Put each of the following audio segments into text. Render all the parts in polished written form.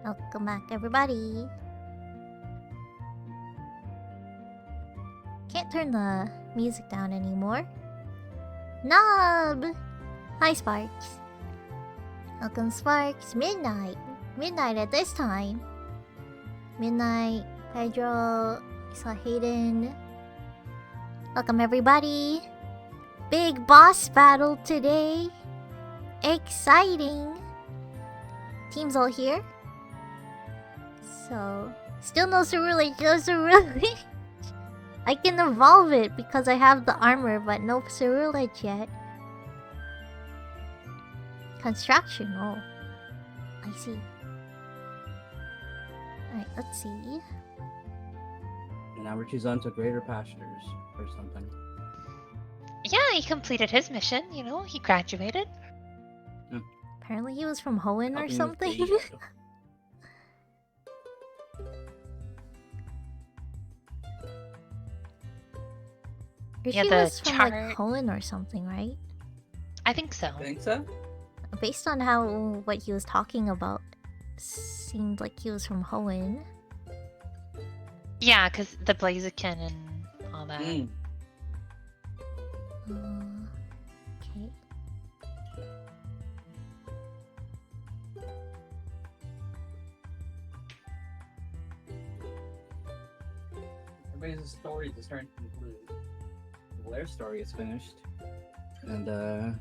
Welcome back, everybody. Can't turn the music down anymore. Knob! Hi, Sparks. Welcome, Sparks. Midnight. Midnight at this time. Midnight, Pedro, I saw Hayden. Welcome, everybody. Big boss battle today. Exciting. Team's all here. So, still no Cerulege, no Cerulege. I can evolve it because I have the armor, but no Cerulege yet. Construction, oh. I see. Alright, let's see. Now we're choosing to greater pastures or something. Yeah, he completed his mission, you know, he graduated. Apparently he was from Hoenn or Helping with something. the, Or Yeah, she the was from like chart- Hoenn or something, right? I think so. think so? Based on how what he was talking about, seemed like he was from Hoenn. Yeah, because the Blaziken and all that. Mm. Okay. Everybody's story is starting to conclude. Blair's story is finished. And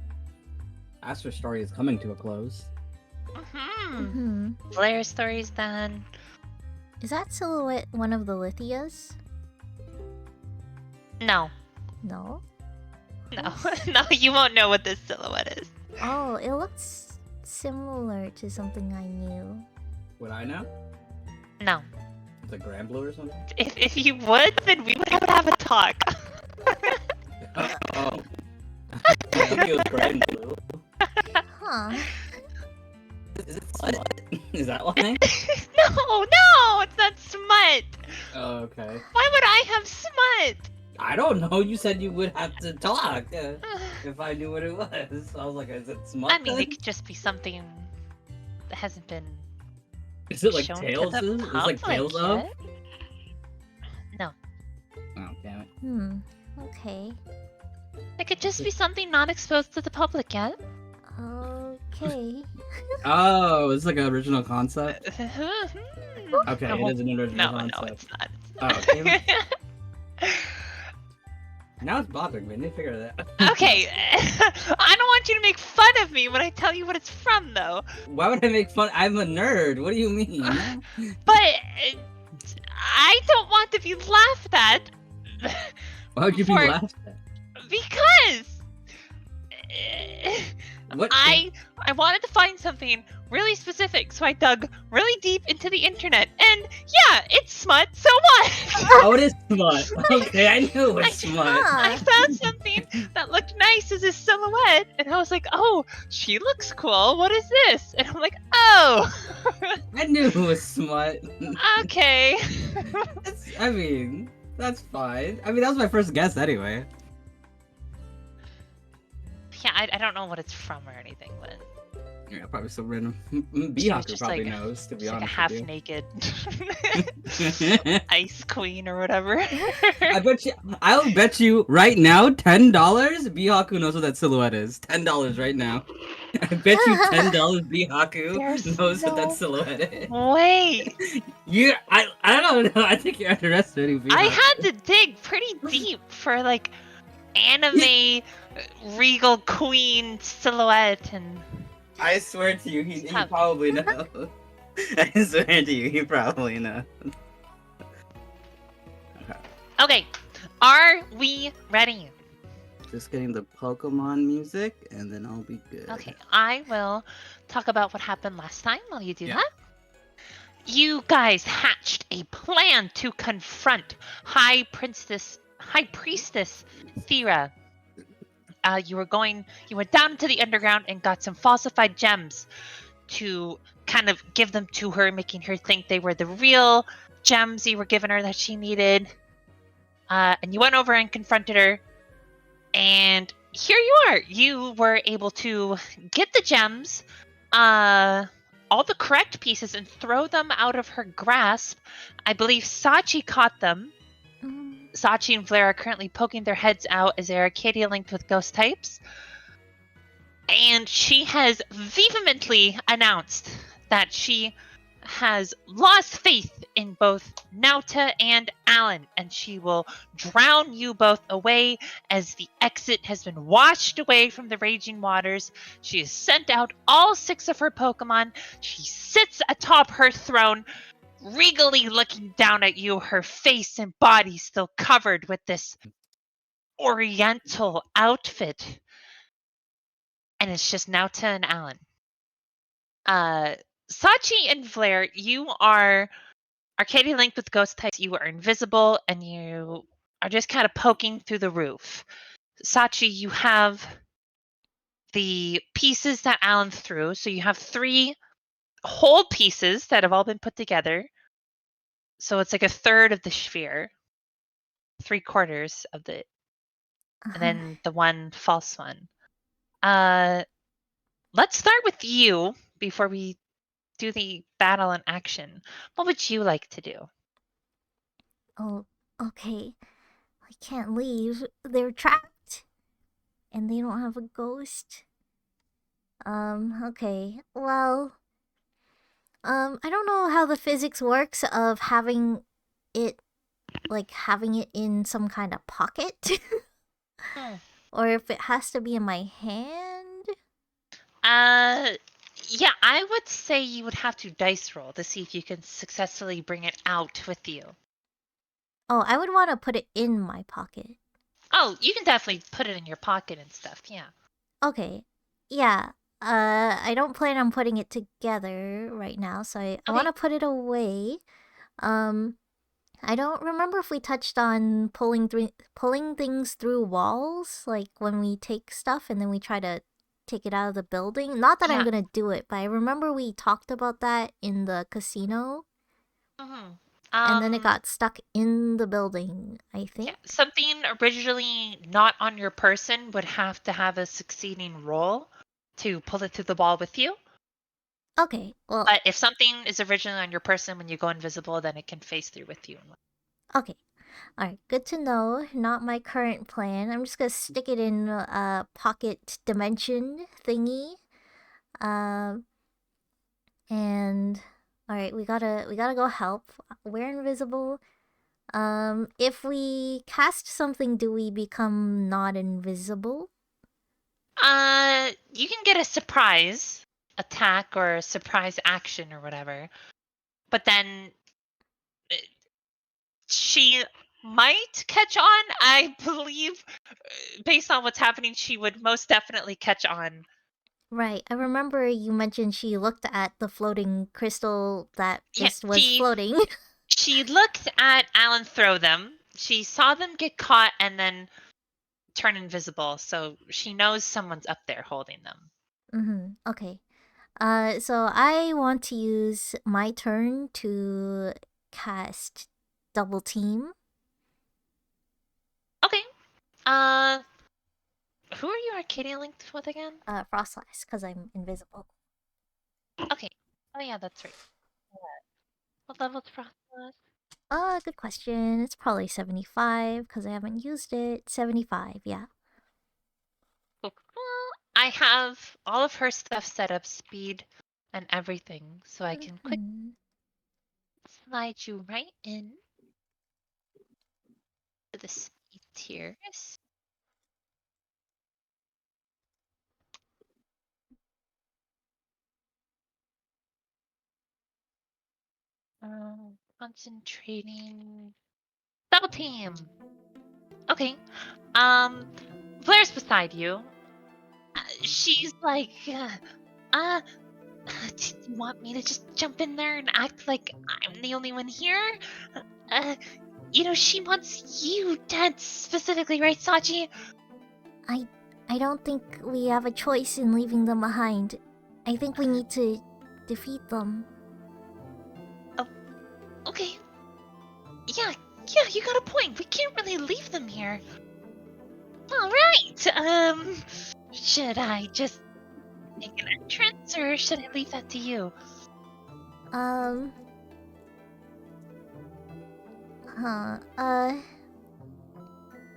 Aster's story is coming to a close. Mm-hmm. Blair's story's done. Is that silhouette one of the Lithias? No. No. No. No, you won't know what this silhouette is. Oh, it looks similar to something I knew. Would I know? No. It's a Grand Blue or something? If you would, then we would have a talk. Oh. I think it was Grand Blue. Huh. Is it smut? Is that why? No, it's not smut. Oh, okay. Why would I have smut? I don't know. You said you would have to talk if I knew what it was. I was like, is it smut? I mean, then? it could just be something that hasn't been Is it like shown Tails? to the Is it like Tails of? public yet. No. Oh, damn it. Okay. It could just be something not exposed to the public yet. Okay. Oh, it's like an original concept? Okay, No. it is an original No, concept. it's not. Oh, damn it. Now it's bothering me. I need to figure that out. Okay, I don't want you to make fun of me when I tell you what it's from, though. Why would I make fun? I'm a nerd. What do you mean? But I don't want to be laughed at Why would you be For- laughed at? because What? I wanted to find something really specific, so I dug really deep into the internet, and yeah, it's smut. So what? Oh, it is smut. Okay, I knew it was smut. I found something that looked nice as a silhouette, and I was like, "Oh, she looks cool. What is this?" And I'm like, "Oh, I knew it was smut. okay." I mean, that's fine. I mean, that was my first guess anyway. Yeah, I don't know what it's from or anything, but Yeah, probably some random. She was Beehawker just probably like- knows, to be it's like a honest half with naked you. ice queen or whatever. I'll bet you right now, $10. Beehaku knows what that silhouette is. $10 right now. I bet you $10 Beehaku There's knows what no that silhouette is. Wait, I don't know. I think you're underestimating Beehaku. I had to dig pretty deep for like anime regal queen silhouette, and I swear to you, he Stop. probably knows. I swear to you, he probably knows. okay, are we ready? Just getting the Pokemon music, and then I'll be good. Okay, I will talk about what happened last time while you do Yeah. that. You guys hatched a plan to confront High Priestess Thera. You went down into the underground and got some falsified gems to kind of give them to her, making her think they were the real gems you were giving her that she needed. And you went over and confronted her, and here you are. You were able to get the gems, all the correct pieces and throw them out of her grasp. I believe Sachi caught them. Sachi and Blair are currently poking their heads out as they're Arcadia linked with ghost types. And she has vehemently announced that she has lost faith in both Nauta and Alan, and she will drown you both away as the exit has been washed away from the raging waters. She has sent out all 6 of her Pokemon. She sits atop her throne, regally looking down at you, her face and body still covered with this oriental outfit. And it's just Nauta and Alan. Sachi and Vlaire, you are Arcadia linked with ghost types. You are invisible, and you are just kind of poking through the roof. Sachi, you have the pieces that Alan threw. So you have 3 whole pieces that have all been put together. So it's like a third of the sphere, 3/4 of the, and then the one false one. Let's start with you before we do the battle in action. What would you like to do? Oh, okay. I can't leave. They're trapped. And they don't have a ghost. Okay. Well, I don't know how the physics works of having it in some kind of pocket. Or if it has to be in my hand. Yeah, I would say you would have to dice roll to see if you can successfully bring it out with you. Oh, I would want to put it in my pocket. Oh, you can definitely put it in your pocket and stuff, yeah. Okay. Yeah. I don't plan on putting it together right now, so I want to put it away. I don't remember if we touched on pulling things through walls, like when we take stuff and then we try to take it out of the building. Not that I'm gonna do it, but I remember we talked about that in the casino. And then it got stuck in the building, I think. Yeah, something originally not on your person would have to have a succeeding roll to pull it through the wall with you. Okay, well... But if something is originally on your person when you go invisible, then it can phase through with you. Okay. Alright, good to know. Not my current plan. I'm just gonna stick it in a pocket dimension thingy. And... Alright, we gotta go help. We're invisible. If we cast something, do we become not invisible? You can get a surprise attack or a surprise action or whatever. But then she might catch on. I believe, based on what's happening, she would most definitely catch on. Right. I remember you mentioned she looked at the floating crystal that just was floating. She looked at Alan throw them. She saw them get caught and then turn invisible. So she knows someone's up there holding them. Okay. So I want to use my turn to cast double team. Okay. Who are you Arcadia linked with again? Frostlass, because I'm invisible. Okay. Oh yeah, that's right. What level's Frostlass? Good question. It's probably 75, because I haven't used it. 75, yeah. Well, I have all of her stuff set up, speed and everything, so I can quickly slide you right in to the speed tiers. Concentrating. Double team. Okay. Blair's beside you. She's like, do you want me to just jump in there and act like I'm the only one here? She wants you dead specifically, right, Sachi? I don't think we have a choice in leaving them behind. I think we need to defeat them. Oh, okay. Yeah, you got a point. We can't really leave them here. Alright, should I just make an entrance, or should I leave that to you?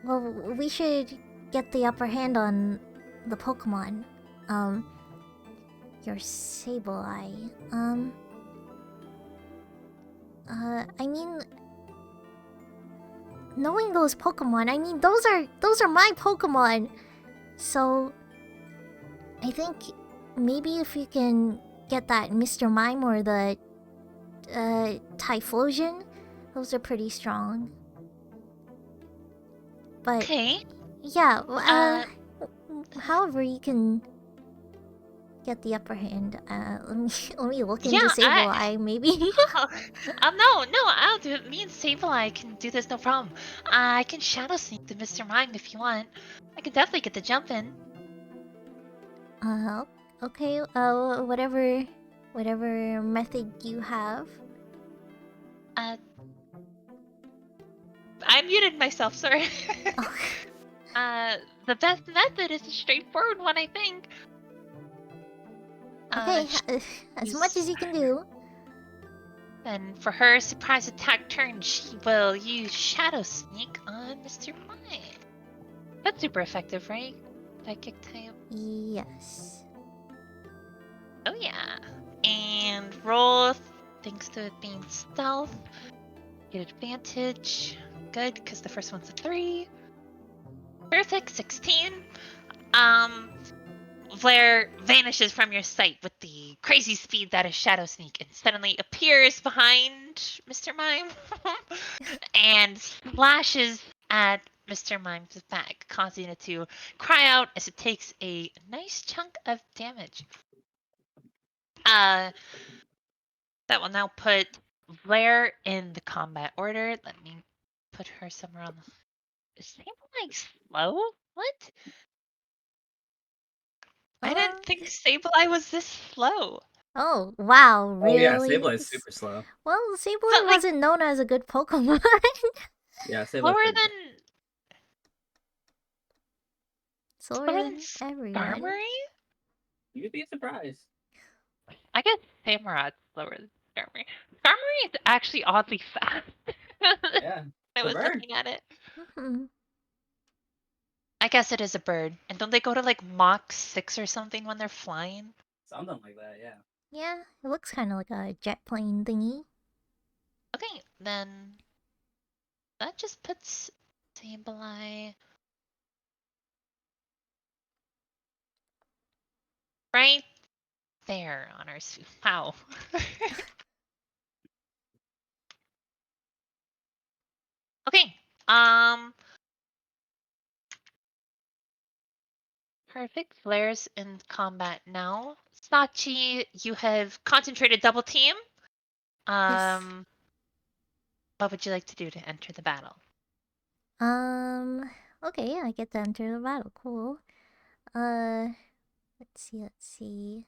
Well, we should get the upper hand on the Pokemon. Your Sableye. I mean, knowing those Pokemon, I mean, those are my Pokemon. So, I think maybe if you can get that Mr. Mime or the Typhlosion, those are pretty strong. But Okay. yeah, however you can get the upper hand. Let me look into Sableye, maybe. No, I'll do it. Me and Sableye can do this, no problem. I can Shadow Sneak the Mr. Mime if you want. I can definitely get the jump in. Okay. Whatever method you have. I muted myself, sorry. Oh. The best method is a straightforward one, I think. Okay, as much as you can do. And for her surprise attack turn, she will use Shadow Sneak on Mr. Mime. That's super effective, right? Psychic type. Yes. Oh yeah. And roll, thanks to it being stealth. Get advantage. Good, because the first one's a 3. Perfect, 16. Vlaire vanishes from your sight with the crazy speed that is Shadow Sneak and suddenly appears behind Mr. Mime and slashes at Mr. Mime's back, causing it to cry out as it takes a nice chunk of damage. That will now put Vlaire in the combat order. Let me put her somewhere on the... Is Sableye slow? What? I didn't think Sableye was this slow. Oh, wow, really? Oh yeah, Sableye is super slow. Well, Sableye wasn't known as a good Pokemon. Yeah, Sableye's Slower pretty than... Slower than everyone. Skarmory? You'd be surprised. I guess Samurot's slower than Skarmory. Skarmory is actually oddly fast. Yeah. I was bird. looking at it. Mhm. I guess it is a bird. And don't they go to like Mach 6 or something when they're flying? Something like that, yeah. Yeah, it looks kind of like a jet plane thingy. Okay, then that just puts Sableye right there on our suit. Wow. Okay. Perfect. Flares in combat now. Sachi, you have concentrated double team. Yes. What would you like to do to enter the battle? Okay, I get to enter the battle. Cool. Let's see.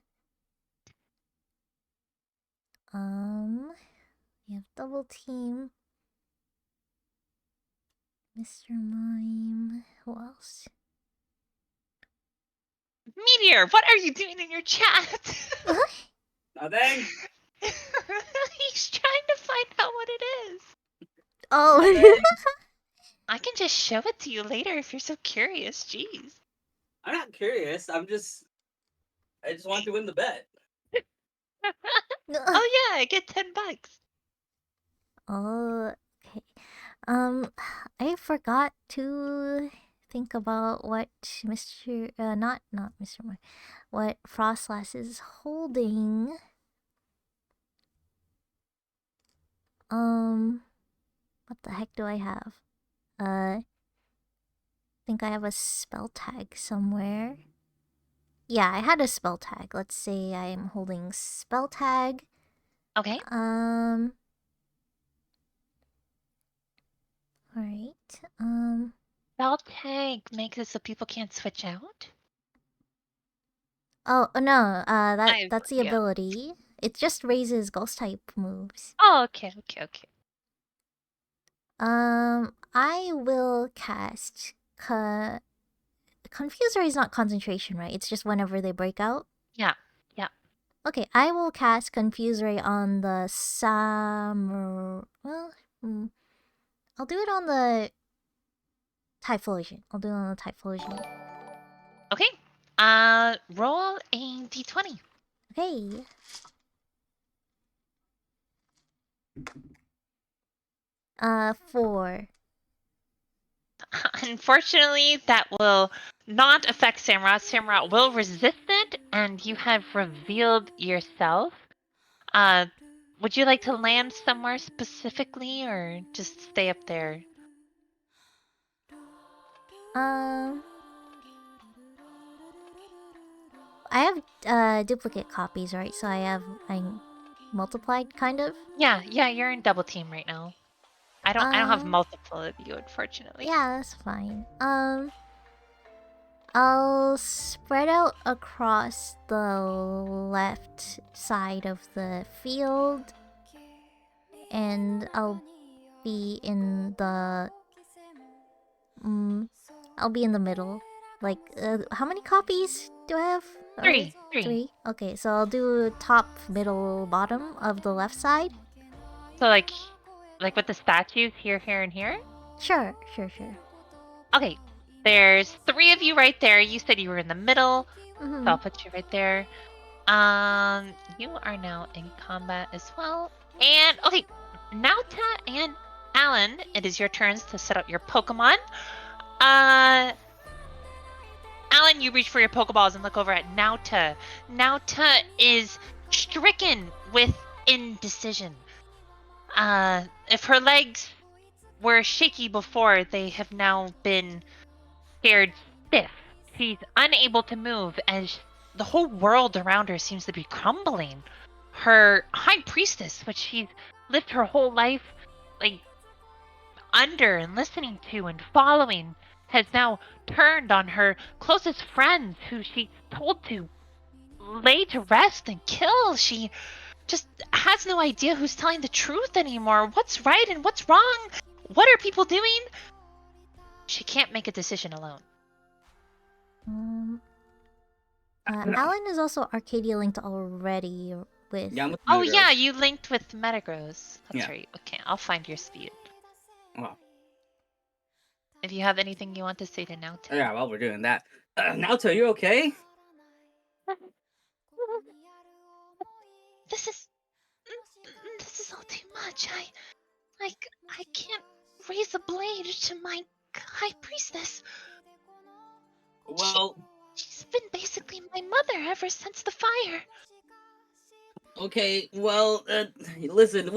We have double team. Mr. Mime. Who else? Meteor, what are you doing in your chat? Nothing. He's trying to find out what it is. Oh. I can just show it to you later if you're so curious. Jeez. I'm not curious. I just want to win the bet. Oh yeah, I get $10. Oh, okay. I forgot to think about what Mr. Not Mr. Mime, what Frostlass is holding. What the heck do I have? Think I have a spell tag somewhere. Yeah, I had a spell tag. Let's say I'm holding spell tag. Okay. Alright. Spell tag makes it so people can't switch out? Oh no, that's the ability. It just raises ghost type moves. Oh, okay. I will cast Confuser is not concentration, right? It's just whenever they break out. Yeah. Okay, I will cast Confuse Ray on the Well, I'll do it on the Typhlosion. Okay. Roll a d20. Okay. Four. Unfortunately, that will not affect Samrat. Samrat will resist it, and you have revealed yourself. Would you like to land somewhere specifically, or just stay up there? I have duplicate copies, right? So I multiplied kind of. Yeah, you're in double team right now. I don't have multiple of you, unfortunately. Yeah, that's fine. I'll spread out across the left side of the field, and I'll be in the middle. Like, how many copies do I have? Three. Three. Okay, so I'll do top, middle, bottom of the left side. So like with the statues here, and here? Sure. Okay, there's 3 of you right there. You said you were in the middle, so I'll put you right there. You are now in combat as well. And, okay, Nauta and Alan, it is your turns to set up your Pokemon. Alan, you reach for your Pokeballs and look over at Nauta. Nauta is stricken with indecision. If her legs were shaky before, they have now been scared stiff. She's unable to move as the whole world around her seems to be crumbling. Her high priestess, which she's lived her whole life like under and listening to and following, has now turned on her closest friends who she's told to lay to rest and kill. She just has no idea who's telling the truth anymore. What's right and what's wrong? What are people doing? She can't make a decision alone. Alan is also Arcadia linked already with. Yeah, I'm with Oh Metagross. yeah, you linked with Metagross. That's Yeah. right. Okay, I'll find your speed. Well, If you have anything you want to say to Nauta. yeah, while we're doing that. Naoto, you okay? This is all too much. I can't raise a blade to my high priestess. Well, She's been basically my mother ever since the fire. okay, well, listen,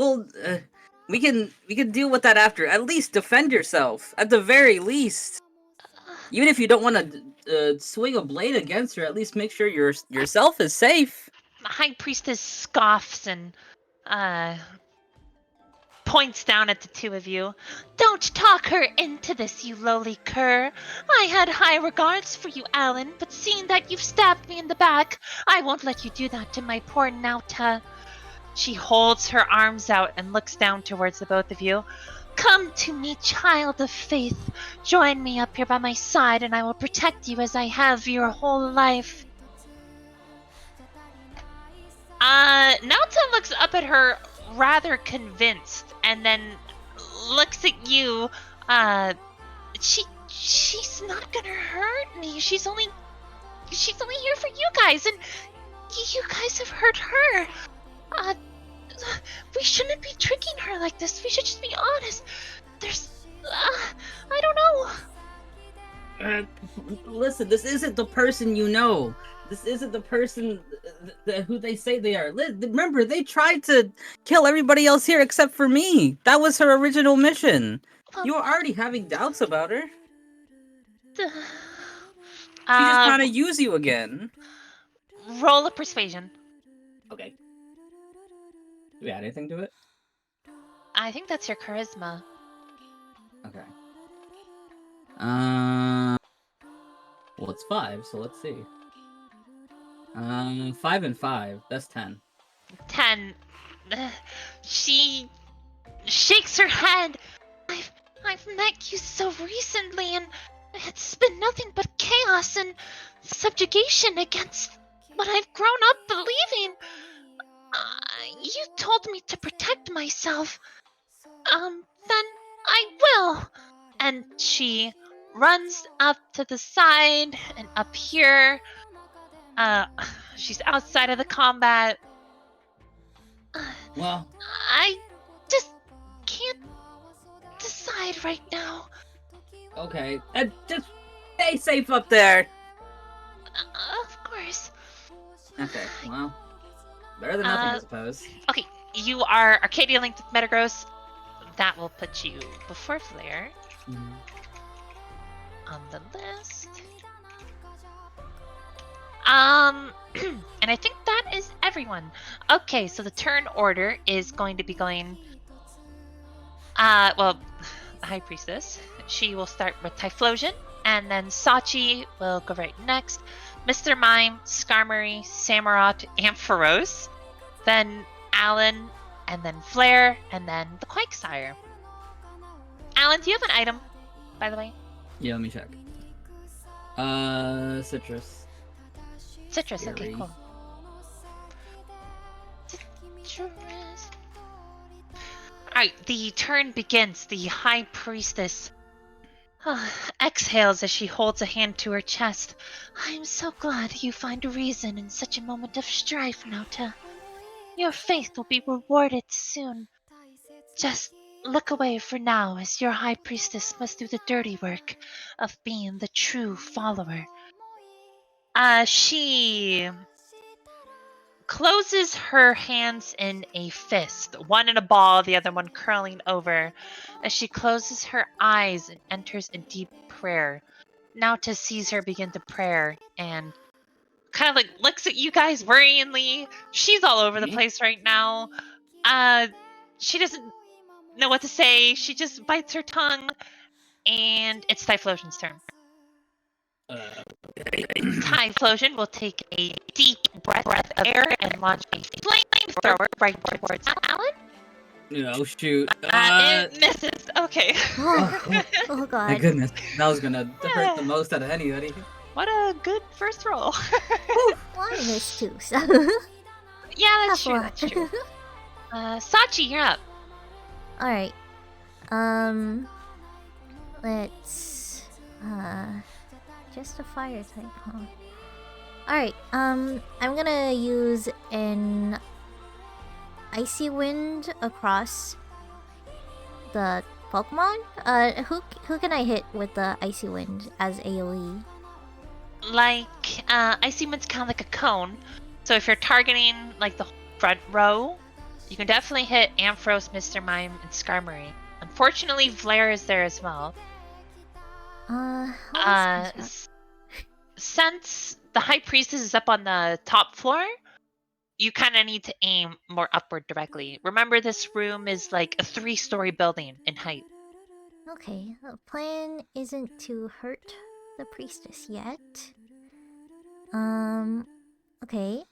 we can deal with that after. At least defend yourself, at the very least. Even if you don't want to swing a blade against her, at least make sure yourself is safe. The high priestess scoffs and points down at the 2 of you. Don't talk her into this, you lowly cur. I had high regards for you, Alan, but seeing that you've stabbed me in the back, I won't let you do that to my poor Nauta. She holds her arms out and looks down towards the both of you. Come to me, child of faith. Join me up here by my side, and I will protect you as I have your whole life. Nauta looks up at her rather convinced, and then looks at you. She's not gonna hurt me. She's only here for you guys, and you guys have hurt her. We shouldn't be tricking her like this. We should just be honest. I don't know. Listen, this isn't the person you know. This isn't the person who they say they are. Remember, they tried to kill everybody else here except for me. That was her original mission. You were already having doubts about her. She just trying to use you again. Roll a persuasion. Okay. Do we add anything to it? I think that's your charisma. Okay. Well, it's 5, so let's see. 5 and 5. That's 10. 10. She shakes her head. I've met you so recently, and it's been nothing but chaos and subjugation against but I've grown up believing. You told me to protect myself. Then I will. And she runs up to the side and up here. She's outside of the combat. Well, I just can't decide right now. okay. Just stay safe up there. Of course. Okay, well, better than nothing, I suppose. Okay, you are Arcadia linked with Metagross. That will put you before Flare on the list. And I think that is everyone. Okay, so the turn order is going to be going. Well, the High Priestess. She will start with Typhlosion, and then Sachi will go right next. Mr. Mime, Skarmory, Samurott, Ampharos, then Alan, and then Flare, and then the Quagsire. Alan, do you have an item, by the way? Yeah, let me check. Citrus. Citrus, okay, Berry. cool. Citrus. Alright, the turn begins. The High Priestess exhales as she holds a hand to her chest. I am so glad you find reason in such a moment of strife, Nota. Your faith will be rewarded soon. Just look away for now, as your High Priestess must do the dirty work of being the true follower. She closes her hands in a fist, one in a ball, the other one curling over, as she closes her eyes and enters a deep prayer. Nauta sees her begin to pray and kind of like looks at you guys worryingly. She's all over the place right now. She doesn't know what to say. She just bites her tongue, and it's Typhlosion's turn. Typhlosion will take a deep breath of air and launch a flamethrower right towards Alan. Oh shoot. It misses. Okay. Oh god. My goodness, that was gonna hurt the most out of anybody. What a good first roll. Well, I missed too, so. Yeah, that's Tough true. one. That's true. Sachi, you're up. Alright. Let's just a fire type, huh? Alright, I'm gonna use an icy wind across the Pokemon. Who can I hit with the icy wind as AoE? Like, Icy Wind's kind of like a cone. So if you're targeting like the front row, you can definitely hit Ampharos, Mr. Mime, and Skarmory. Unfortunately, Vlare is there as well. Since the High Priestess is up on the top floor, you kind of need to aim more upward directly. Remember, this room is like a 3-story building in height. Okay, the plan isn't to hurt the priestess yet. Okay.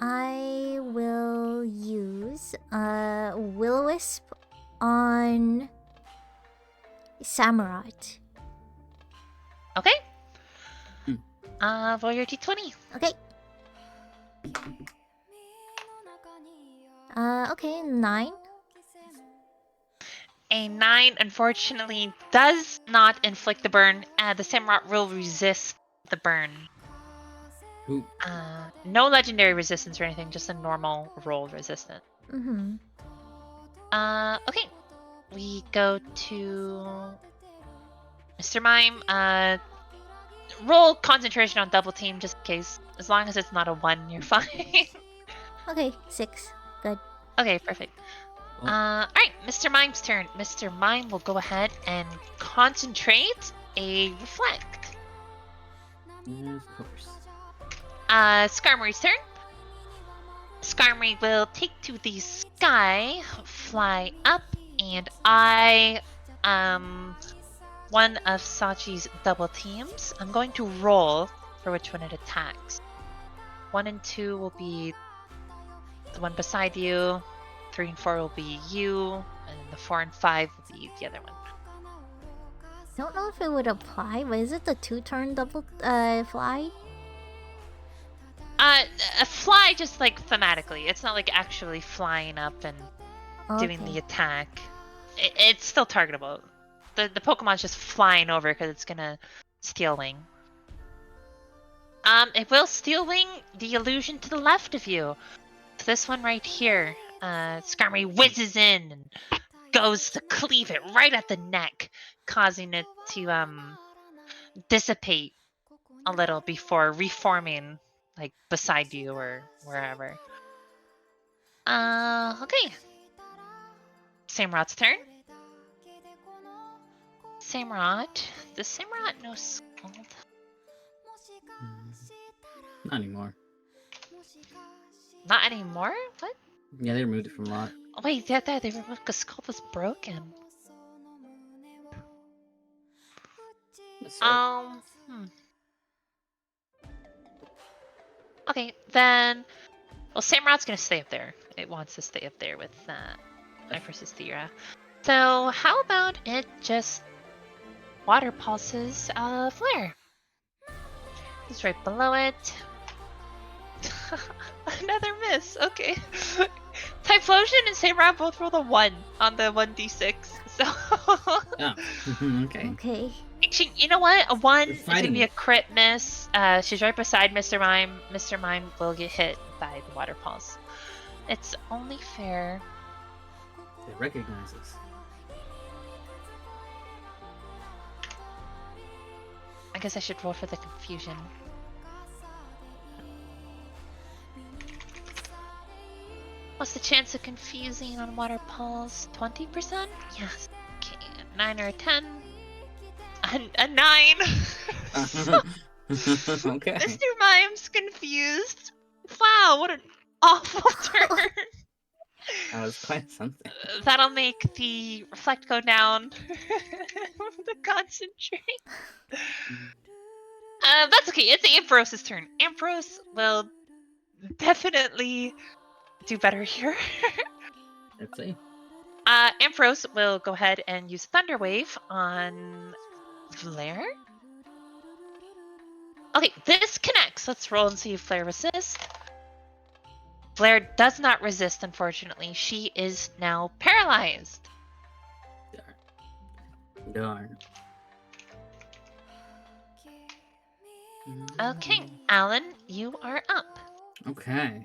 I will use Will-O-Wisp on Samurott. Okay. Roll your d20. Okay. Okay, 9. A 9, unfortunately, does not inflict the burn. The Samurott will resist the burn. Ooh. No legendary resistance or anything, just a normal roll resistance. Okay. We go to Mr. Mime. Roll concentration on double team just in case. As long as it's not a 1, you're fine. Okay, 6. Good. Okay, perfect. Alright, Mr. Mime's turn. Mr. Mime will go ahead and concentrate a reflect. Of course. Skarmory's turn. Skarmory will take to the sky, fly up, and one of Sachi's double teams. I'm going to roll for which one it attacks. 1 and 2 will be the one beside you. 3 and 4 will be you, and the 4 and 5 will be the other one. Don't know if it would apply, but is it the 2-turn double fly? A fly just like thematically. It's not like actually flying up and doing the attack. It's still targetable. The Pokemon's just flying over because it's gonna Steel Wing. It will Steel Wing the illusion to the left of you. So this one right here. Skarmory whizzes in and goes to cleave it right at the neck, causing it to dissipate a little before reforming like beside you or wherever. Okay. Samurot's turn. Samurot. Does Samurot know Scald? Not anymore. Not anymore? What? Yeah, they removed it from a lot. Oh, wait, yeah, they removed because Scald was broken. Okay, then. Well, Samurot's gonna stay up there. It wants to stay up there with Ifris' Thera. So how about it just water pulses Flare? It's right below it. Another miss. Okay. Typhlosion and Samurot both rolled a 1 on the 1d6. So. Oh, okay. Okay. Actually, you know what? A 1 is gonna be a it. crit miss. She's right beside Mr. Mime. Mr. Mime will get hit by the water pulse. It's only fair. It recognizes. I guess I should roll for the confusion. What's the chance of confusing on water pulse? 20%? Yes. Okay, 9 or a 10. A 9! Okay. Mr. Mime's confused. Wow, what an awful turn. That was quite something. That'll make the reflect go down. The concentrate. That's okay. It's Ampharos' turn. Ampharos will definitely do better here. Let's see. Ampharos will go ahead and use Thunder Wave on Flare. Okay, this connects. Let's roll and see if Flare resists. Flare does not resist, unfortunately. She is now paralyzed. Darn. Okay, Alan, you are up. Okay.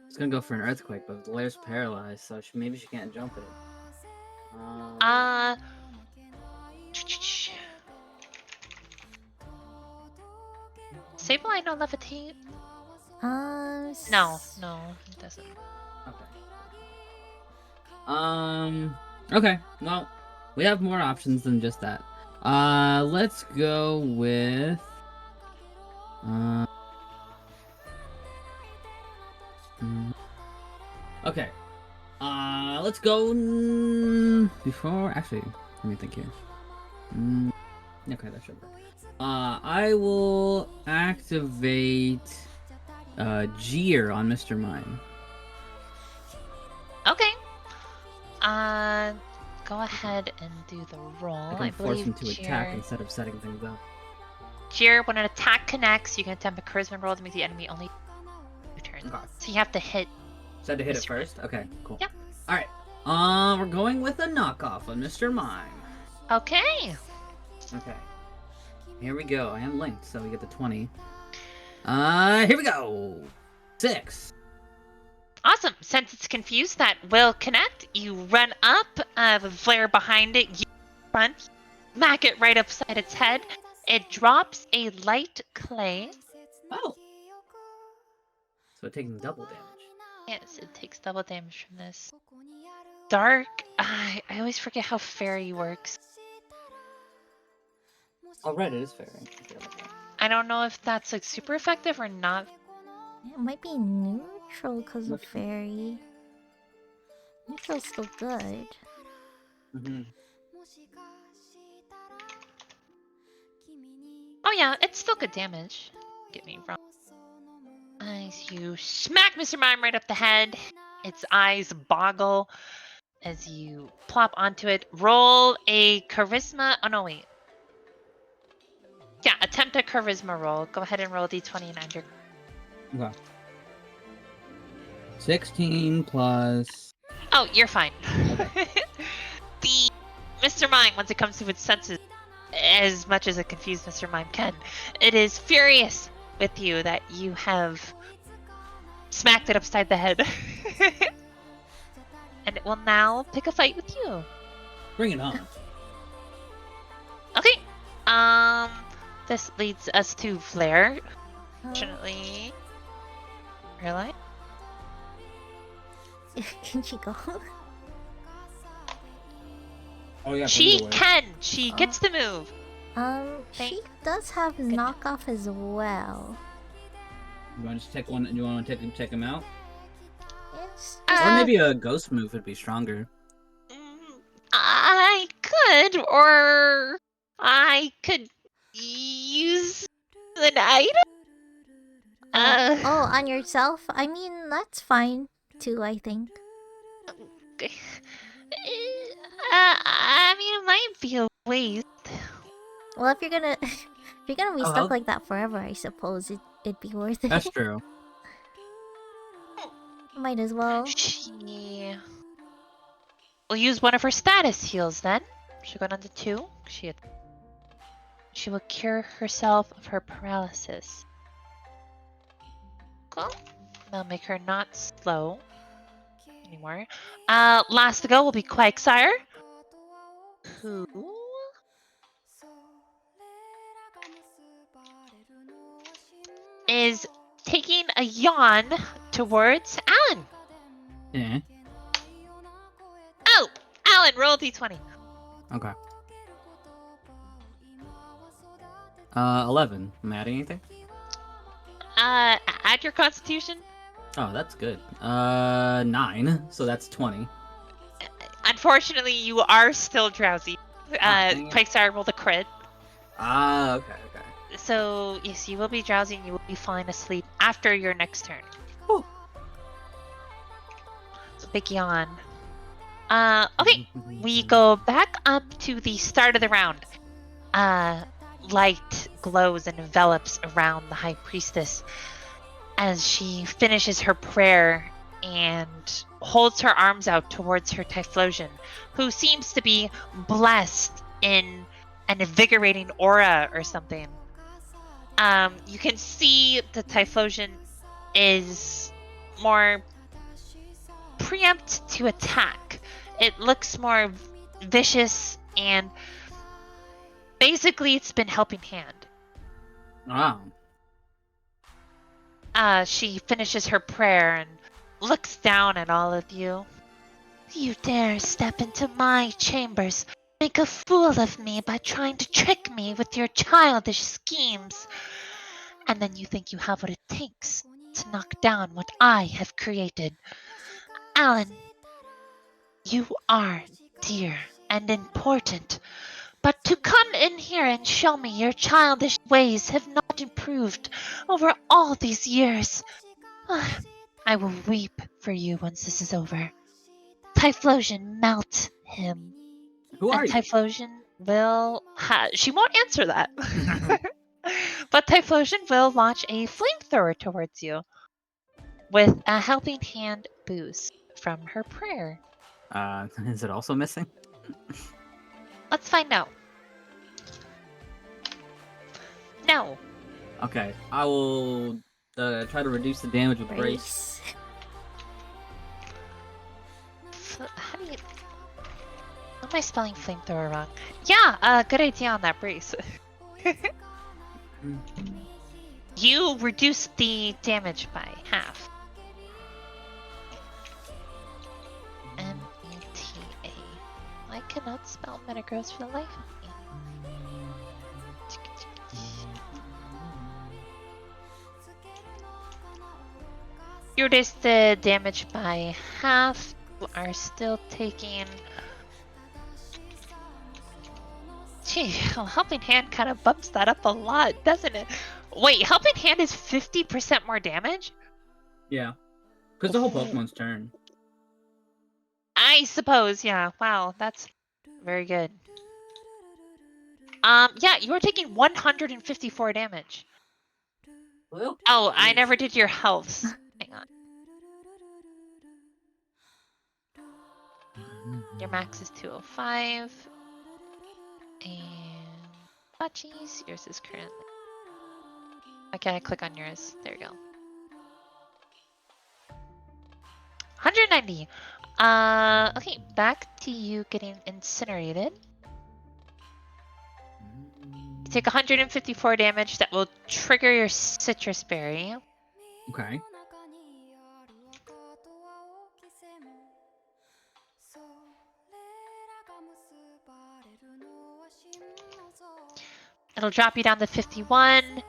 It's gonna go for an earthquake, but Blair's paralyzed, so maybe she can't jump at it. Sable, I know levitate. No, it doesn't. Okay. Okay. Well, we have more options than just that. Let's go with. Okay. Let's go. Before. Actually, let me think here. Okay, that should work. I will activate Jeer on Mr. Mime. Okay. Go ahead and do the roll. I can force him to attack instead of setting things up. Jeer, when an attack connects, you can attempt a charisma roll to make the enemy only 2 turns. Okay. So you have to hit. So I had to hit it first? Okay, cool. Yep. Alright. We're going with a knockoff on Mr. Mime. Okay. Okay. Here we go. I am linked, so we get the 20. Here we go. 6. Awesome. Since it's confused, that will connect. You run up with Flare behind it. You front, smack it right upside its head. It drops a light clay. Oh. So it takes double damage. Yes, it takes double damage from this. Dark. I always forget how fairy works. Oh, right, it is fairy. I don't know if that's like super effective or not. It might be neutral because of fairy. Neutral's still good. Oh yeah, it's still good damage. Get me wrong. As you smack Mr. Mime right up the head, its eyes boggle as you plop onto it. Roll a charisma. Oh, no, wait. Yeah, attempt a charisma roll. Go ahead and roll a d20 and add your. Okay. 16 plus. Oh, you're fine. Okay. The Mr. Mime, once it comes to its senses, as much as a confused Mr. Mime can, it is furious with you that you have smacked it upside the head. And it will now pick a fight with you. Bring it on. Okay. This leads us to Flair. Fortunately, really? Can she go? Oh yeah. She can. She gets the move. She does have knockoff as well. You want to just take one? You want to check him out? It's Or maybe a ghost move would be stronger. I could, or I could use an item. oh, on yourself? I mean, that's fine too, I think. I mean, it might be a waste. Well, if you're gonna be stuck I'll- like that forever, I suppose it'd be worth it. That's true. Might as well. We'll use one of her status heals then. She'll go down to 2. She will cure herself of her paralysis. Cool. That'll make her not slow anymore. Last to go will be Quagsire, who is taking a yawn towards Alan. Yeah. Oh, Alan, roll a d20. Okay. 11. Am I adding anything? Add your constitution. Oh, that's good. 9. So that's 20. Unfortunately, you are still drowsy. dang it. Quagsire rolled a crit. Okay. So, yes, you will be drowsy and you will be falling asleep after your next turn. Whew. So, big yawn. Okay, we go back up to the start of the round. Light glows and envelops around the High Priestess as she finishes her prayer and holds her arms out towards her Typhlosion, who seems to be blessed in an invigorating aura or something. You can see the Typhlosion is more preempt to attack. It looks more vicious and basically it's been helping hand. Wow. She finishes her prayer and looks down at all of you. You dare step into my chambers, make a fool of me by trying to trick me with your childish schemes. And then you think you have what it takes to knock down what I have created. Alan, you are dear and important, but to come in here and show me your childish ways have not improved over all these years. I will weep for you once this is over. Typhlosion, melt him. Who are And you? Typhlosion will... she won't answer that. But Typhlosion will launch a flamethrower towards you with a helping hand boost from her prayer. Is it also missing? Let's find out. No. Okay, I will try to reduce the damage with brace. How do you... Am I spelling flamethrower wrong? Yeah, good idea on that brace. You reduce the damage by half. M-E-T-A. I cannot spell Metagross for the life of me. You reduce the damage by half. You are still taking... Gee, Helping Hand kind of bumps that up a lot, doesn't it? Wait, Helping Hand is 50% more damage? Yeah. Because the whole Pokemon's turn. I suppose, yeah. Wow, that's very good. Yeah, you are taking 154 damage. Well, Oh, I never did your healths. Hang on. Your max is 205. And Butchies, yours is currently. Why can't I click on yours? There you go. 190. Okay, back to you getting incinerated. You take 154 damage that will trigger your citrus berry. Okay. It'll drop you down to 51.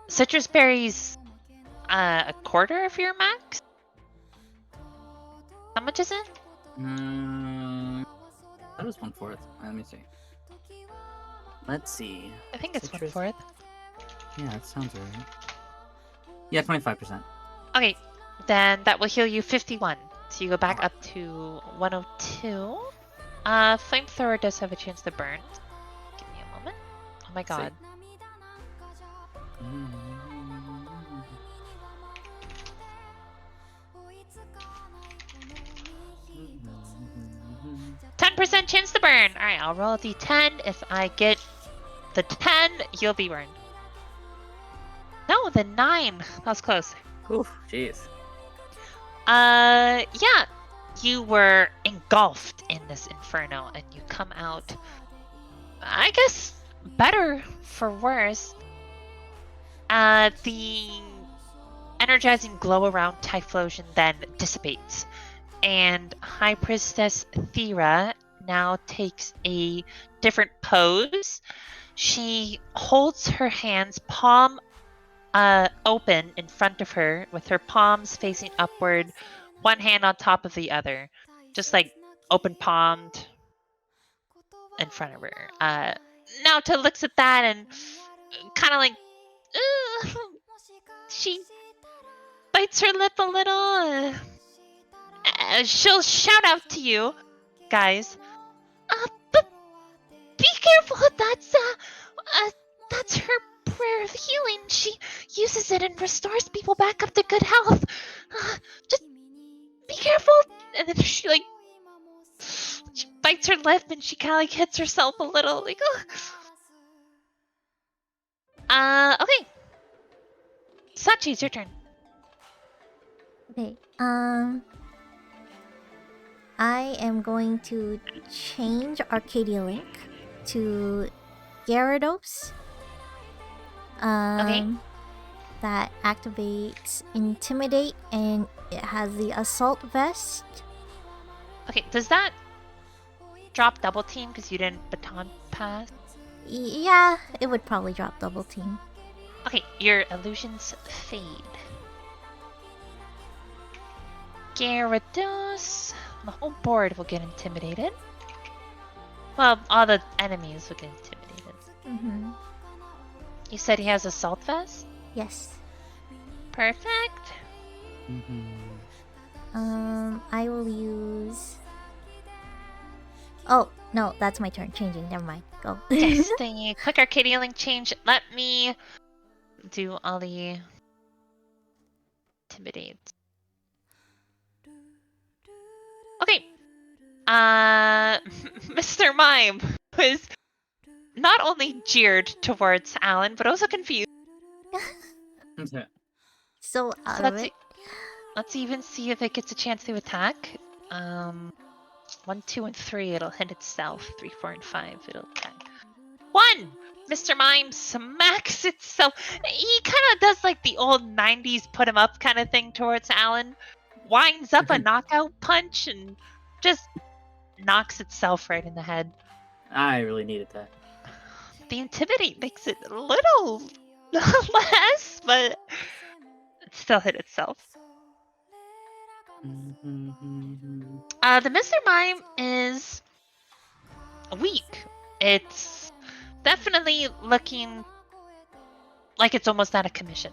Citrus berries, a quarter of your max? How much is it? That was 1/4. Let me see. Let's see. I think it's Citrus. 1/4. Yeah, that sounds right. Yeah, 25%. Okay, then that will heal you 51. So you go back Alright. up to 102. Flamethrower does have a chance to burn. Give me a moment. Oh my god. Mm-hmm. 10% chance to burn. Alright, I'll roll a d10. If I get the 10, you'll be burned. No, the 9. That was close. Oof, jeez. Yeah. You were engulfed in this inferno and you come out, I guess, better for worse. The energizing glow around Typhlosion then dissipates, and High Priestess Thera now takes a different pose. She holds her hands palm open in front of her with her palms facing upward, one hand on top of the other, just like open palmed in front of her. Now to looks at that and kind of like, she bites her lip a little. She'll shout out to you guys. But be careful. That's her prayer of healing. She uses it and restores people back up to good health. Just be careful. And then she bites her lip and she kind of hits herself a little. Okay. Sachi, it's your turn. Okay. I am going to change Arcadia Link to Gyarados. Okay. That activates Intimidate and it has the Assault Vest. Okay, does that drop double team because you didn't baton pass? Yeah, it would probably drop double team. Okay, your illusions fade. Gyarados. The whole board will get intimidated. Well, all the enemies will get intimidated. Mm-hmm. You said he has Assault Vest? Yes. Perfect. I will use... Oh, no, that's my turn. Changing, never mind. Go. Yes, the quick Arcadia Link change. Let me do all the intimidate. Okay. Mr. Mime was not only jeered towards Alan, but also confused. Okay. So out of it. Let's even see if it gets a chance to attack. 1, 2, and 3, it'll hit itself. 3, 4, and 5, it'll attack. 1! Mr. Mime smacks itself. He kind of does like the old 90s put him up kind of thing towards Alan. Winds up a knockout punch and just knocks itself right in the head. I really needed that. The Intimidate makes it a little less, but it still hit itself. The Mr. Mime is weak. It's definitely looking like it's almost out of commission.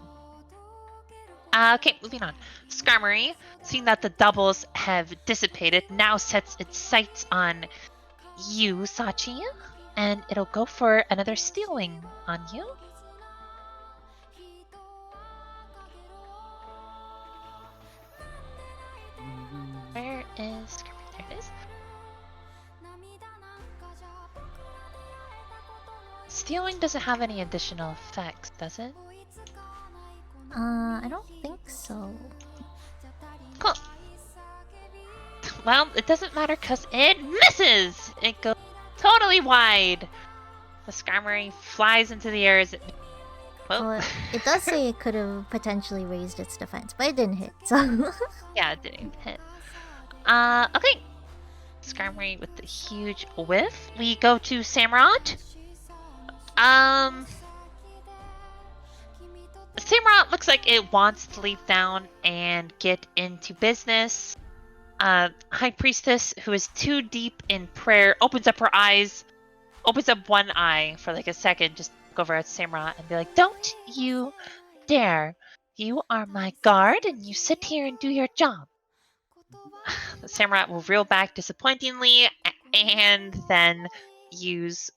Okay, moving on. Skarmory, seeing that the doubles have dissipated, now sets its sights on you, Sachi, and it'll go for another stealing on you. Where is Skarmory? There it is. Stealing doesn't have any additional effects, does it? I don't think so. Cool. Well, it doesn't matter because it misses! It goes totally wide. The Skarmory flies into the air as it... Well, it does say it could have potentially raised its defense, but it didn't hit, so... Yeah, it didn't hit. Okay. Skarmory with the huge whiff. We go to Samurott. Samurott looks like it wants to leap down and get into business. High Priestess, who is too deep in prayer, opens up her eyes, opens up one eye for like a second, just look over at Samurott and be like, "Don't you dare. You are my guard and you sit here and do your job." The Samurott will reel back disappointingly and then use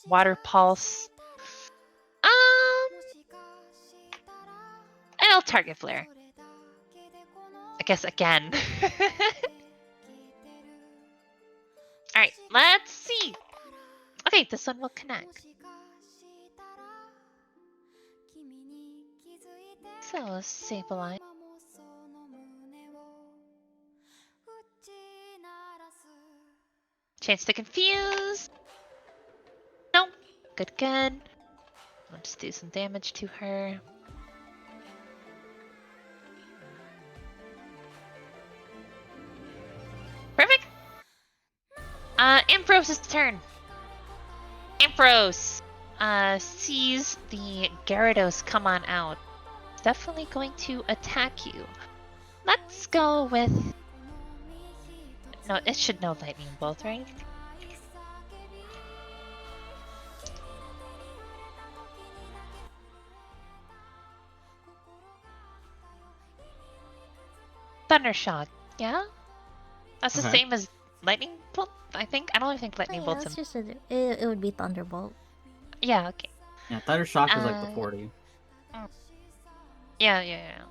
Water Pulse. And I'll target Flare. I guess again. Alright, let's see. Okay, this one will connect. So, Sableye. Chance to confuse. Nope. Good, good. I'll just do some damage to her. Perfect. Ampharos' turn. Ampharos sees the Gyarados come on out. It's definitely going to attack you. Let's go with... No, it should know Lightning Bolt, right? Thundershock, yeah? That's the same as Lightning Bolt, I think. I don't even think Lightning Bolt's it's just it would be Thunderbolt. Yeah, okay. Yeah, Thundershock is like the 40. Yeah.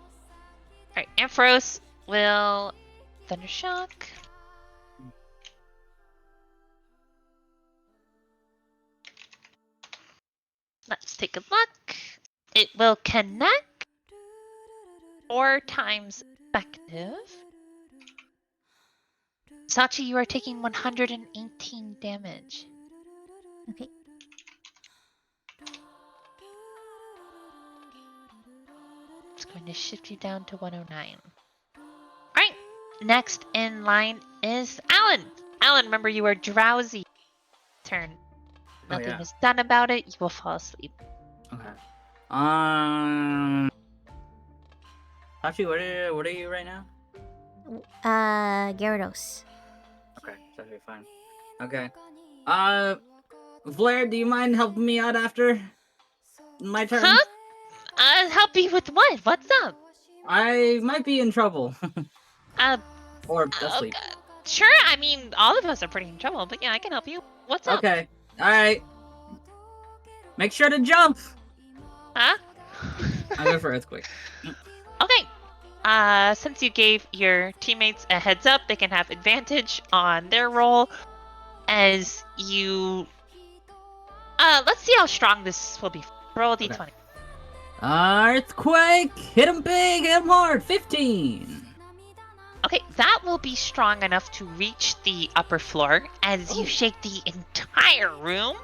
Alright, Ampharos will Thundershock. Let's take a look. It will connect 4 times effective. Sachi, you are taking 118 damage. Okay. It's going to shift you down to 109. Alright, next in line is Alan. Alan, remember you are drowsy. Turn. Nothing is done about it. You will fall asleep. Okay. Actually, what are you right now? Gyarados. Okay, that'll be fine. Okay. Blair, do you mind helping me out after my turn? Huh? Help you with what? What's up? I might be in trouble. Or asleep. Sure, I mean, all of us are pretty in trouble, but yeah, I can help you. What's up? Okay. Alright. Make sure to jump! Huh? I'll go for Earthquake. Okay. Since you gave your teammates a heads up, they can have advantage on their roll as you... let's see how strong this will be. Roll a d20. Okay. Earthquake! Hit him big, hit him hard! 15! Okay, that will be strong enough to reach the upper floor as you shake the entire room.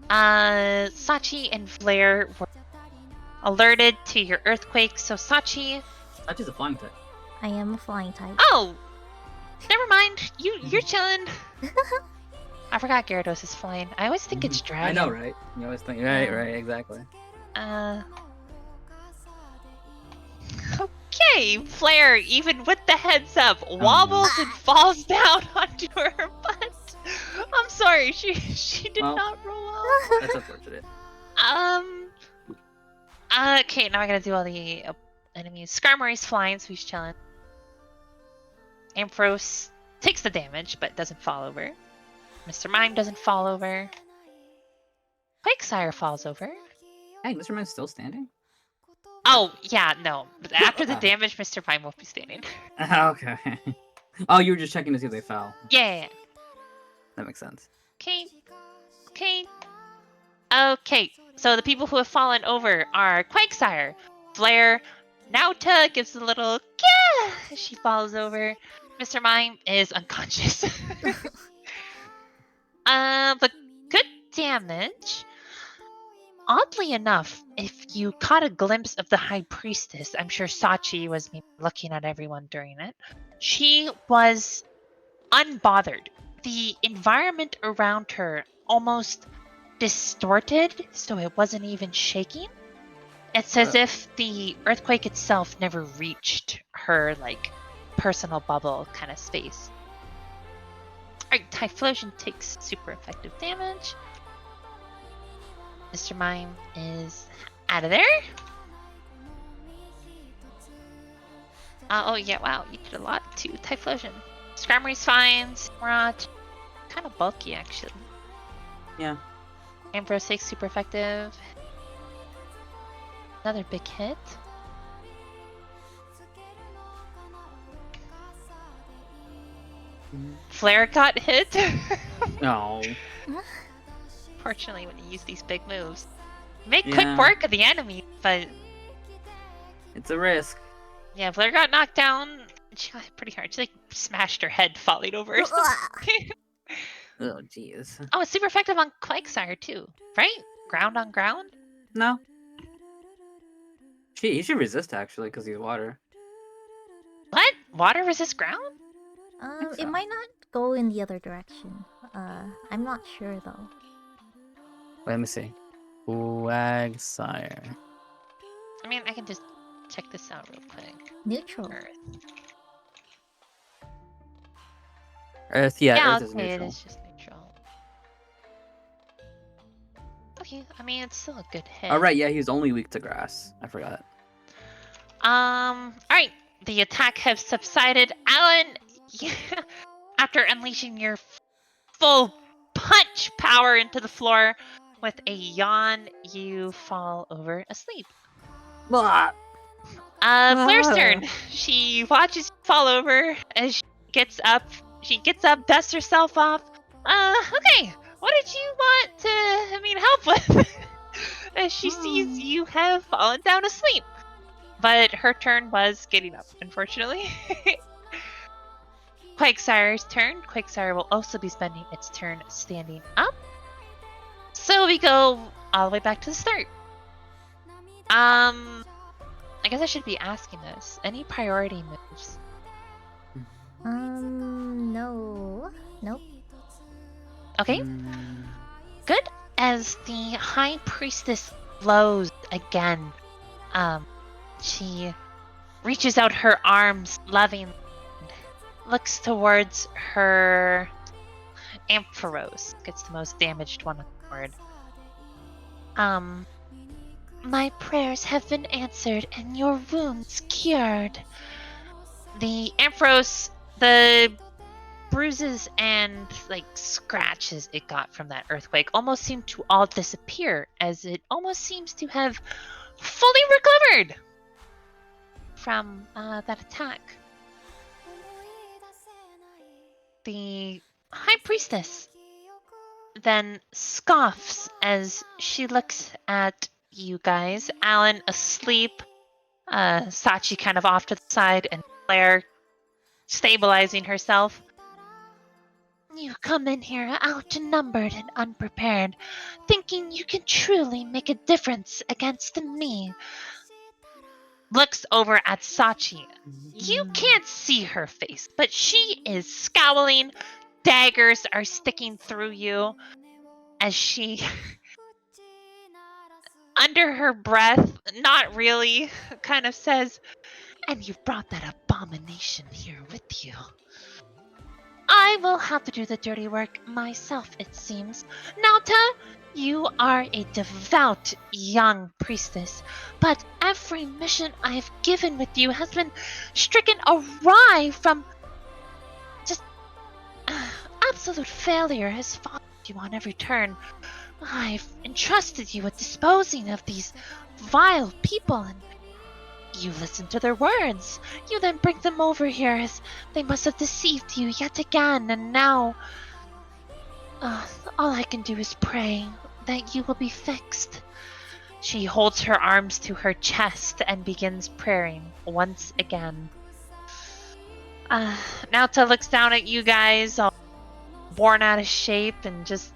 Sachi and Flare were alerted to your earthquake, so Sachi... Sachi's a flying type. I am a flying type. Oh! Never mind. You're chilling. I forgot Gyarados is flying. I always think it's dragon. I know, right? You always think... Right, exactly. Okay, Flare, even with the heads up, wobbles and falls down onto her butt. I'm sorry, she did not roll out. That's unfortunate. Okay, now I gotta do all the enemies. Skarmory's flying, so he's chilling. Ampharos takes the damage, but doesn't fall over. Mr. Mime doesn't fall over. Quakesire falls over. Hey, Mr. Mime's still standing? Oh, yeah, no. After the damage, Mr. Mime won't be standing. Okay. Oh, you were just checking to see if they fell. Yeah. That makes sense. Okay. Okay. Okay. So the people who have fallen over are Quakesire, Flare, Nauta gives a little yeah as she falls over. Mr. Mime is unconscious. But good damage. Oddly enough, if you caught a glimpse of the High Priestess, I'm sure Sachi was maybe looking at everyone during it. She was unbothered. The environment around her almost distorted, so it wasn't even shaking. It's as if the earthquake itself never reached her, like, personal bubble kind of space. Alright, Typhlosion takes super effective damage. Mr. Mime is out of there. Oh yeah, wow, you did a lot too. Typhlosion. Skarmory's fine. Samurott, kind of bulky actually. Yeah. Ampharos takes super effective. Another big hit. Flare got hit. No. Fortunately, when you use these big moves, make Yeah. quick work of the enemy, but It's a risk. yeah, Flare got knocked down. She got hit pretty hard. She like smashed her head falling over. Or something. Oh, jeez. Oh, it's super effective on Quakesire too, right? Ground on ground? No. He should resist, actually, because he's water. What? Water resist ground? think It so. might not go in the other direction. I'm not sure though. Let me see. Quagsire. I mean, I can just check this out real quick. Neutral. Earth. Earth, yeah, Earth okay, is neutral. it is just neutral. Okay, I mean, it's still a good hit. Oh, right, yeah, he's only weak to grass. I forgot. Alright. The attack has subsided. Alan, after unleashing your full punch power into the floor with a yawn, you fall over asleep. Blah. Blair's turn. She watches you fall over as she gets up. She gets up, dusts herself off. Okay. What did you want to, help with? As she sees you have fallen down asleep. But her turn was getting up, unfortunately. Quagsire's turn. Quagsire will also be spending its turn standing up. So we go all the way back to the start. I guess I should be asking this. Any priority moves? No. Nope. Okay. Good. As the High Priestess glows again, she reaches out her arms, loving, looks towards her Ampharos. Gets the most damaged one on the board. My prayers have been answered and your wounds cured. The Ampharos, the bruises and scratches it got from that earthquake almost seem to all disappear, as it almost seems to have fully recovered from that attack. The High Priestess then scoffs as she looks at you guys. Alan asleep, Sachi kind of off to the side, and Claire stabilizing herself. You come in here outnumbered and unprepared, thinking you can truly make a difference against me. Looks over at Sachi. You can't see her face, but she is scowling. Daggers are sticking through you as she, under her breath, not really, kind of says, and you've brought that abomination here with you. I will have to do the dirty work myself, it seems. Nauta, You are a devout young priestess, but every mission I have given with you has been stricken awry from just absolute failure has followed you on every turn. I've entrusted you with disposing of these vile people, and you listen to their words. You then bring them over here as they must have deceived you yet again, and now all I can do is pray that you will be fixed. She holds her arms to her chest and begins praying once again. Nauta looks down at you guys, all worn out of shape, and just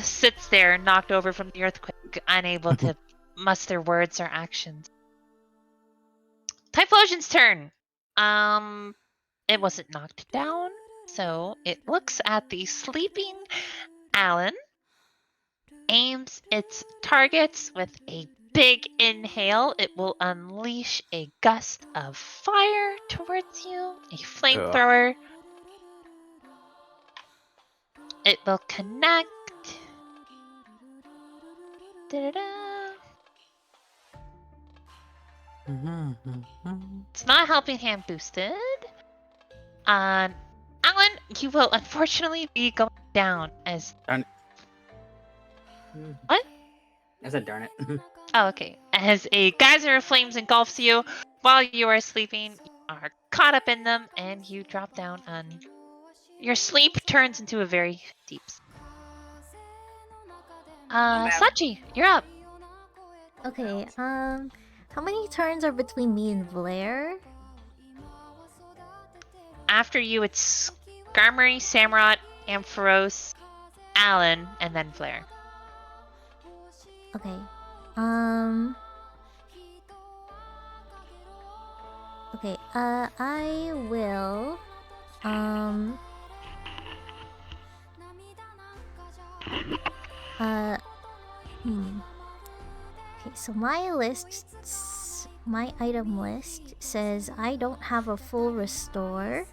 sits there, knocked over from the earthquake, unable to muster words or actions. Typhlosion's turn. It wasn't knocked down, so it looks at the sleeping Alan, aims its targets with a big inhale. It will unleash a gust of fire towards you, a flamethrower. It will connect. Da-da-da. It's not helping hand boosted. Alan, you will unfortunately be going down as. Darn it. What? I said darn it. Oh, okay. As a geyser of flames engulfs you while you are sleeping, you are caught up in them, and you drop down on. Your sleep turns into a very deep sleep. Sachi, you're up. Okay, how many turns are between me and Blair? After you, it's Skarmory, Samurott, Ampharos, Alan, and then Blair. Okay. Okay, I will, Okay, so my item list says I don't have a full restore.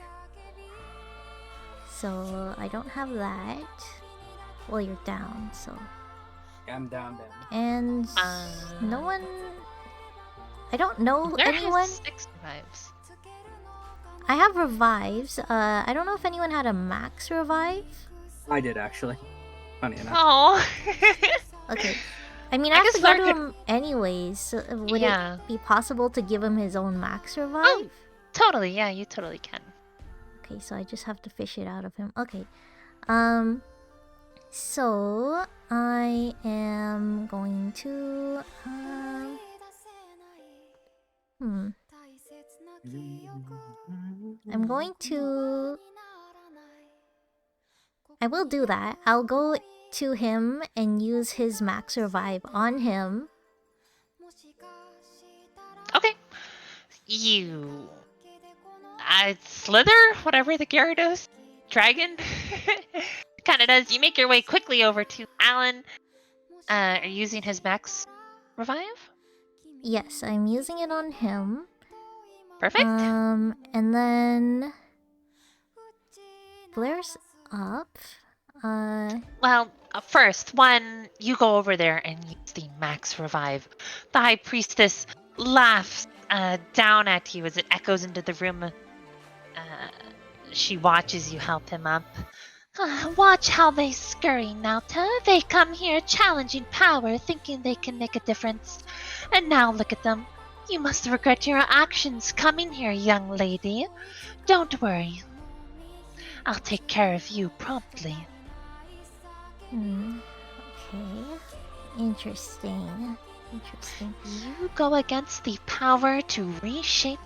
So I don't have that. Well, you're down, so. I'm down. And no one. I don't know Blair anyone. has 6 revives. I have revives. I don't know if anyone had a max revive. I did actually. Funny enough. Oh. Okay. I mean, I have guess to go Blair to could- him anyways. So would Yeah. it be possible to give him his own max revive? Oh, totally. Yeah, you totally can. Okay, so I just have to fish it out of him. Okay. So I am going to I'm going to I will do that. I'll go to him and use his max revive on him. Okay. You. Slither, whatever the Gyarados dragon kind of does. You make your way quickly over to Alan. Are you using his max revive? Yes, I'm using it on him. Perfect. And then Blair's up. Well, first, when you go over there and use the max revive, the High Priestess laughs down at you as it echoes into the room. She watches you help him up. Watch how they scurry, Nauta. They come here challenging power, thinking they can make a difference. And now look at them. You must regret your actions coming here, young lady. Don't worry. I'll take care of you promptly. Okay. Interesting. You go against the power to reshape.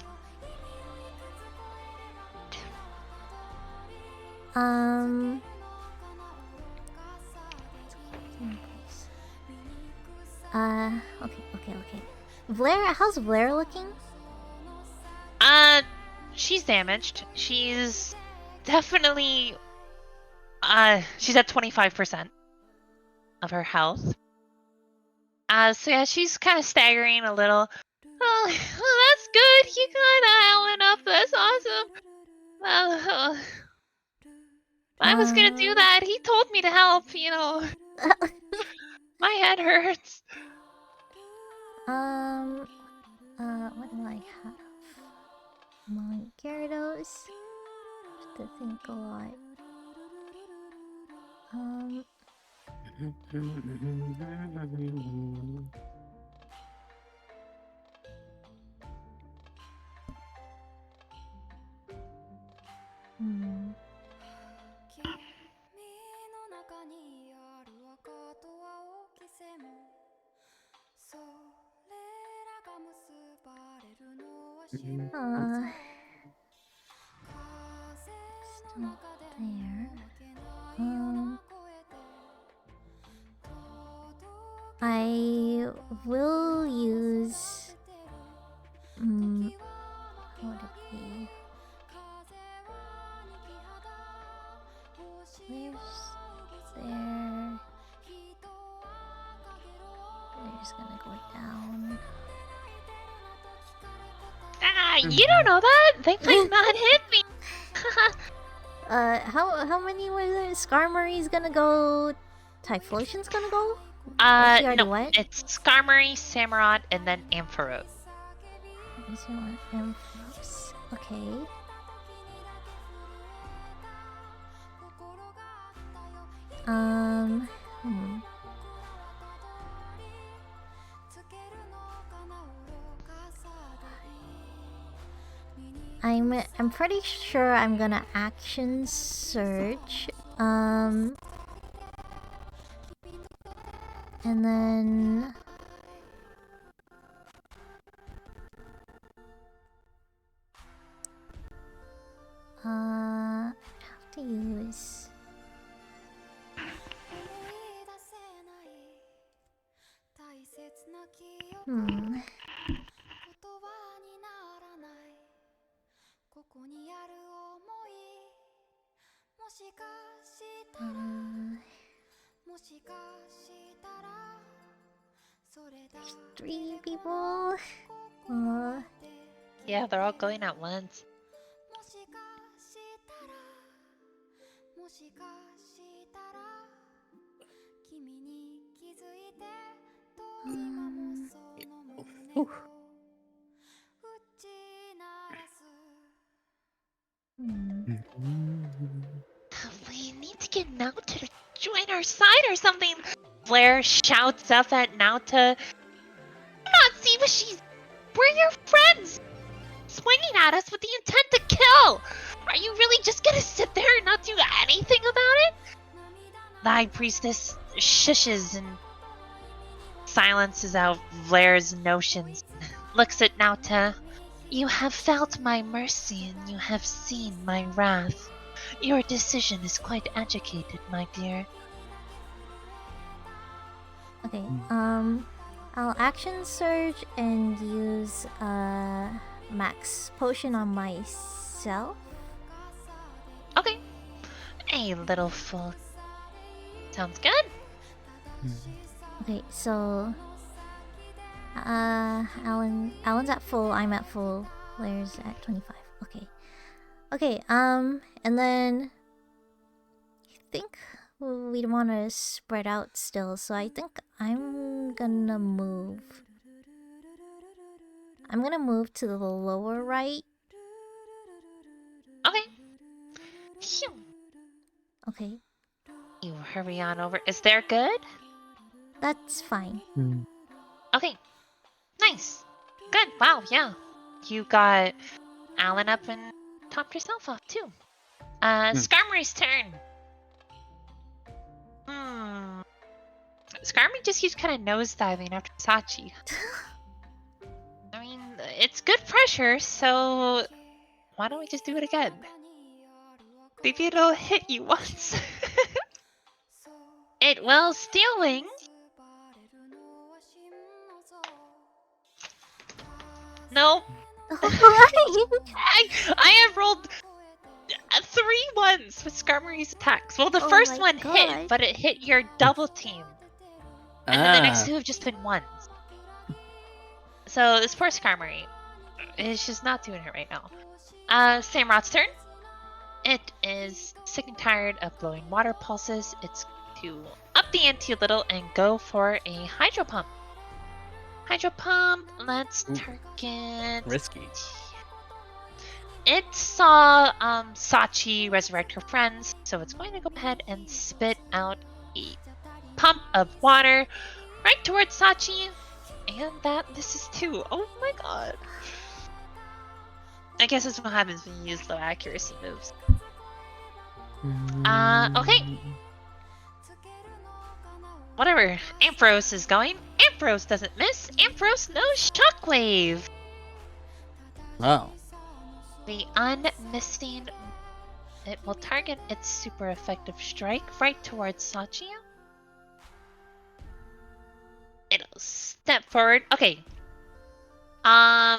Okay. Blair, how's Blair looking? She's damaged. She's definitely she's at 25% of her health. So yeah, she's kind of staggering a little. Oh, that's good. You got Alan up. That's awesome. I was gonna do that. He told me to help, you know. My head hurts. What do I have? My Gyarados. Have to think a lot. Hmm. Still there. I will use. What would it be? There's there. We're just gonna go down. Ah, you don't know that. They might not hit me. How many were there? Skarmory's gonna go. Typhlosion's gonna go. Or he already No, went? it's Skarmory, Samurott, and then Ampharos. Okay. I'm pretty sure I'm gonna action search. And then I have to use. There's 3 people. Yeah, they're all going at once. We need to get Nauta to join our side or something. Blair shouts up at Nauta. Do not see what she's. We're your friends. Swinging at us with the intent to kill. Are you really just gonna sit there and not do anything about it? The High Priestess shushes and silences out Blair's notions. Looks at Nauta. You have felt my mercy and you have seen my wrath. Your decision is quite educated, my dear. Okay, I'll action surge and use max potion on myself. Okay. A little full. Sounds good. Okay, so Alan's at full, I'm at full, Blair's at 25. Okay, and then I think we'd want to spread out still, so I think I'm gonna move. I'm gonna move to the lower right. Okay. Phew. Okay, You hurry on over. Is there good? that's fine. Okay. Nice. Good. Wow, yeah. You got Alan up and topped yourself off too. Skarmory's turn. Skarmory just keeps kind of nosediving after Sachi. I mean, it's good pressure, so why don't we just do it again? Maybe it'll hit you once. It will Steel Wing. No. I have rolled 3 ones with Skarmory's attacks. Well, the first one hit, but it hit your double team. And then the next 2 have just been ones. So this poor Skarmory is just not doing it right now. Samurot's turn. It is sick and tired of blowing water pulses. It's to up the ante a little and go for a hydro pump. Hydro pump, let's target... Risky. It saw Sachi resurrect her friends, so it's going to go ahead and spit out a pump of water right towards Sachi, and that misses too. Oh my god. I guess that's what happens when you use low accuracy moves. Okay. Whatever. Ampharos is going. Ampharos doesn't miss. Ampharos knows Shockwave. Oh. The unmissing... It will target its super effective strike right towards Sachi. It'll step forward. Okay. Yeah.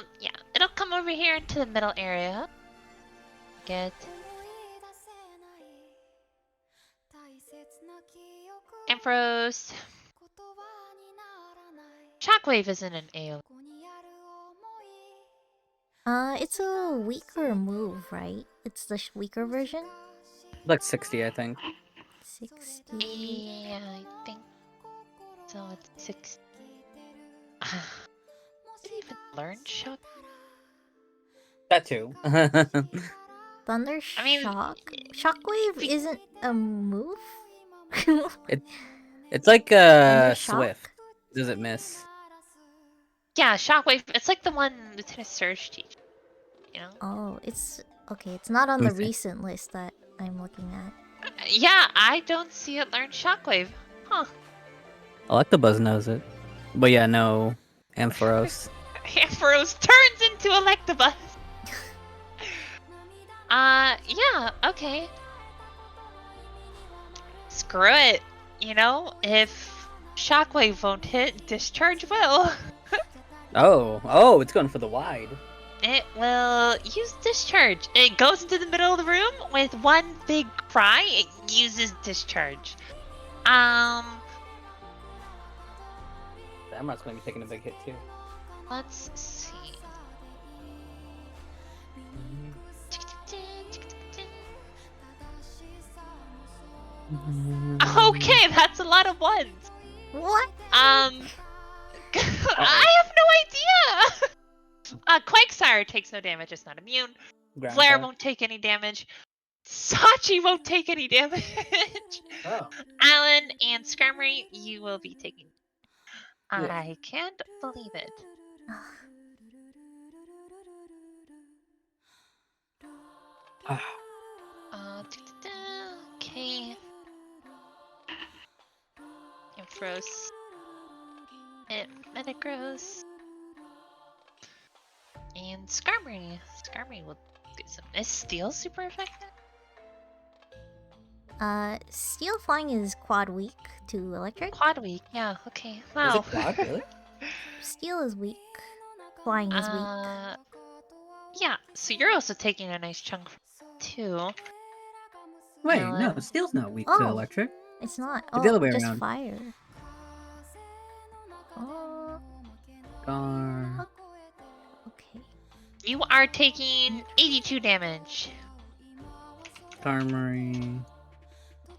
It'll come over here into the middle area. Get... Ampharos. Shockwave isn't an AoE. It's a weaker move, right? It's the weaker version? Like 60, I think. 60. Yeah, I think so. It's 6. Did it even learn Shock? That too. Thunder I mean, Shockwave isn't a move? It's like Thunder Shock? Swift. Does it miss? Yeah, Shockwave. It's like the one Lieutenant Surge teaches. You know? Oh, it's... Okay, it's not on Let the me see. recent list that I'm looking at. Yeah, I don't see it learn Shockwave. Huh. Electabuzz knows it. But yeah, no. Ampharos. Ampharos turns into Electabuzz. Yeah, okay. Screw it. You know, if Shockwave won't hit, Discharge will. Oh, it's going for the wide. It will use Discharge. It goes into the middle of the room with one big cry. It uses Discharge. Amrat's going to be taking a big hit too. Let's see. Okay, that's a lot of ones. What? I have no idea. Quakesire takes no damage. It's not immune. Ground Flare type. won't take any damage. Sachi won't take any damage. Oh. Alan and Skarmory, you will be taking. Yeah. I can't believe it. Okay. Ampharos. Metagross. And Skarmory. Skarmory will get some. Is Steel super effective? Steel Flying is quad weak to electric. Quad weak, yeah, okay. Is Wow. it quad, really? Steel is weak. Flying is weak. Yeah, so you're also taking a nice chunk too. Wait, Alan. no, Steel's not weak to Oh. electric. It's not. It's the other way just around. fire. Oh, Gar. okay. You are taking 82 damage. Skarmory.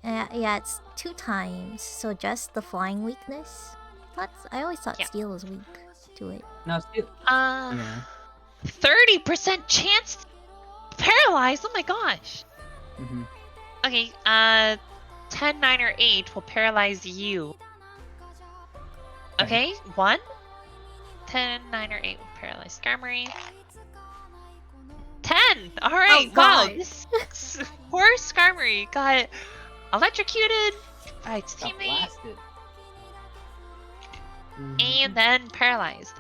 Yeah, it's 2 times. So just the flying weakness. I always thought Yeah. steel was weak to it. No, Steel. 30% chance paralyzed. Oh my gosh. Mm-hmm. Okay, 10, 9, or 8 will paralyze you. Okay, 1. 10, 9, or 8 will paralyze Skarmory. 10! Alright, Oh, wow. God. This poor Skarmory got electrocuted by its Got teammate blasted. and then paralyzed.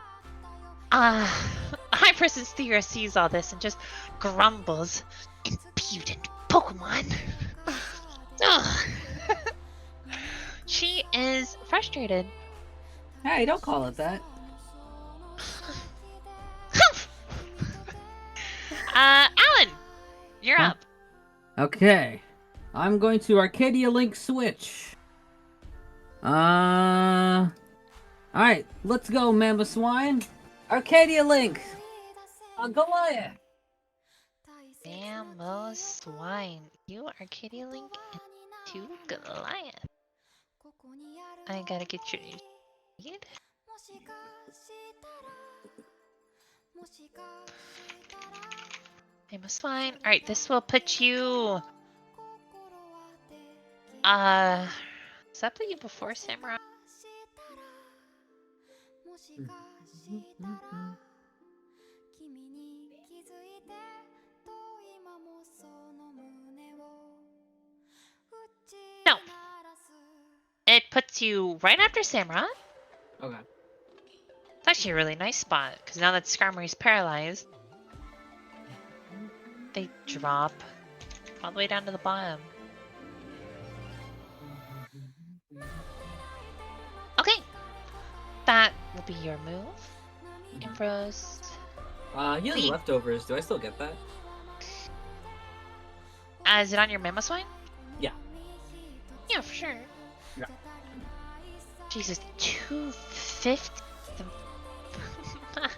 High Person's Theora sees all this and just grumbles. Impudent Pokemon! Ugh. She is frustrated. Hey, don't call it that. Alan, you're Huh? up. Okay. I'm going to Arcadia Link switch. Alright, let's go, Mamba Swine. Arcadia Link. Goliath. Damn those swine. You Arcadia Link into Goliath. I gotta get your new speed. I'm a swine. Alright, this will put you. Does that put you before Samurai? No. It puts you right after Samurai. Okay. It's actually a really nice spot, because now that Skarmory's paralyzed, they drop all the way down to the bottom. Okay. That will be your move. Ambrose. He has Wait. leftovers. Do I still get that? Is it on your Mamoswine? Yeah. Yeah, for sure. Yeah. Jesus, 250 the max.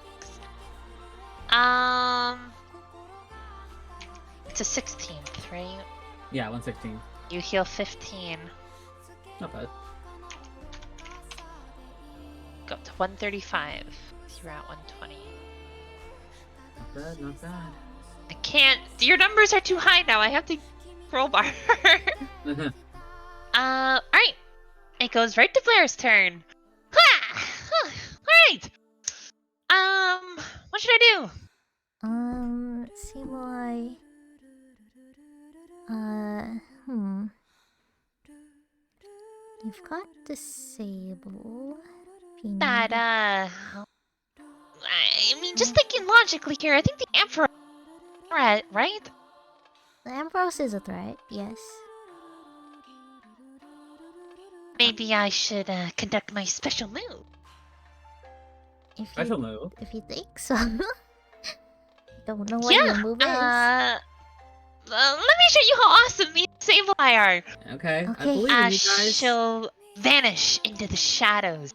It's a 16th, right? Yeah, 116. You heal 15. Not bad. Go up to 135. You're at 120. Not bad, not bad. I can't. Your numbers are too high now. I have to roll bar. Alright. It goes right to Blair's turn. Alright. What should I do? See why. You've got disable. That, I mean, just thinking logically here, I think the Emperor threat, right? The Ambrose is a threat, yes. Maybe I should conduct my special move. Special move. If you think so. Don't know what your move is. Let me show you how awesome me and Sableye are. Okay, I Okay. believe in you guys. She'll vanish into the shadows,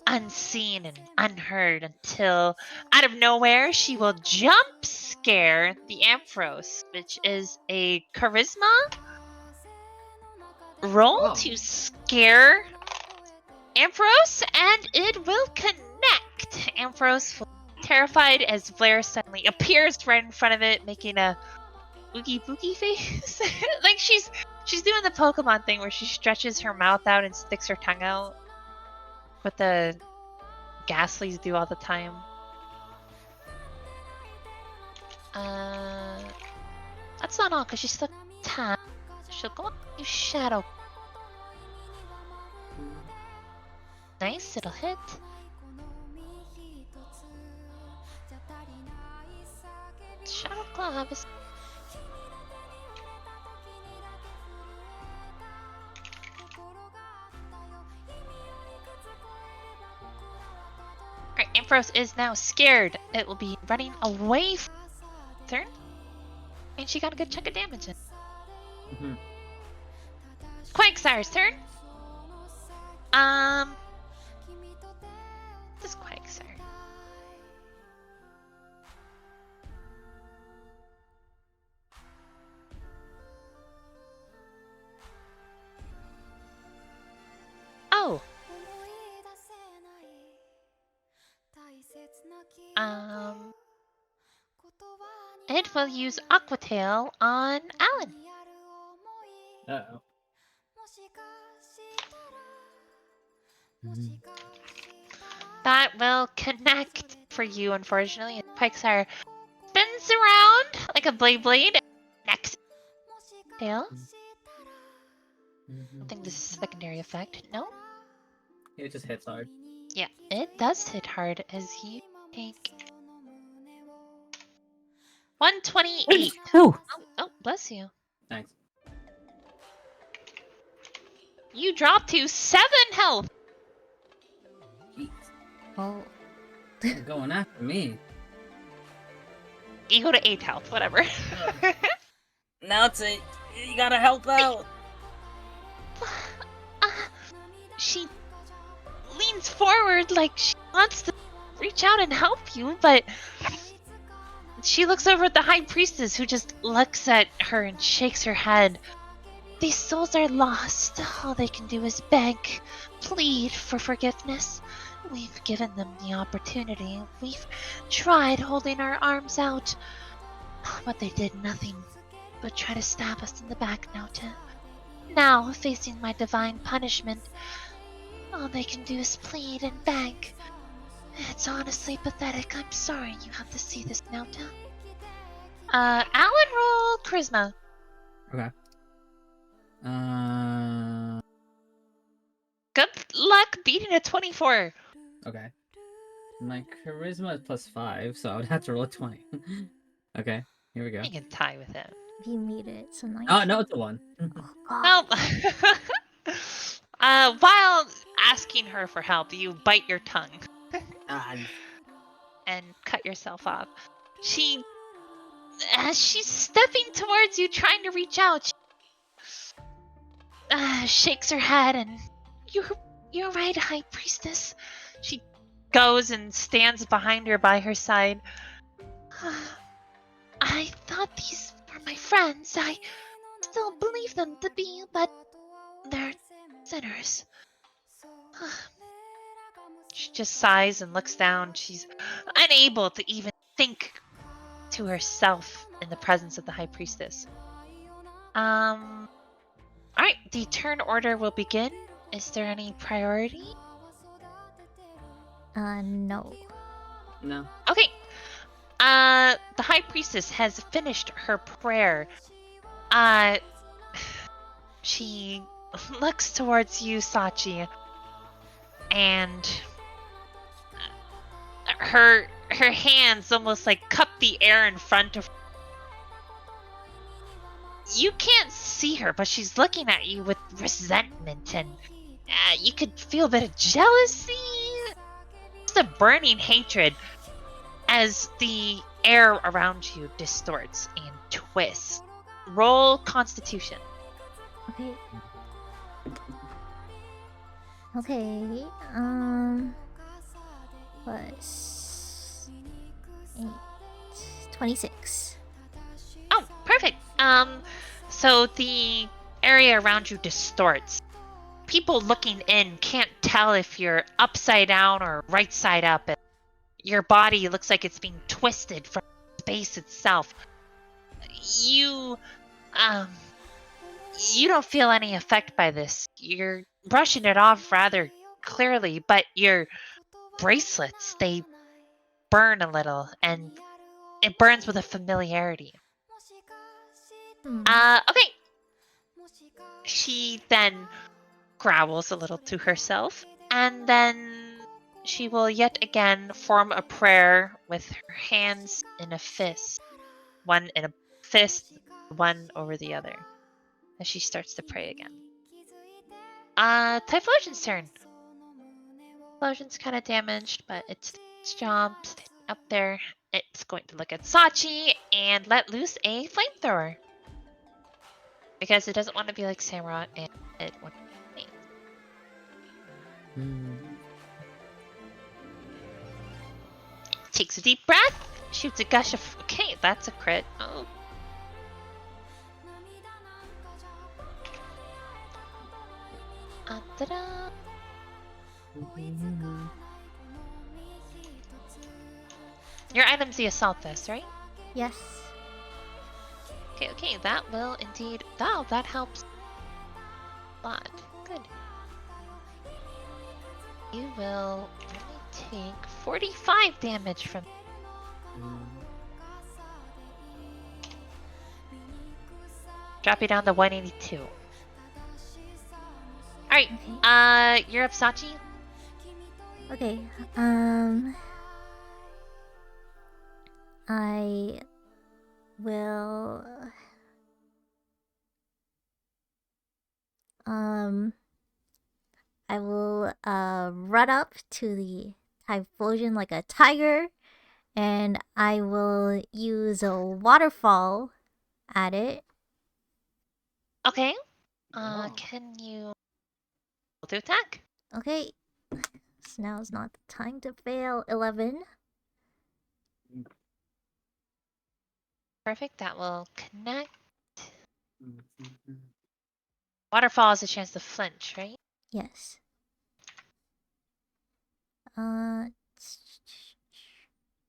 unseen and unheard, until out of nowhere she will jump scare the Ampharos, which is a charisma roll Oh. to scare Ampharos, and it will connect. Ampharos will be terrified as Blair suddenly appears right in front of it, making a oogie boogie face. Like she's doing the Pokemon thing where she stretches her mouth out and sticks her tongue out. What the Ghastlies do all the time. That's not all, because she's still tapped. She'll go up to Shadow. Nice, it'll hit. Shadow Claw have a... Alright, Ampharos is now scared. It will be running away from turn. And she got a good chunk of damage in. Quagsire's turn. This Quagsire. Oh. It will use Aqua Tail on Alan. Uh-oh. That will connect for you, unfortunately. And Quagsire spins around like a blade. Next tail. I think this is a secondary effect. No? It just hits hard. Yeah, it does hit hard as you take 128. Oh! Oh, bless you. Thanks. You drop to 7 health. Jeez. Oh. They're going after me. You go to 8 health, whatever. Now it's a... You gotta help out! She leans forward like she wants to reach out and help you, but She looks over at the High Priestess, who just looks at her and shakes her head. These souls are lost. All they can do is beg, plead for forgiveness. We've given them the opportunity. We've tried holding our arms out. But they did nothing but try to stab us in the back, Nauta. Now, facing my divine punishment, all they can do is plead and beg. It's honestly pathetic. I'm sorry you have to see this, Nauta. Alan, roll charisma. Okay. Good luck beating a 24. Okay. My charisma is +5, so I would have to roll a 20. Okay, here we go. You can tie with him. If you meet it, so 19. Oh, no, it's a 1. Oh, God. Nope. While asking her for help, you bite your tongue and cut yourself off. As she's stepping towards you, trying to reach out, she shakes her head and you're right, High Priestess. She goes and stands behind her by her side. I thought these were my friends. I still believe them to be, but they're sinners. She just sighs and looks down. She's unable to even think to herself in the presence of the High Priestess. Alright, the turn order will begin. Is there any priority? No. No. Okay. The High Priestess has finished her prayer. She looks towards you, Sachi, and her hands almost like cup the air in front of her. You can't see her, but she's looking at you with resentment, and you could feel a bit of jealousy, just a burning hatred as the air around you distorts and twists. Roll Constitution. Okay. Okay. Plus 8. 26. Oh, perfect. So the area around you distorts. People looking in can't tell if you're upside down or right side up. And your body looks like it's being twisted from space itself. You don't feel any effect by this. You're brushing it off rather clearly, but your bracelets, they burn a little, and it burns with a familiarity. Okay. She then growls a little to herself, and then she will yet again form a prayer with her hands in a fist. One in a fist, one over the other. As she starts to pray again. Typhlosion's turn. Typhlosion's kind of damaged, but it's job up there. It's going to look at Sachi and let loose a flamethrower. Because it doesn't want to be like Samurott, and it wants to be. Takes a deep breath, shoots a gush of. Okay, that's a crit. Oh. Ta-da. Your item's the assault vest, right? Yes. Okay, that will indeed. Oh, that helps a lot. Good. You will only take 45 damage from. Drop you down to 182. Alright, Okay. You're up, Sachi. Okay. I will. I will run up to the Typhlosion like a tiger, and I will use a waterfall at it. Okay. Can you do attack? Okay. So now's not the time to fail. 11. Perfect. That will connect. Waterfall has a chance to flinch, right? Yes.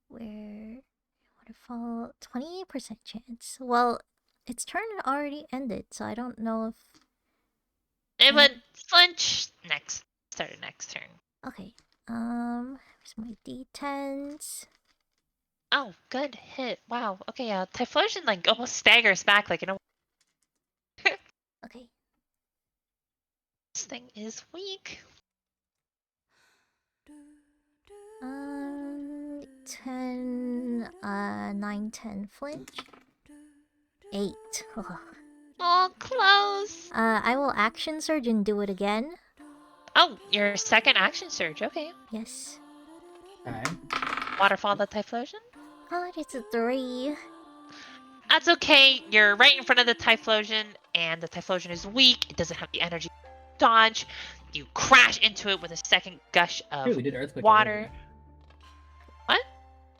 Where waterfall 28% chance. Well, its turn already ended, so I don't know if It would flinch next. Start next turn. okay. Where's my D10s? Oh, good hit. Wow. Okay, Typhlosion like almost staggers back like Okay. this thing is weak. 10, 9, 10 flinch. 8. Oh, close. I will action surge and do it again. Oh, your second action surge. Okay. Yes. Okay. Waterfall the Typhlosion. Oh, it's a 3. That's okay. You're right in front of the Typhlosion, and the Typhlosion is weak. It doesn't have the energy to dodge. You crash into it with a second gush of Dude, we did earthquake water. earlier. What?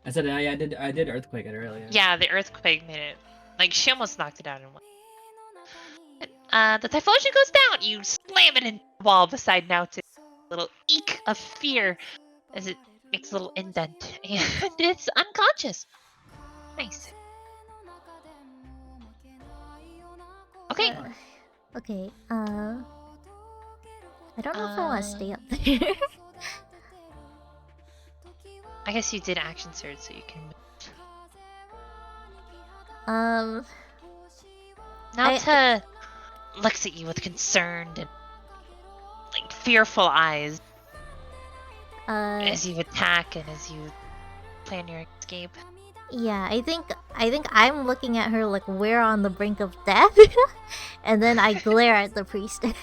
I said I did earthquake it earlier. Yeah, the earthquake made it. Like she almost knocked it out in one. The Typhlosion goes down. You slam it into the wall beside now to a little eek of fear as it makes a little indent, and it's unconscious. Nice. Okay. Okay. I don't know if I want to stay up there. I guess you did action surge, so you can move. Now to looks at you with concerned and like fearful eyes as you attack and as you plan your escape. Yeah, I think I'm looking at her like we're on the brink of death, and then I glare at the priestess.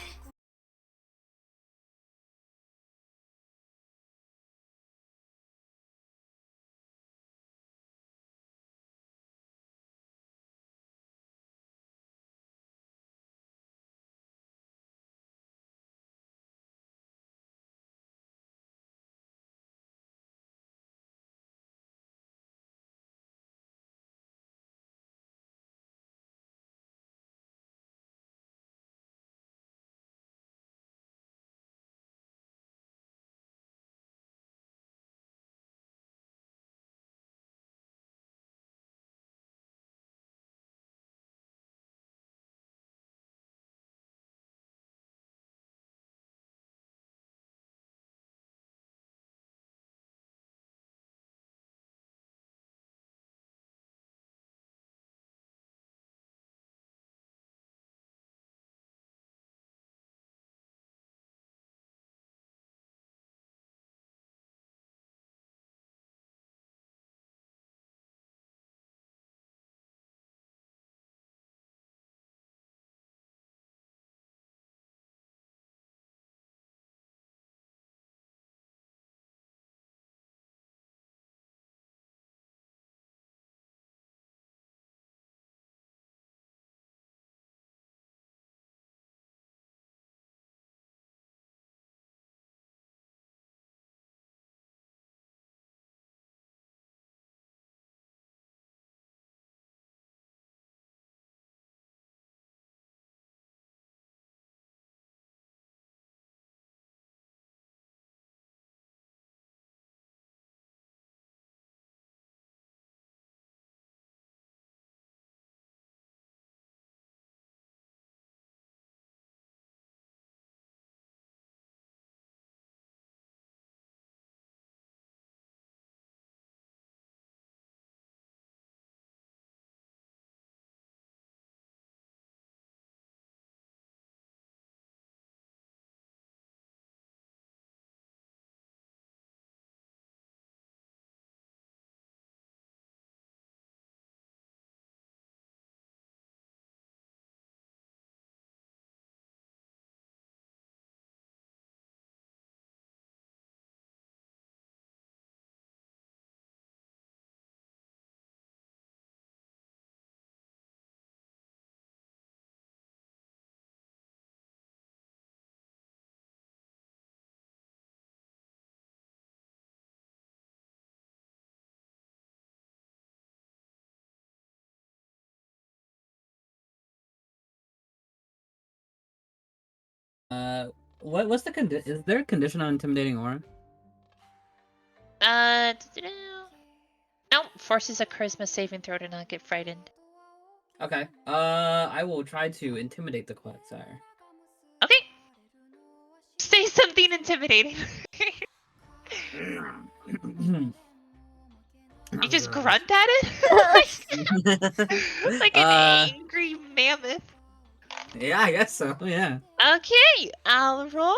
What's the condition? Is there a condition on intimidating aura? No, forces a charisma saving throw to not get frightened. Okay. I will try to intimidate the Quagsire. Okay. Say something intimidating. You just grunt at it? like an angry mammoth. Yeah, I guess so. Yeah. Okay, I'll roll.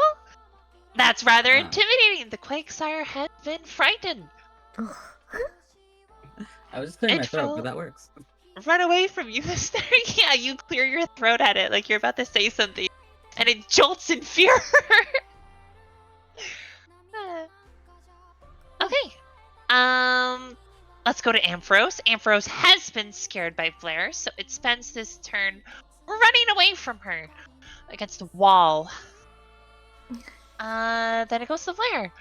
That's rather intimidating. The Quagsire has been frightened. I was just clearing my throat, but that works. Run away from you, mister. Yeah, you clear your throat at it like you're about to say something. And it jolts in fear. Okay. Let's go to Ampharos. Ampharos has been scared by Blair, so it spends this turn running away from her against the wall. Then it goes to Blair.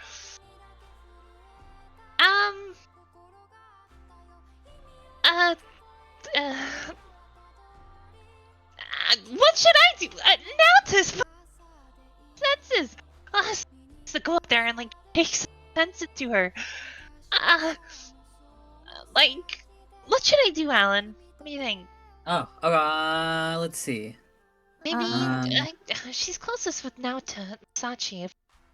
What should I do? Now to senses. To go up there and like take sense to her. Like, what should I do, Alan? What do you think? Oh, let's see. Maybe she's closest with Naota, Sachi.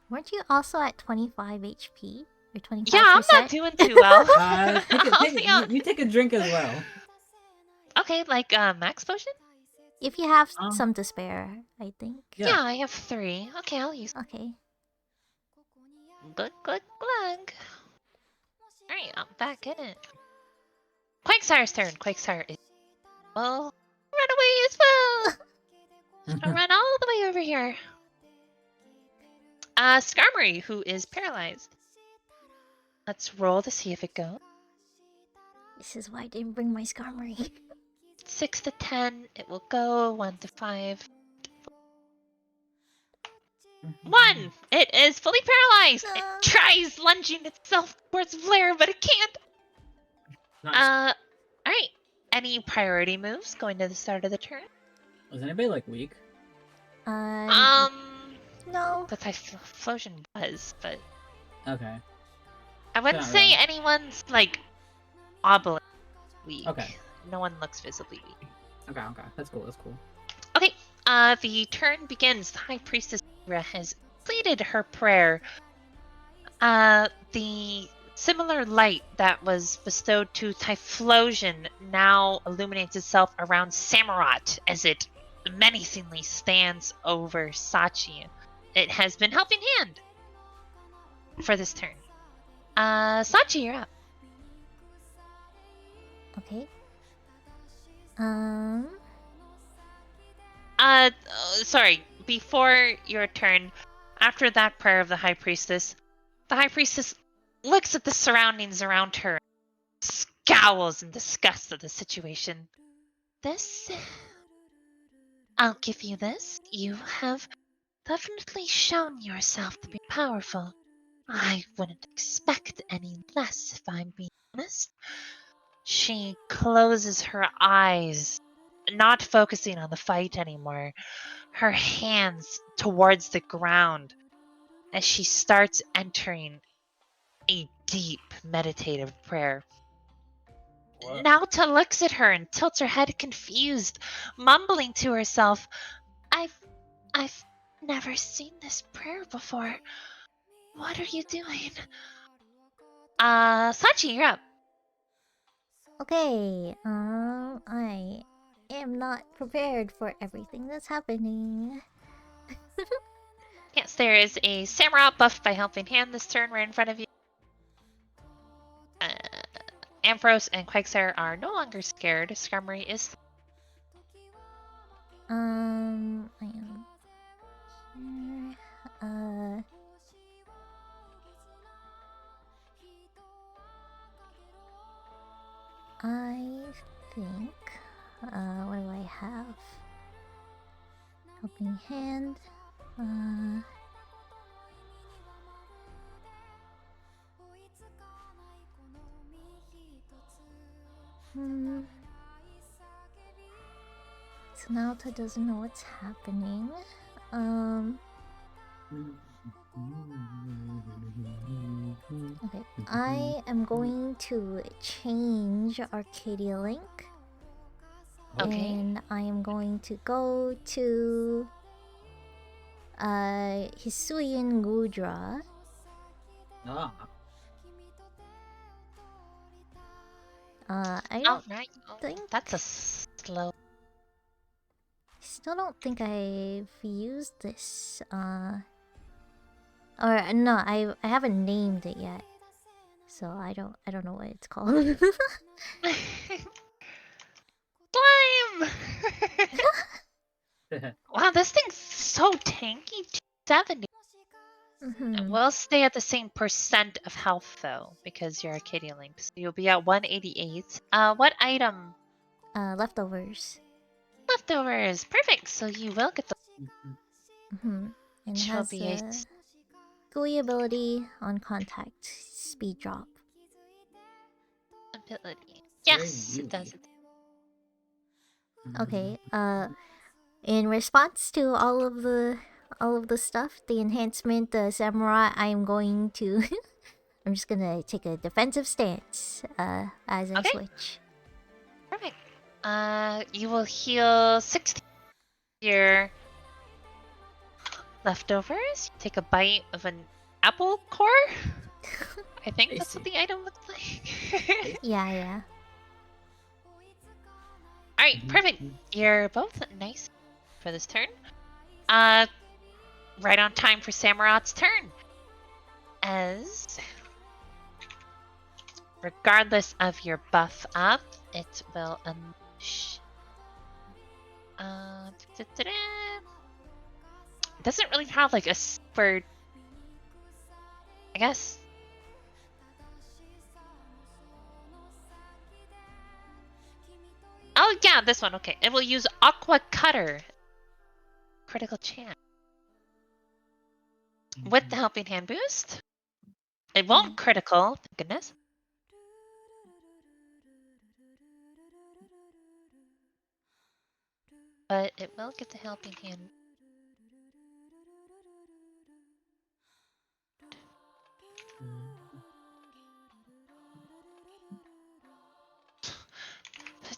Weren't you also at 25 HP? Or 25%? Yeah, I'm not doing too well. You take a drink as well. Okay, like max potion? If you have some to spare, I think. Yeah, I have 3. Okay, I'll use. Okay. Glug, glug, glug. Alright, I'm back in it. Quagsire's turn. Quagsire is. Well, run away as well! Run all the way over here. Skarmory, who is paralyzed. Let's roll to see if it goes. This is why I didn't bring my Skarmory. 6 to 10, it will go. 1 to 5. 1! It is fully paralyzed! It tries lunging itself towards Blair, but it can't! Nice. Alright. Any priority moves going to the start of the turn? Was anybody like weak? No. The Typhlosion was, but... Okay. I wouldn't say anyone's, like, wobbling weak. Okay. No one looks visibly weak. Okay. That's cool. Okay, the turn begins. The High Priestess has completed her prayer. The similar light that was bestowed to Typhlosion now illuminates itself around Samurott as it menacingly stands over Sachi. It has been helping hand for this turn. Sachi, you're up. Okay. Sorry. Before your turn, after that prayer of the High Priestess looks at the surroundings around her, scowls in disgust at the situation. I'll give you this. You have definitely shown yourself to be powerful. I wouldn't expect any less, if I'm being honest. She closes her eyes, not focusing on the fight anymore, her hands towards the ground as she starts entering a deep meditative prayer. Naota looks at her and tilts her head confused, mumbling to herself, I've never seen this prayer before. What are you doing? Sachi, you're up. Okay. I am not prepared for everything that's happening. Yes, there is a Samurott buffed by Helping Hand this turn right in front of you. Ampharos and Quagsire are no longer scared. Skarmory is. I am here. I think, what do I have? Helping Hand, So Naota doesn't know what's happening. Okay, I am going to change Arcadia Link. Okay. And I am going to go to Hisuian Gudra. Ah. I All don't right. Oh, think that's a slow. still don't think I've used this. Or no, I haven't named it yet. So I don't know what it's called. Slime! Wow, this thing's so tanky. 270. Mhm. We'll stay at the same percent of health though, because you're Arcadia Link. So you'll be at 188. What item? Leftovers. Leftovers. Perfect. So you will get the Mhm. And which will has be a a GUI ability on contact speed drop. ability. Very Yes, it does. Okay. In response to all of the stuff, the enhancement, the samurai, I am going to I'm just gonna take a defensive stance as I Okay. switch. Perfect. You will heal 60 your leftovers. Take a bite of an apple core. I think that's what the item looks like. Yeah. Alright, perfect. You're both nice for this turn. Right on time for Samurot's turn. As regardless of your buff up, it will unleash. It doesn't really have like a super. I guess. Oh yeah, this one. Okay, it will use Aqua Cutter. Critical chance. With the Helping Hand boost, it won't critical. Thank goodness. But it will get the Helping Hand.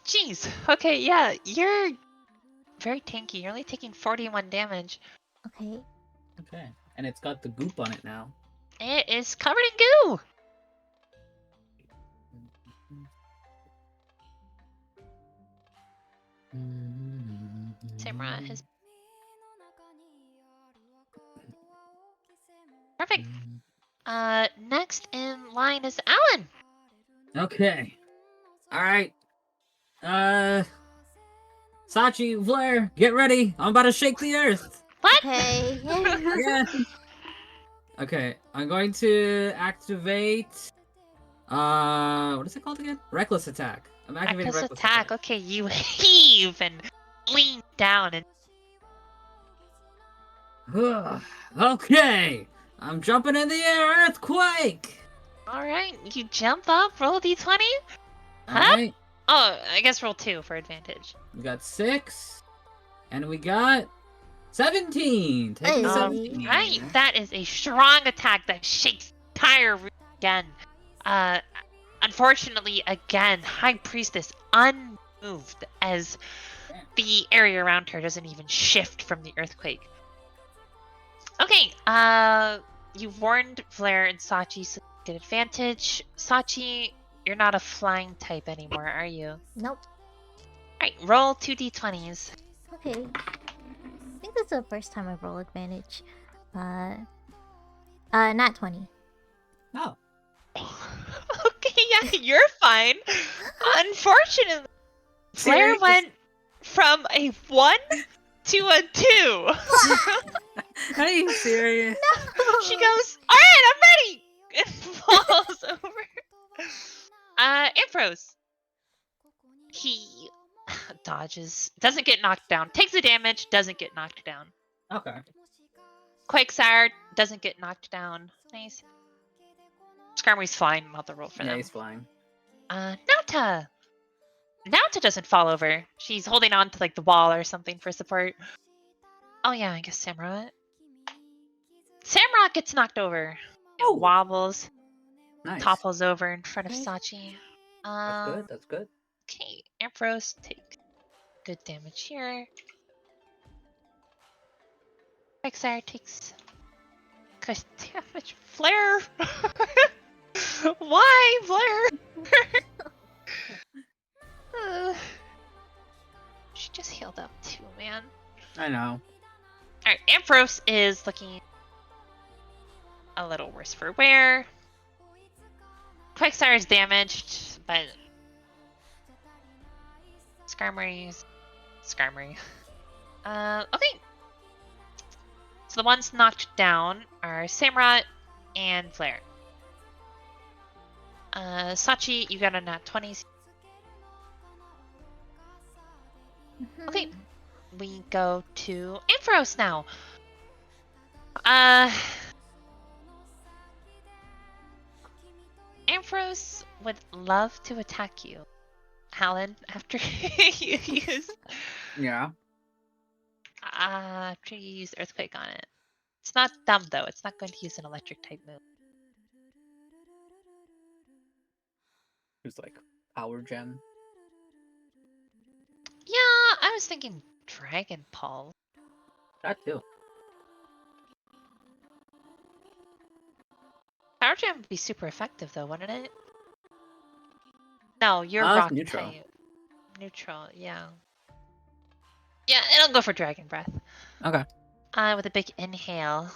Jeez. Okay, yeah, you're very tanky. You're only taking 41 damage. Okay. Okay. And it's got the goop on it now. It is covered in goo. Samra has. Perfect. Next in line is Alan. Okay. Alright. Sachi, Blair, get ready. I'm about to shake the earth. What? Okay. Yeah. Okay, I'm going to activate. What is it called again? Reckless attack. I'm activating Reckless reckless attack. Okay, you heave and lean down and. attack. Okay, I'm jumping in the air. Earthquake. All right, you jump up, roll d20. All Huh? right. Oh, I guess roll 2 for advantage. We got 6, and we got 17. Taking Hey. 17. Right, that is a strong attack that shakes the entire room again. Unfortunately, again, High Priestess unmoved as the area around her doesn't even shift from the earthquake. Okay, you warned Vlaire and Sachi, so you get advantage. Sachi, you're not a flying type anymore, are you? Nope. Alright, roll 2d20s. Okay. I think that's the first time I roll advantage. Not 20. Oh. Okay, yeah, you're fine. Unfortunately, Vlaire went from a 1 to a 2. Are you serious? She goes, alright, I'm ready! And falls over. Improse. He dodges, doesn't get knocked down, takes the damage, doesn't get knocked down. Okay. Quakesire doesn't get knocked down. Nice. Skarmory's fine, not the roll for Yeah, them. he's flying. Nauta! Nauta doesn't fall over. She's holding on to like the wall or something for support. Oh yeah, I guess Samurott. Samurott gets knocked over. It Oh. wobbles, Nice. topples over in front of Okay. Sachi. That's good. That's good. Okay, Ampharos takes good damage here. Quagsire takes good damage. Flare! Why, Flare? She just healed up too, man. I know. Alright, Ampharos is looking a little worse for wear. Quagsire is damaged, but Skarmory's Skarmory. Okay. So the ones knocked down are Samurott and Flare. Sachi, you got a nat 20. Mhm. Okay. We go to Ampharos now. Ampharos would love to attack you, Alan, after you use Yeah. after you use Earthquake on it. It's not dumb though. It's not going to use an electric type move. It's like power gem. Yeah, I was thinking Dragon Pulse. That too. Power Gem would be super effective though, wouldn't it? No, you're It's rock neutral. type. Neutral, yeah. Yeah, it'll go for Dragon Breath. Okay. With a big inhale.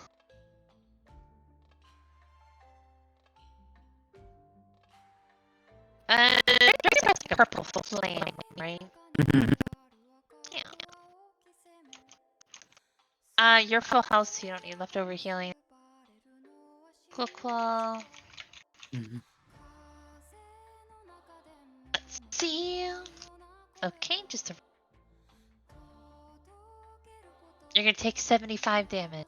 Dragon Breath's like a purple flame, right? Mhm. Yeah. You're full health, so you don't need leftover healing. Cool. Mhm. Let's see. Okay, just a... You're gonna take 75 damage.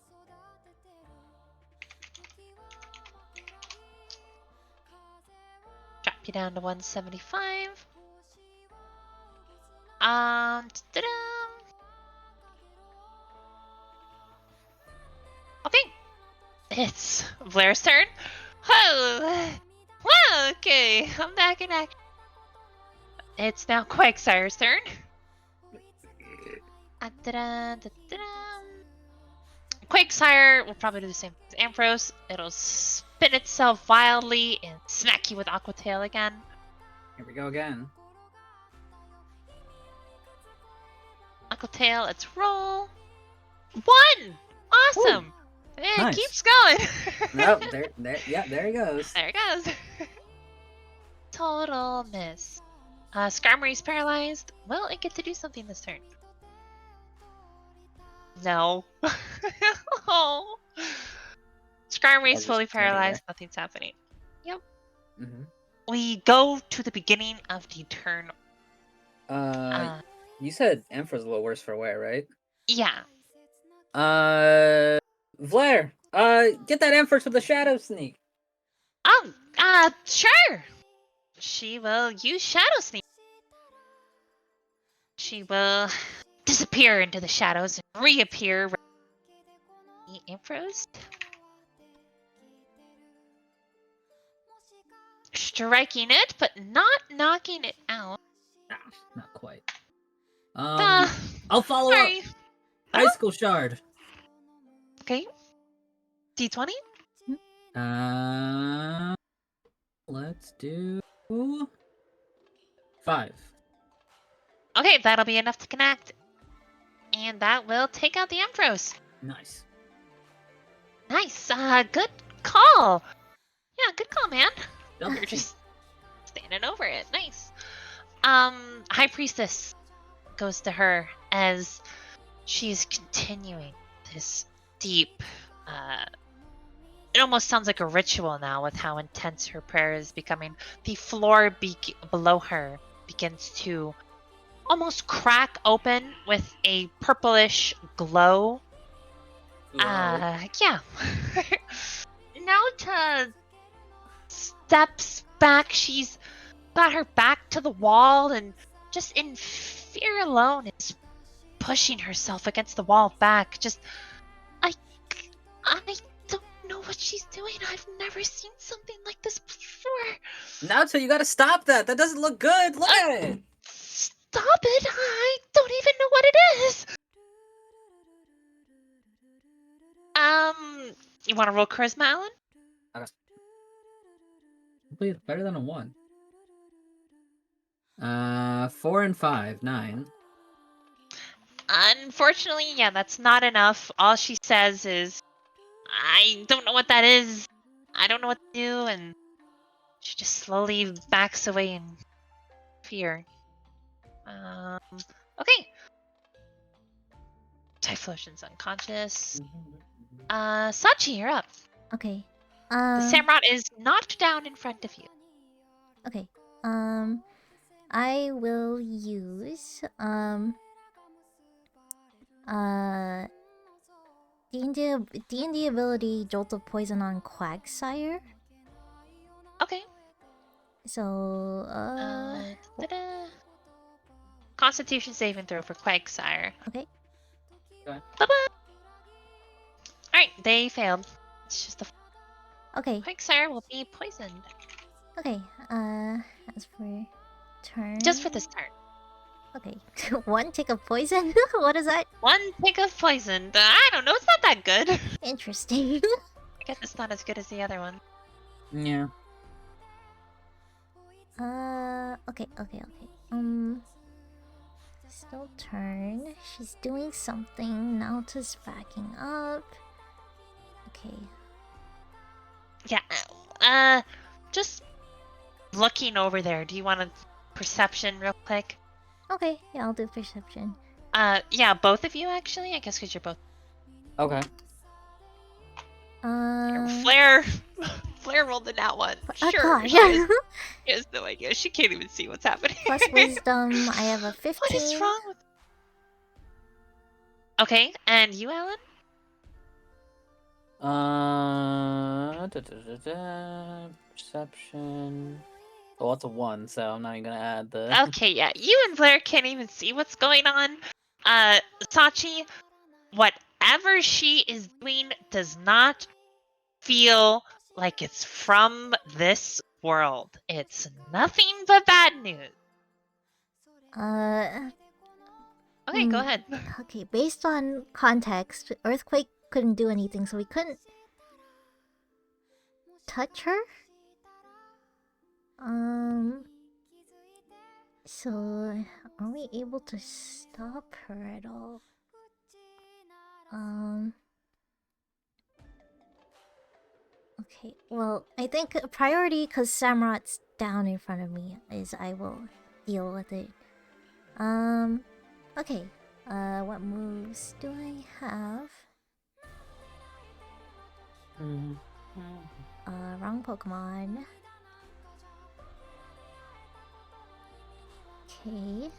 Drop you down to 175. Ta-da! Okay. It's Blair's turn. Oh, well, okay. I'm back in action. It's now Quagsire's turn. Quagsire will probably do the same thing as Ampharos. It'll spin itself wildly and smack you with Aqua Tail again. Here we go again. Aqua Tail, let's roll. 1! Awesome! It Nice. keeps going. Nope. There he goes. There it goes. Total miss. Skarmory's paralyzed. Will it get to do something this turn? No. Oh. Skarmory's just fully stand paralyzed. there. Nothing's happening. Yep. Mhm. We go to the beginning of the turn. You said Emperor's a little worse for wear, right? Yeah. Vlaire, get that Empress with the Shadow Sneak. Oh, sure. She will use Shadow Sneak. She will disappear into the shadows and reappear. The Empress. Striking it, but not knocking it out. Ah, not quite. Uh, I'll follow sorry. up. High School Shard. Okay. D20? Let's do 5. Okay, that'll be enough to connect. And that will take out the Empress. Nice. Nice. Good call. Yeah, good call, man. Double You're team. just standing over it. Nice. High Priestess goes to her as she's continuing this deep, it almost sounds like a ritual now with how intense her prayer is becoming. The floor below her begins to almost crack open with a purplish glow. Yeah. Naota steps back. She's got her back to the wall and just in fear alone is pushing herself against the wall back. Just, I don't know what she's doing. I've never seen something like this before. Naoto, you gotta stop that. That doesn't look good. Look at it. Stop it! I don't even know what it is. You want to roll charisma, Alan? Hopefully it's better than a 1. 4 and 5, 9. Unfortunately, yeah, that's not enough. All she says is, I don't know what that is. I don't know what to do, and she just slowly backs away in fear. Okay. Typhlosion's unconscious. Sachi, you're up. Okay. The Samrot is knocked down in front of you. Okay. I will use D&D ability Jolt of Poison on Quagsire. Okay. So Ta-da. Constitution saving throw for Quagsire. okay. Bye-bye. Alright, they failed. It's just the Okay. Quagsire will be poisoned. Okay. As for turn. Just for this turn. Okay. 1 tick of poison. What is that? 1 tick of poison. I don't know, it's not that good. Interesting. I guess it's not as good as the other one. Yeah. Okay. Still turn. She's doing something. Naota's backing up. Okay. Yeah, just looking over there. Do you want a perception real quick? Okay, yeah, I'll do perception. Yeah, both of you actually. I guess because you're both. Okay. Flair rolled the nat one. Sure. God, She yeah. has no idea. She can't even see what's happening. Plus wisdom, I have a 15. What is wrong with? Okay, and you, Alan? Perception. Well, it's a 1, so I'm not even gonna add the. Okay, yeah. You and Blair can't even see what's going on. Sachi, whatever she is doing does not feel like it's from this world. It's nothing but bad news. Okay, go ahead. Okay, based on context, Earthquake couldn't do anything, so we couldn't touch her. So are we able to stop her at all? Okay, well, I think priority, because Samurot's down in front of me, is I will deal with it. Okay. What moves do I have? Wrong Pokemon. Okay.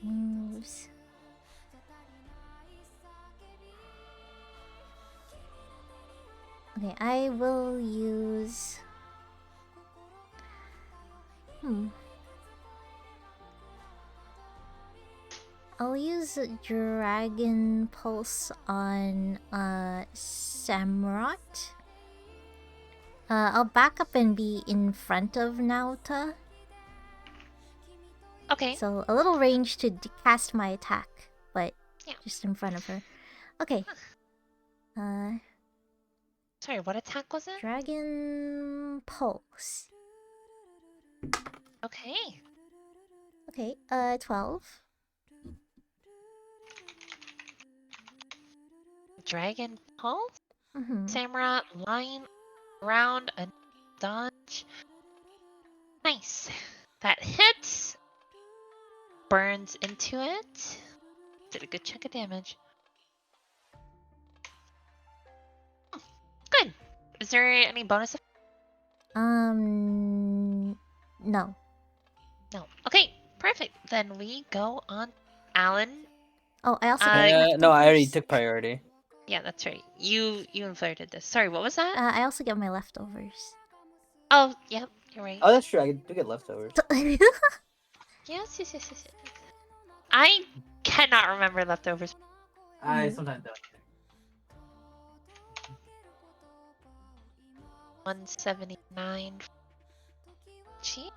Moves. Okay, I will use... I'll use Dragon Pulse on Samurott. I'll back up and be in front of Naota. Okay. So a little range to cast my attack, but yeah, just in front of her. Okay. Sorry, what attack was it? Dragon Pulse. Okay. Okay, 12. Dragon Pulse? Mm-hmm. Samurott lying around a dodge. Nice. That hits. Burns into it. Did a good chunk of damage. Good. Is there any bonus? No. No. Okay, perfect. Then we go on Alan. Oh, I also get no, I already took priority. Yeah, that's right. You and Flair did this. Sorry, what was that? I also get my leftovers. Oh, yep, you're right. Oh, that's true. I do get leftovers. Yes. I cannot remember leftovers. I sometimes don't. 179. Gee.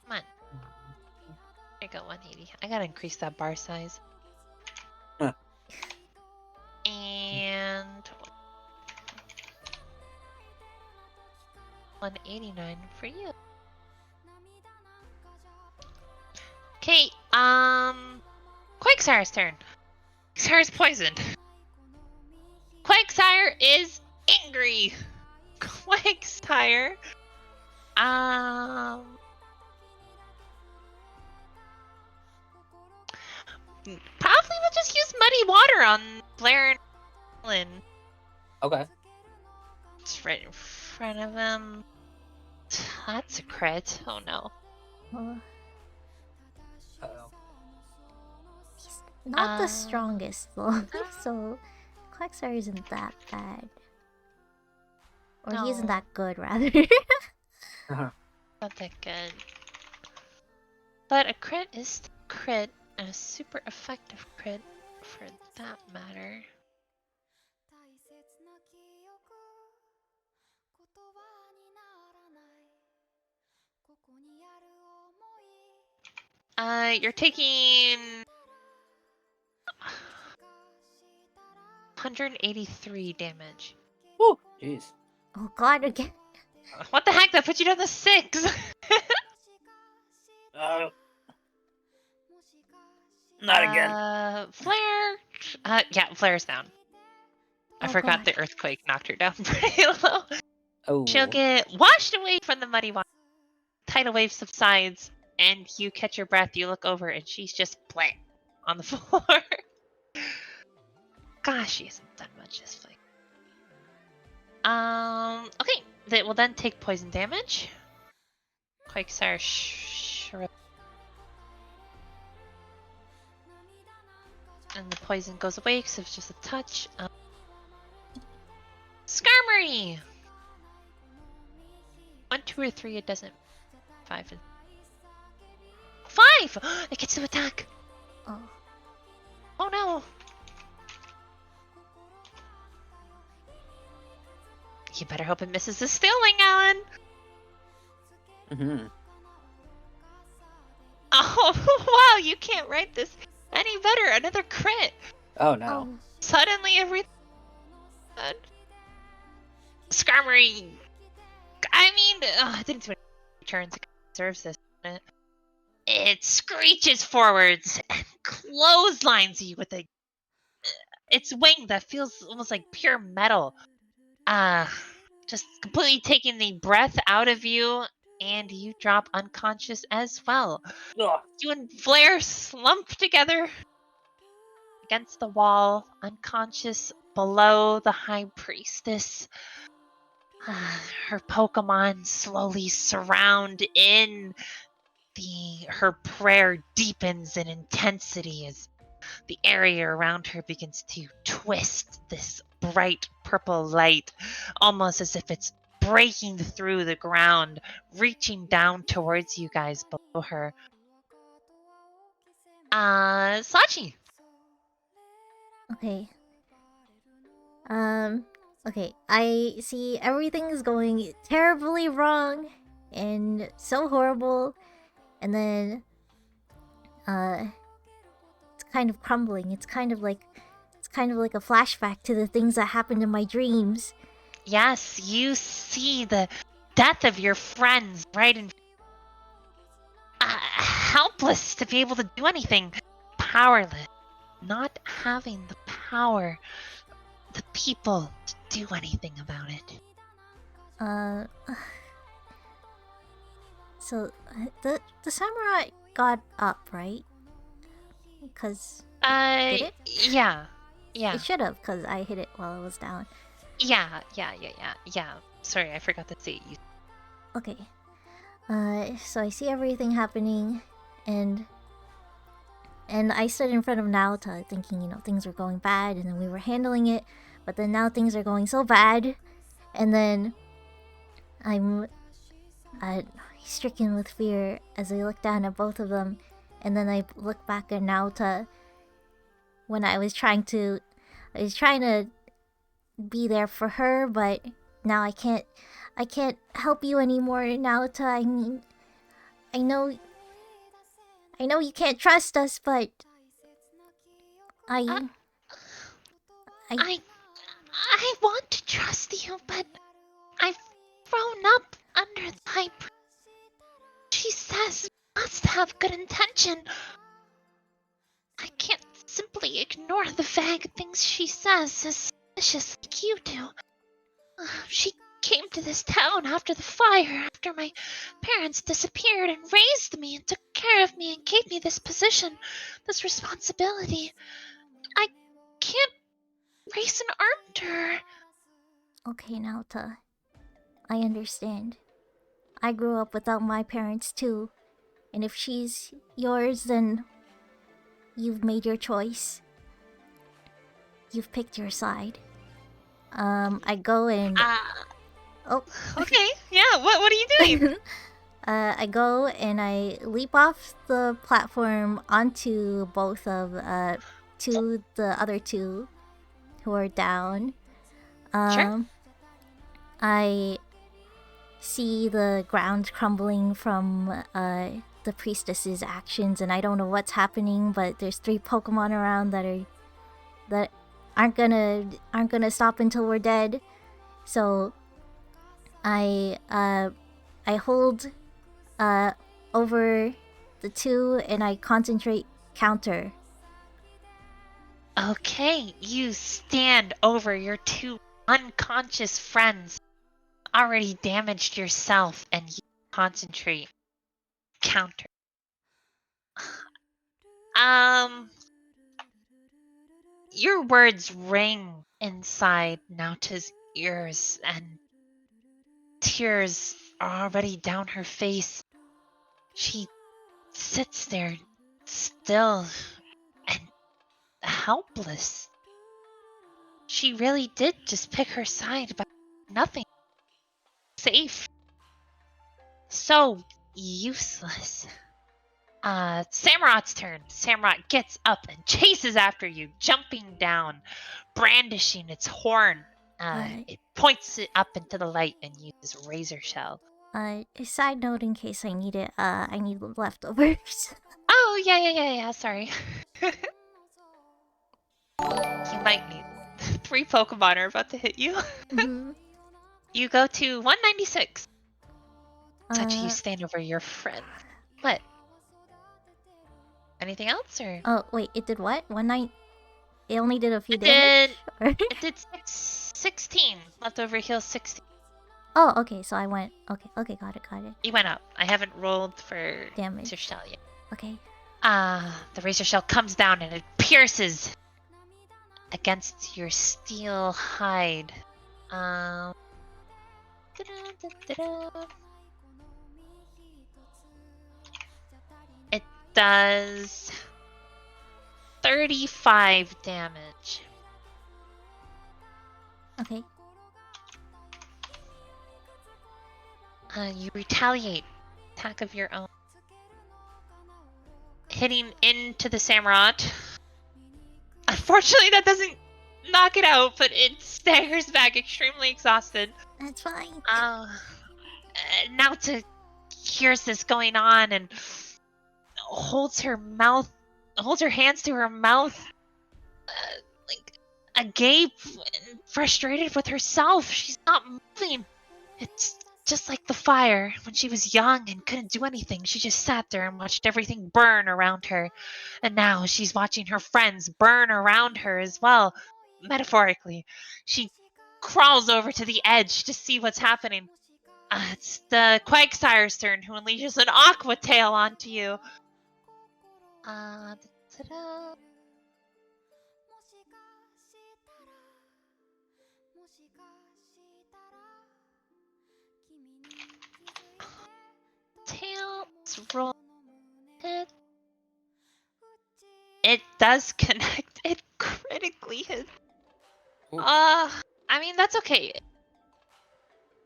Come on. I got 180. I gotta increase that bar size. Huh. And 189 for you. Okay, Quagsire's turn. Quagsire's poisoned. Quagsire is angry. Quagsire, probably will just use muddy water on Blair and Lynn. Okay. It's right in front of him. That's a crit. Oh no. Oh, Uh-oh. he's not the strongest though, so Quagsire isn't that bad. Or he isn't No. that good, rather. Not that good. But a crit is still a crit, and a super effective crit for that matter. You're taking 183 damage. Oh, jeez. Oh god, again. What the heck? That put you down to 6. Not again. Flare. Yeah, Flare's down. I Oh, forgot God. the earthquake knocked her down pretty low. Oh. She'll get washed away from the muddy water. Tidal wave subsides, and you catch your breath. You look over, and she's just blank on the floor. Gosh, she hasn't done much this fight. Okay, they will then take poison damage. Quagsire and the poison goes away because it was just a touch. Skarmory! 1, 2, or 3, it doesn't. 5. 5! It gets to attack! Oh. Oh no! You better hope it misses the Stealing on! Mm-hmm. Oh, wow, you can't write this any better. Another crit! Oh no. Oh. Suddenly everything... Skarmory... I mean, it didn't do any turns. It deserves this. It screeches forwards and clotheslines you with its wing that feels almost like pure metal. Just completely taking the breath out of you, and you drop unconscious as well. Ugh. You and Blair slump together against the wall, unconscious below the High Priestess. Her Pokemon slowly surround in. Her prayer deepens in intensity as the area around her begins to twist this bright purple light, almost as if it's breaking through the ground, reaching down towards you guys below her. Sachi. Okay. Okay. I see everything is going terribly wrong and so horrible, and then it's kind of crumbling. It's kind of like a flashback to the things that happened in my dreams. Yes, you see the death of your friends right in helpless to be able to do anything, powerless, not having the power, the people to do anything about it. So the samurai got up, right? Because did it? Yeah. It should have, because I hit it while it was down. Yeah. Sorry, I forgot to say you. Okay. So I see everything happening, and I stood in front of Naota thinking, things were going bad, and then we were handling it, but then now things are going so bad, and then stricken with fear as I look down at both of them, and then I look back at Naota when I was trying to be there for her, but now I can't help you anymore, Naota. I mean, I know you can't trust us, but I I want to trust you, but I've grown up under the hype. She says must have good intention. I can't simply ignore the vague things she says as suspicious like you do. She came to this town after the fire, after my parents disappeared, and raised me and took care of me and gave me this position, this responsibility. I can't raise an arm to her. Okay, Naota. I understand. I grew up without my parents too. And if she's yours, then you've made your choice. You've picked your side. I go and oh, Okay, yeah. What are you doing? I go and I leap off the platform onto both of the other two who are down. Sure. I see the ground crumbling from the priestess's actions, and I don't know what's happening, but there's 3 Pokemon around that aren't gonna stop until we're dead. So I hold over the 2 and I concentrate counter. Okay, you stand over your 2 unconscious friends. Already damaged yourself, and you concentrate counter. Your words ring inside Nauta's ears, and tears are already down her face. She sits there still and helpless. She really did just pick her side, but nothing. Safe. So useless. Samurot's turn. Samurot gets up and chases after you, jumping down, brandishing its horn. It points it up into the light and uses Razor Shell. A side note in case I need it, I need leftovers. Oh, yeah, sorry. You might need 3 Pokemon are about to hit you. You go to 196. Touch, you stand over your friend. What? Anything else, or? Oh, wait, it did what? It only did a few damage? It did 16. Leftover heals 16. Oh, okay, so I went... Okay, got it. You went up. I haven't rolled for damage. Razor Shell yet. Okay. The Razor Shell comes down and it pierces against your steel hide. It does 35 damage. Okay. You retaliate. Attack of your own. Hitting into the Samurott. Unfortunately, that doesn't knock it out, but it staggers back extremely exhausted. That's fine. Naota hears this going on and holds her hands to her mouth, like agape, and frustrated with herself. She's not moving. It's just like the fire when she was young and couldn't do anything. She just sat there and watched everything burn around her. And now she's watching her friends burn around her as well, metaphorically. She crawls over to the edge to see what's happening. It's the Quagsire's turn, who unleashes an Aqua Tail onto you. Tails roll it. It does connect. It critically hits. I mean, that's okay.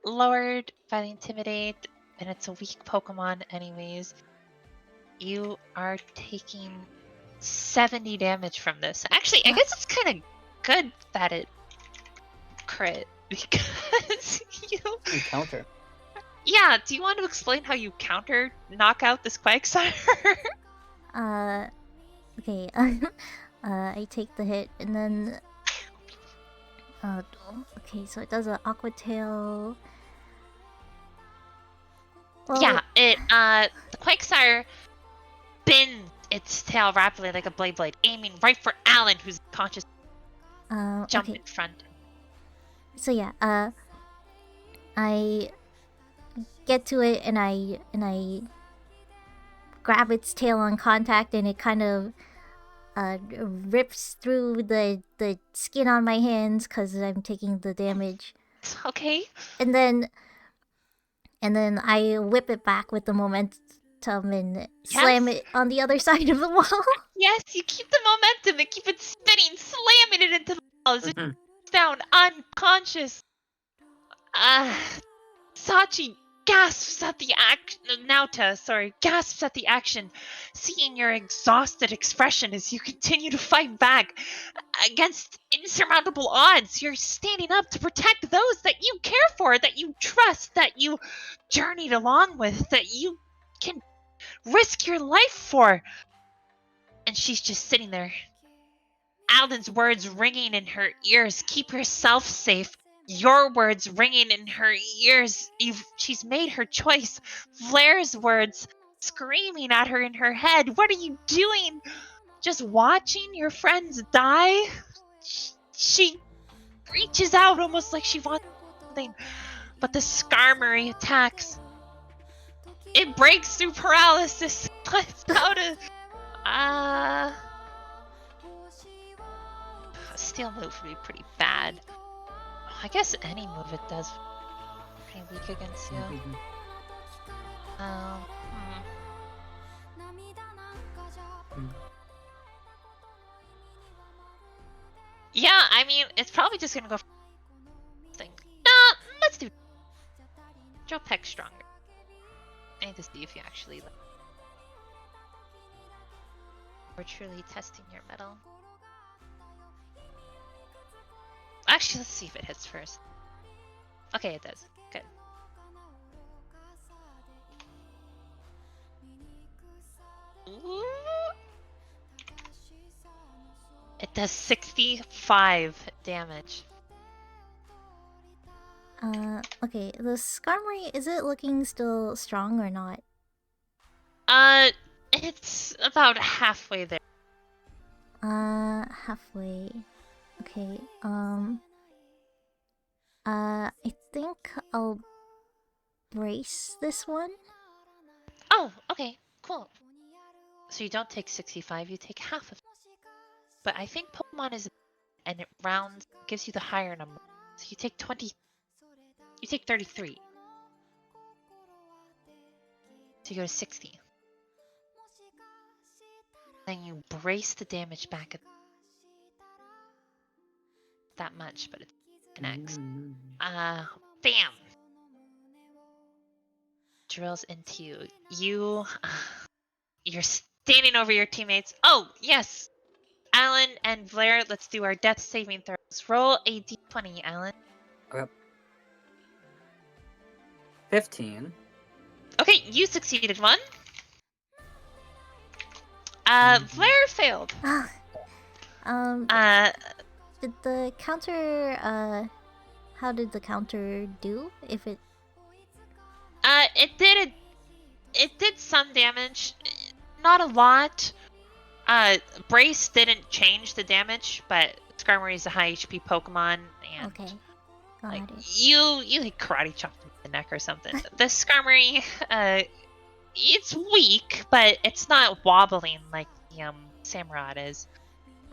Lowered by the Intimidate. and it's a weak Pokemon anyways. You are taking 70 damage from this. Actually, I guess it's kind of good that it crit because you counter. Yeah, do you want to explain how you counter knock out this Quagsire? Okay. I take the hit and then. Okay, so it does an Aqua Tail. Well, Yeah, the Quagsire bends its tail rapidly like a blade, aiming right for Alan, who's conscious. Jump okay. in front. So yeah, I get to it and I grab its tail on contact and it kind of rips through the skin on my hands because I'm taking the damage. Okay. And then I whip it back with the momentum and slam it on the other side of the wall. Yes, you keep the momentum and keep it spinning, slamming it into the wall as it down unconscious. Sachi gasps at the gasps at the action, seeing your exhausted expression as you continue to fight back against insurmountable odds. You're standing up to protect those that you care for, that you trust, that you journeyed along with, that you can risk your life for. And she's just sitting there. Alden's words ringing in her ears. Keep yourself safe. Your words ringing in her ears. She's made her choice. Blair's words screaming at her in her head. What are you doing? Just watching your friends die? She reaches out almost like she wants something. But the Skarmory attacks. It breaks through paralysis. Without Steel move would be pretty bad. I guess any move it does pretty weak against you. Yeah, I mean, it's probably just gonna go for thing. No, let's do Drop Peck stronger. I need to see if you actually we're truly testing your metal. Actually, let's see if it hits first. Okay, it does. Good. Ooh. It does 65 damage. Okay, the Skarmory, is it looking still strong or not? It's about halfway there. Halfway. Okay, I think I'll brace this one. Oh, okay, cool. So you don't take 65, you take half of it. But I think Pokemon is, and it rounds, gives you the higher number. So you take 20, you take 33. So you go to 60. Then you brace the damage back at that much, but it connects. Bam! Drills into you. You're standing over your teammates. Oh, yes! Alan and Blair, let's do our death saving throws. Roll a d20, Alan. Okay. 15. Okay, you succeeded one. Blair failed. Did the counter, how did the counter do? If it... It did some damage. Not a lot. Brace didn't change the damage, but Skarmory is a high HP Pokemon, and okay. like you like karate chopped him in the neck or something. The Skarmory, it's weak, but it's not wobbling like the Samurott is.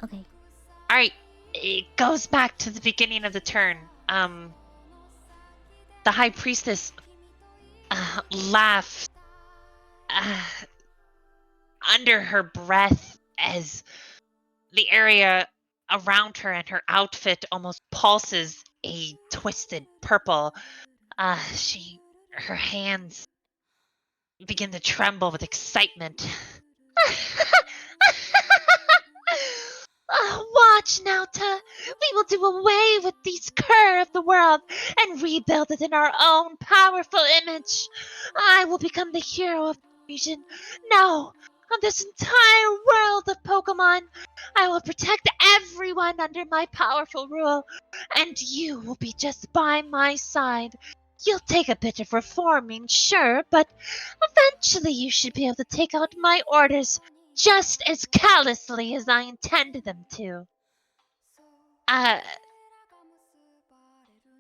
Okay. All right, it goes back to the beginning of the turn. The High Priestess laughs under her breath as the area around her and her outfit almost pulses a twisted purple. Her hands begin to tremble with excitement. Watch, Nauta! We will do away with this cur of the world and rebuild it in our own powerful image. I will become the hero of the region. No, on this entire world of Pokemon, I will protect everyone under my powerful rule, and you will be just by my side. You'll take a bit of reforming, sure, but eventually you should be able to take out my orders just as callously as I intended them to.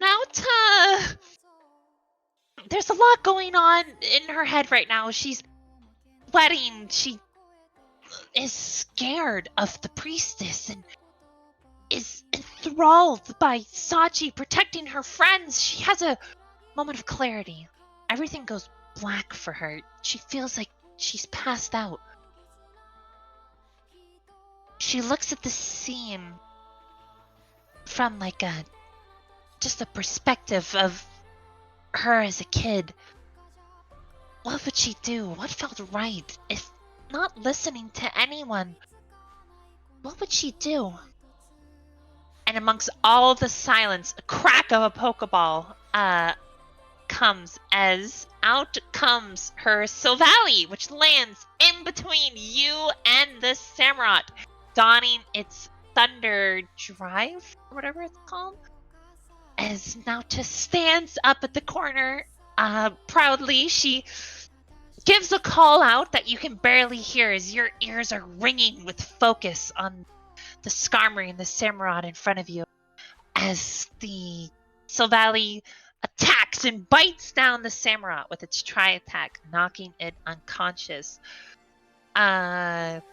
Nauta! There's a lot going on in her head right now. She's sweating. She is scared of the priestess and is enthralled by Sachi protecting her friends. She has a moment of clarity. Everything goes black for her. She feels like she's passed out. She looks at the scene from just a perspective of her as a kid. What would she do? What felt right? If not listening to anyone, what would she do? And amongst all the silence, a crack of a Pokeball comes as out comes her Silvally, which lands in between you and the Samurott, donning its Thunder Drive, or whatever it's called. As Nauta stands up at the corner, proudly, she gives a call out that you can barely hear as your ears are ringing with focus on the Skarmory and the Samurott in front of you. As the Silvally attacks and bites down the Samurott with its tri-attack, knocking it unconscious. Naota's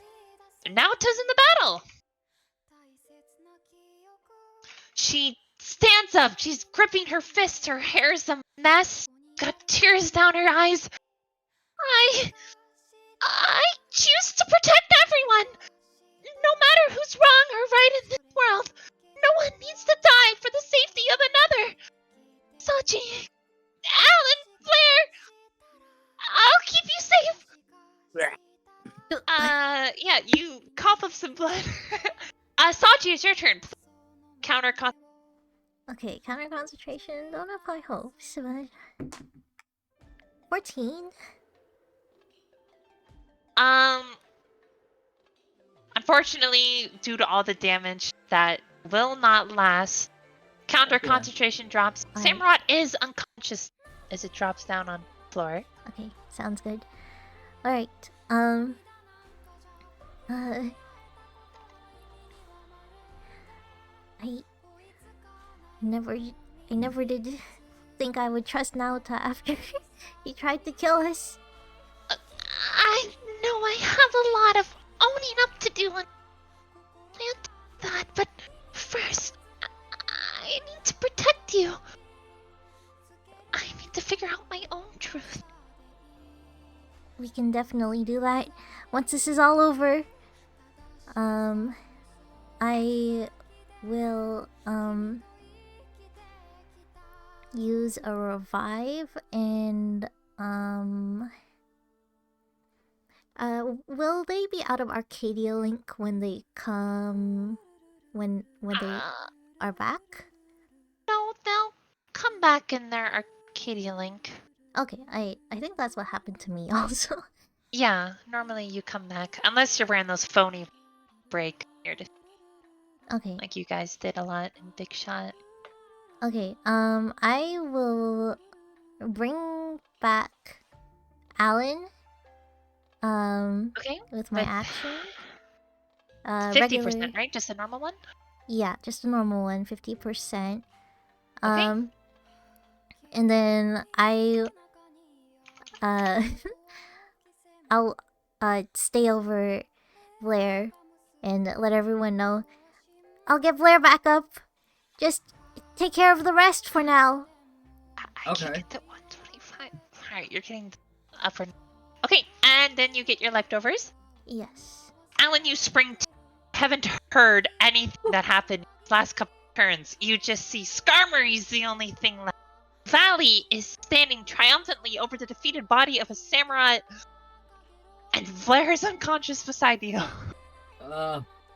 in the battle. She stands up. She's gripping her fist. Her hair's a mess. Got tears down her eyes. I choose to protect everyone. No matter who's wrong or right in this world. No one needs to die for the safety of another. Sachi, Alan, Blair, I'll keep you safe. Yeah, you cough up some blood. Sachi, it's your turn. Counter. Okay, counter concentration. Don't have high hopes, but 14. Unfortunately, due to all the damage that will not last, counter concentration drops. Alright. Samurott is unconscious as it drops down on the floor. Okay, sounds good. Alright, I never did think I would trust Naota after he tried to kill us. I know I have a lot of owning up to do and plan that, but first, I need to protect you. I need to figure out my own truth. We can definitely do that once this is all over. I will use a revive and will they be out of Arcadia Link when they come when they are back? No, they'll come back in their Arcadia Link. Okay, I think that's what happened to me also. Yeah, normally you come back unless you're wearing those phony break Okay. like you guys did a lot in Big Shot. Okay, I will bring back Alan. Okay. With my action. 50%, Regular... right? Just a normal one? Yeah, just a normal one, 50%. Okay. And then I'll stay over Blair and let everyone know. I'll get Blair back up. Just take care of the rest for now. I can get to 125. Alright, you're getting up for... Okay, and then you get your leftovers. Yes. Alan, you spring haven't heard anything that happened last couple turns. You just see Skarmory's the only thing left. Valley is standing triumphantly over the defeated body of a samurai, and Blair is unconscious beside you.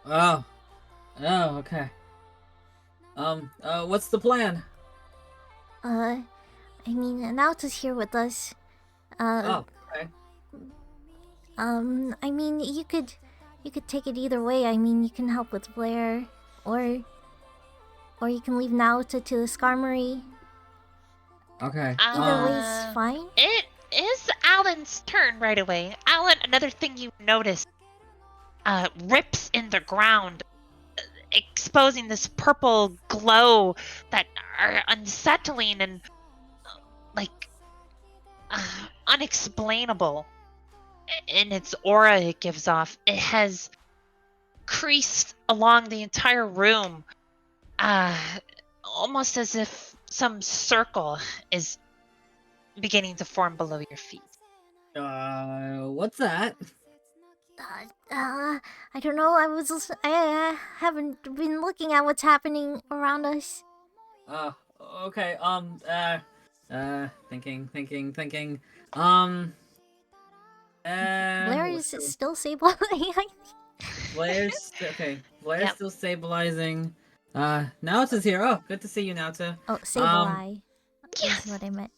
Okay. What's the plan? I mean, Naota's here with us. Okay. I mean, you could take it either way. I mean, you can help with Blair, or you can leave Naota to the Skarmory. Okay. Either way's fine. It is Alan's turn right away. Alan, another thing you notice, rips in the ground, exposing this purple glow that are unsettling and unexplainable in its aura it gives off. It has creased along the entire room, almost as if some circle is beginning to form below your feet. What's that? I don't know. I haven't been looking at what's happening around us. Okay, thinking. Blair is still stabilizing. Blair's Yep. still stabilizing. Naota's here. Oh, good to see you, Naota. Oh, stabilize. Yes! That's what I meant.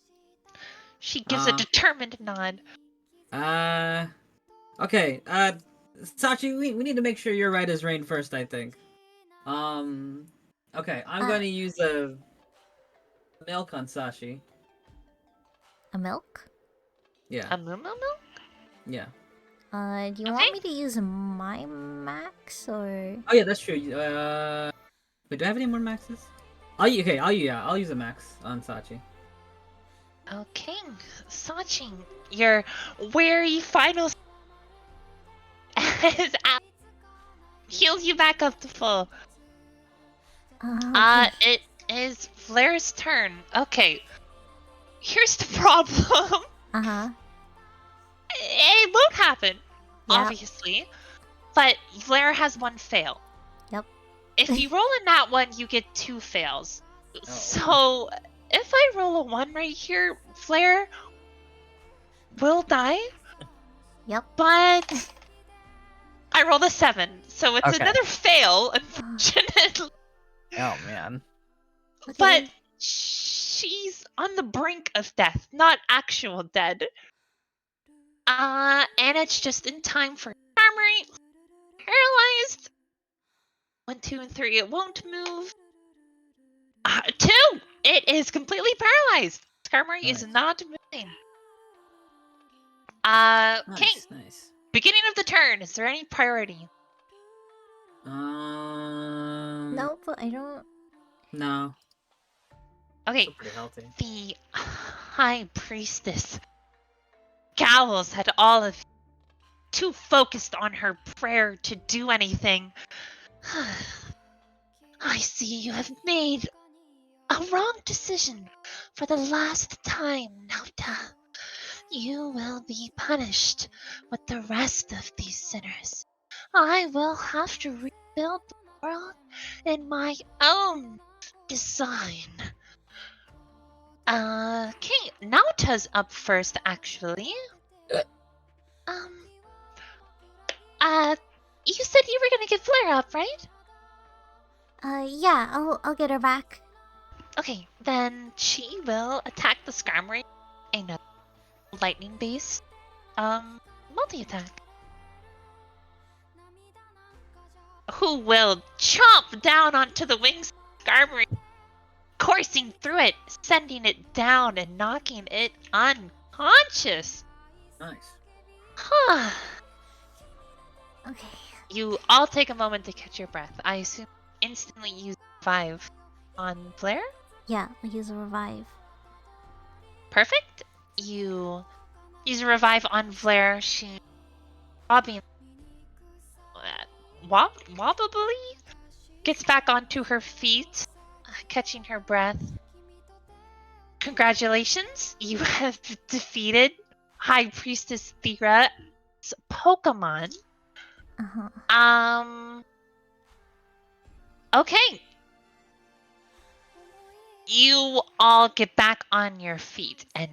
She gives a determined nod. Okay, Sachi, we need to make sure you're right as rain first, I think. Okay, I'm going to use a milk on Sashi. A milk? Yeah. A moo milk? Yeah. Do you want me to use my max or? Oh yeah, that's true. Wait, do I have any more maxes? I'll use a max on Sachi. Okay, Sachi, your weary final heals you back up to full. Okay. It is Blair's turn. Okay, here's the problem. It won't happen, obviously, but Blair has one fail. Yep. If you roll in that one, you get 2 fails. Oh. So if I roll a 1 right here, Blair will die. Yep. But I rolled a 7, so it's Okay. another fail, unfortunately. Oh man. Okay. But she's on the brink of death, not actual dead. And it's just in time for Skarmory paralyzed. 1, 2, and 3. It won't move. 2. It is completely paralyzed. Skarmory is Nice. not moving. Okay. Nice. Beginning of the turn. Is there any priority? No, but I don't. No. Okay. Still pretty healthy. The High Priestess scowls at all of you, too focused on her prayer to do anything. I see you have made a wrong decision for the last time, Nauta. You will be punished with the rest of these sinners. I will have to rebuild the world in my own design. Okay, Nauta's up first, actually. You said you were gonna get Flare up, right? Yeah, I'll get her back. Okay, then she will attack the Skarmory. Another lightning-based, multi-attack. Who will chomp down onto the wings of Skarmory, coursing through it, sending it down and knocking it unconscious. Nice. Huh. Okay. You all take a moment to catch your breath. I assume instantly use 5 on Blair? Yeah, I'll use a revive. Perfect. You use a revive on Blair. She wobbly gets back onto her feet, catching her breath. Congratulations, you have defeated High Priestess Thera's Pokemon. Okay. You all get back on your feet and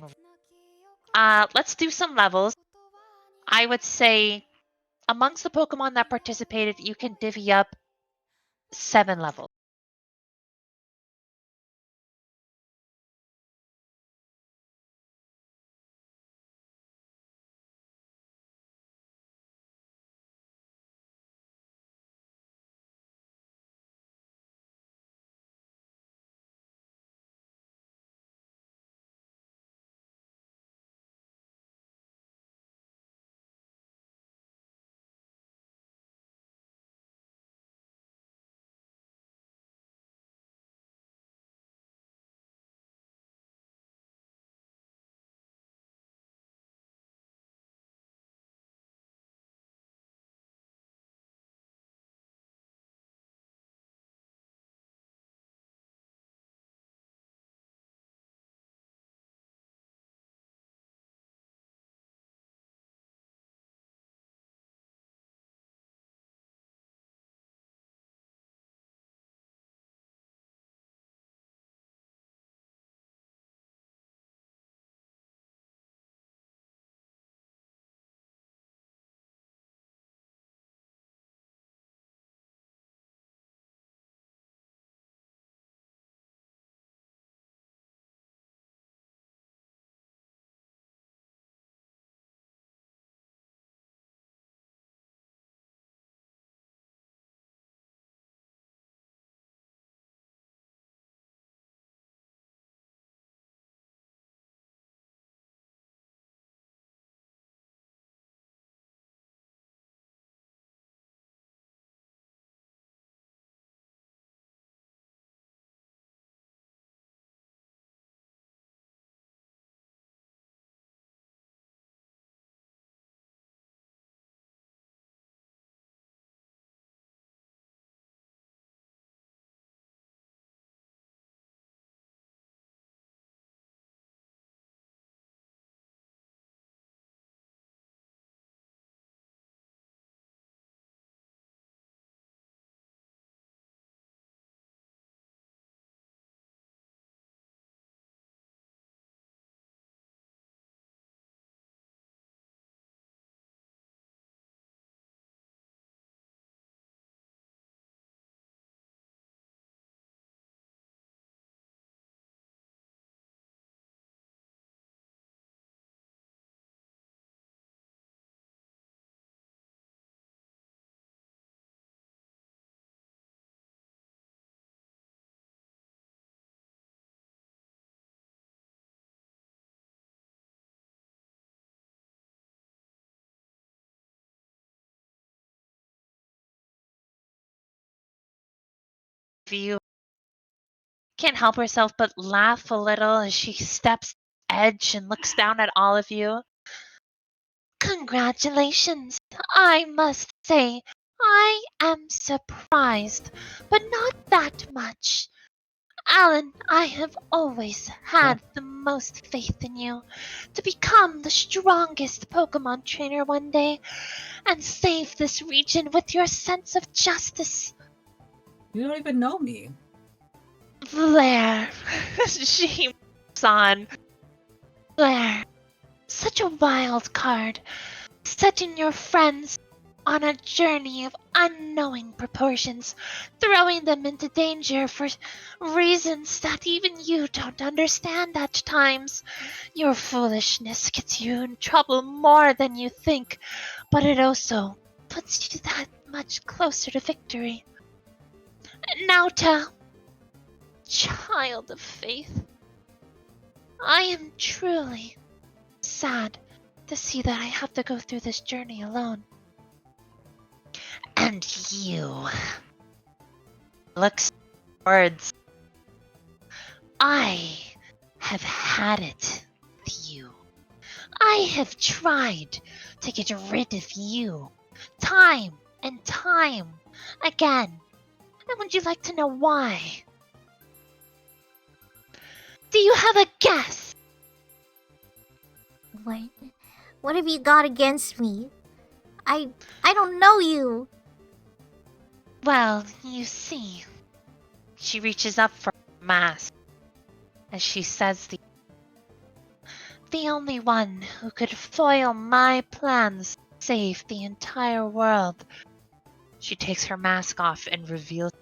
let's do some levels. I would say amongst the Pokemon that participated, you can divvy up 7 levels. You can't help herself but laugh a little as she steps edge and looks down at all of you. Congratulations! I must say, I am surprised, but not that much. Alan, I have always had the most faith in you to become the strongest Pokemon trainer one day and save this region with your sense of justice. You don't even know me. Blair, she moves on. Blair, such a wild card, setting your friends on a journey of unknowing proportions, throwing them into danger for reasons that even you don't understand at times. Your foolishness gets you in trouble more than you think, but it also puts you that much closer to victory. Nauta, child of faith, I am truly sad to see that I have to go through this journey alone. And you looks towards. I have had it with you. I have tried to get rid of you time and time again. And would you like to know why? Do you have a guess? What? What have you got against me? I don't know you. Well, you see, she reaches up for a mask. as she says the only one who could foil my plans, save the entire world. She takes her mask off and reveals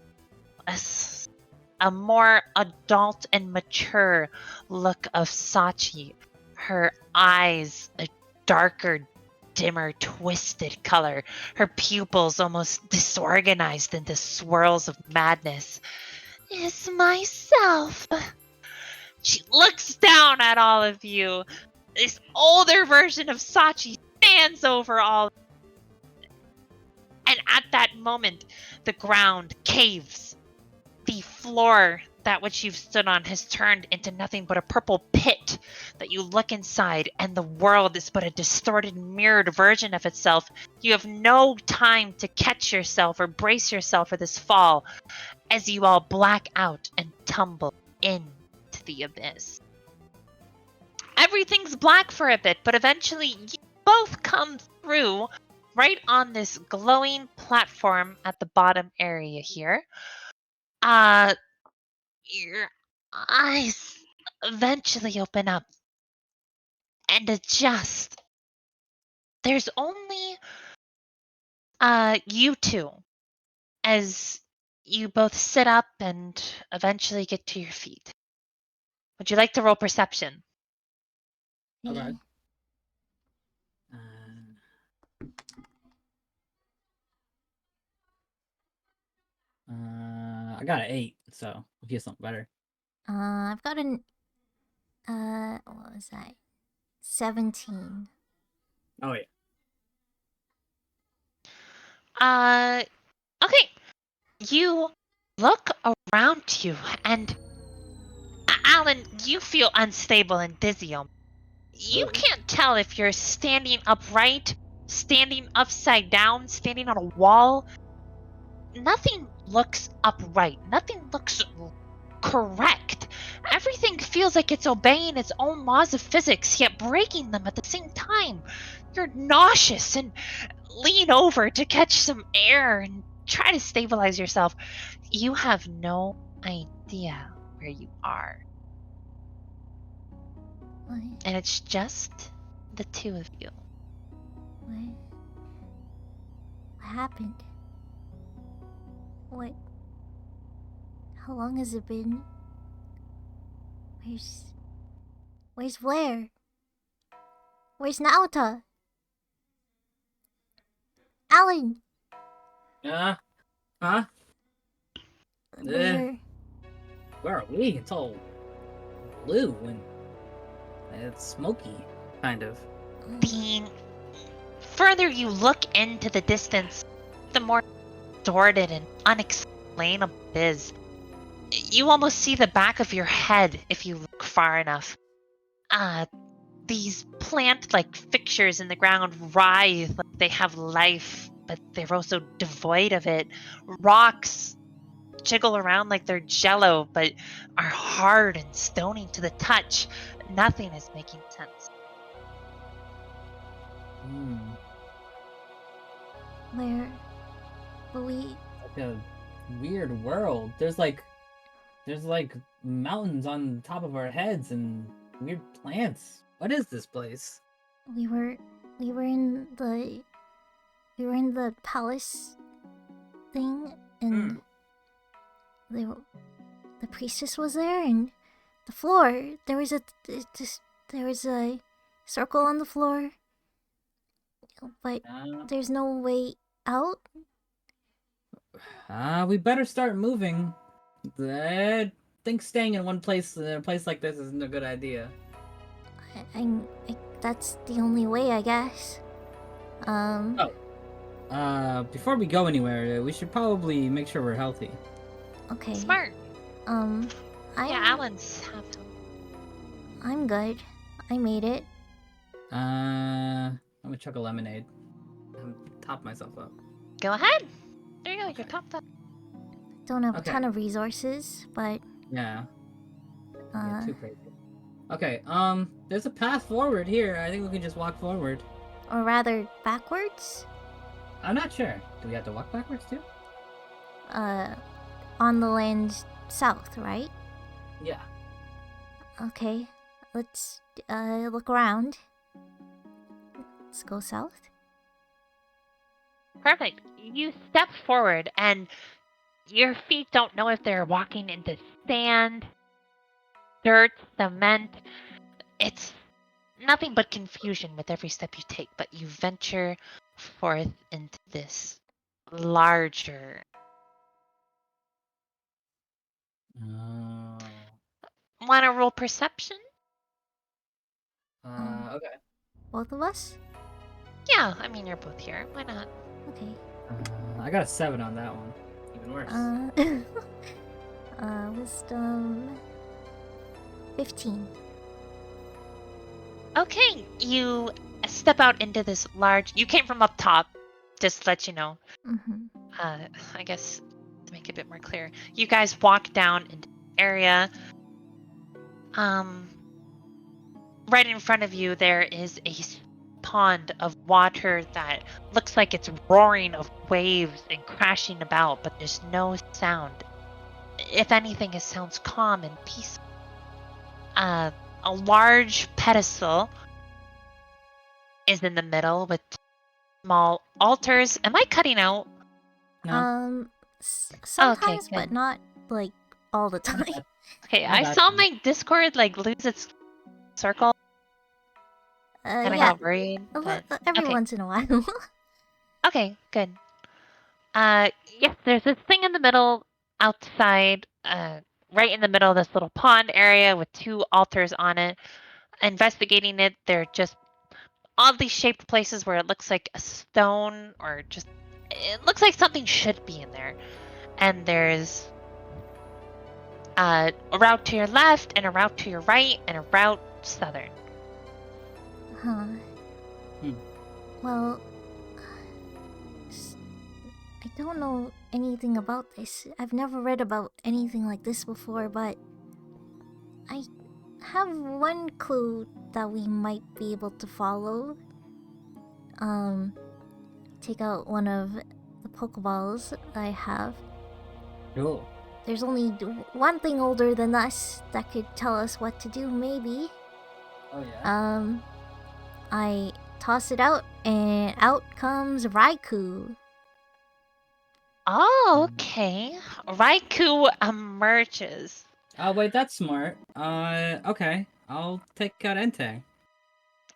a more adult and mature look of Sachi. Her eyes a darker, dimmer, twisted color. Her pupils almost disorganized into swirls of madness. Is myself. She looks down at all of you. This older version of Sachi stands over all. And at that moment, the ground caves. The floor, that which you've stood on, has turned into nothing but a purple pit that you look inside, and the world is but a distorted, mirrored version of itself. You have no time to catch yourself or brace yourself for this fall as you all black out and tumble into the abyss. Everything's black for a bit, but eventually you both come through right on this glowing platform at the bottom area here. Your eyes eventually open up and adjust. There's only you two as you both sit up and eventually get to your feet. Would you like to roll perception? Okay. I got an 8, so I'll get something better. I've got an what was that? 17. Oh yeah. Okay. You look around you, and Alan, you feel unstable and dizzy. You can't tell if you're standing upright, standing upside down, standing on a wall. Nothing looks upright. Nothing looks correct. Everything feels like it's obeying its own laws of physics, yet breaking them at the same time. You're nauseous and lean over to catch some air and try to stabilize yourself. You have no idea where you are. What? And it's just the two of you. What happened? What? How long has it been? Where's Blair? Where's Naota? Alan! Huh? Where? Where are we? It's all blue and it's smoky, kind of. The further you look into the distance, the more distorted and unexplainable it is. You almost see the back of your head if you look far enough. These plant-like fixtures in the ground writhe like they have life, but they're also devoid of it. Rocks jiggle around like they're jello, but are hard and stony to the touch. Nothing is making sense. Where? But we... Like a weird world. There's like mountains on top of our heads and weird plants. What is this place? We were in the palace thing, and the priestess was there, and the floor, there was a circle on the floor, but there's no way out. We better start moving. I think staying in one place in a place like this isn't a good idea. That's the only way, I guess. Before we go anywhere, we should probably make sure we're healthy. Okay. Smart. Yeah, Alan's have I'm good. I made it. I'm gonna chug a lemonade. I'm top myself up. Go ahead. There you go. You're topped up. Don't have a ton of resources, but Yeah. Too crazy. Okay, there's a path forward here. I think we can just walk forward. or rather backwards. I'm not sure. Do we have to walk backwards too? On the land south, right? Yeah. Okay, let's look around. Let's go south. Perfect. You step forward, and your feet don't know if they're walking into sand, dirt, cement. It's nothing but confusion with every step you take, but you venture forth into this larger. Oh. Want to roll perception? Okay. Both of us? Yeah, I mean, you're both here. Why not? Okay. I got a 7 on that one. Even worse. Wisdom 15. Okay, you step out into this large. You came from up top, just to let you know. Mm-hmm. I guess to make it a bit more clear, you guys walk down into the area. Right in front of you, there is a pond of water that looks like it's roaring of waves and crashing about, but there's no sound. If anything, it sounds calm and peaceful. A large pedestal is in the middle with small altars. Am I cutting out? No. Okay, Sometimes, but good. not like all the time. Okay, Not I that saw bad. my Discord like lose its circle, and I Yeah, got worried. But every okay, once in a while. okay, good. Yes, there's this thing in the middle outside, right in the middle of this little pond area with two altars on it. Investigating it, they're just oddly shaped places where it looks like a stone or just it looks like something should be in there. And there's a route to your left and a route to your right and a route southern. Huh. Hmm. Well, I don't know anything about this. I've never read about anything like this before, but I have one clue that we might be able to follow. Take out one of the Pokeballs I have. Cool. There's only one thing older than us that could tell us what to do, maybe. Oh yeah. I toss it out, and out comes Raikou. Oh, okay. Raikou emerges. Oh wait, that's smart. Okay. I'll take out Entei.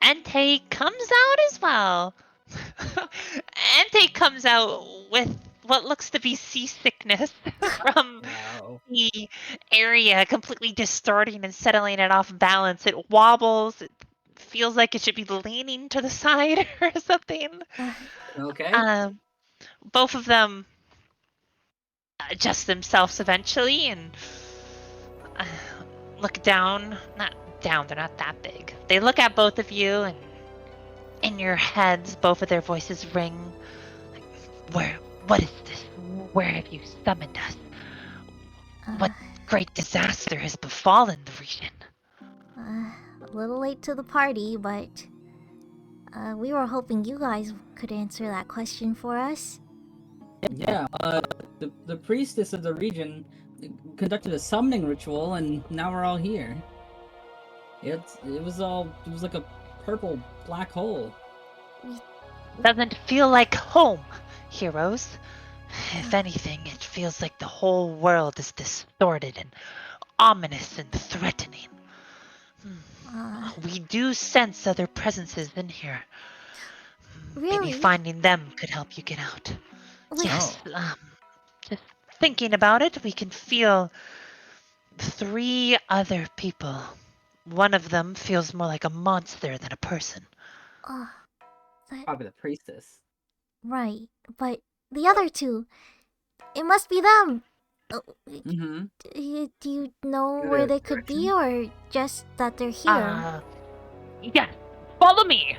Entei comes out as well. Entei comes out with what looks to be seasickness from Wow. the area, completely distorting and settling it off balance. It wobbles. It feels like it should be leaning to the side or something. Okay. Both of them adjust themselves eventually and uh, look down. Not down, they're not that big. They look at both of you, and in your heads, both of their voices ring. Like, what is this? Where have you summoned us? What great disaster has befallen the region? A little late to the party, but we were hoping you guys could answer that question for us. Yeah. The priestess of the region conducted a summoning ritual, and now we're all here. It was like a purple black hole. Doesn't feel like home, heroes. If anything, it feels like the whole world is distorted and ominous and threatening. We do sense other presences in here. Maybe Really? finding them could help you get out. Wait, Yes, just thinking about it, we can feel 3 other people. One of them feels more like a monster than a person. Probably the priestess. right, but the other two, it must be them. Mm-hmm. Do you know Give it where a they could be, direction? or just that they're here? Yes, follow me.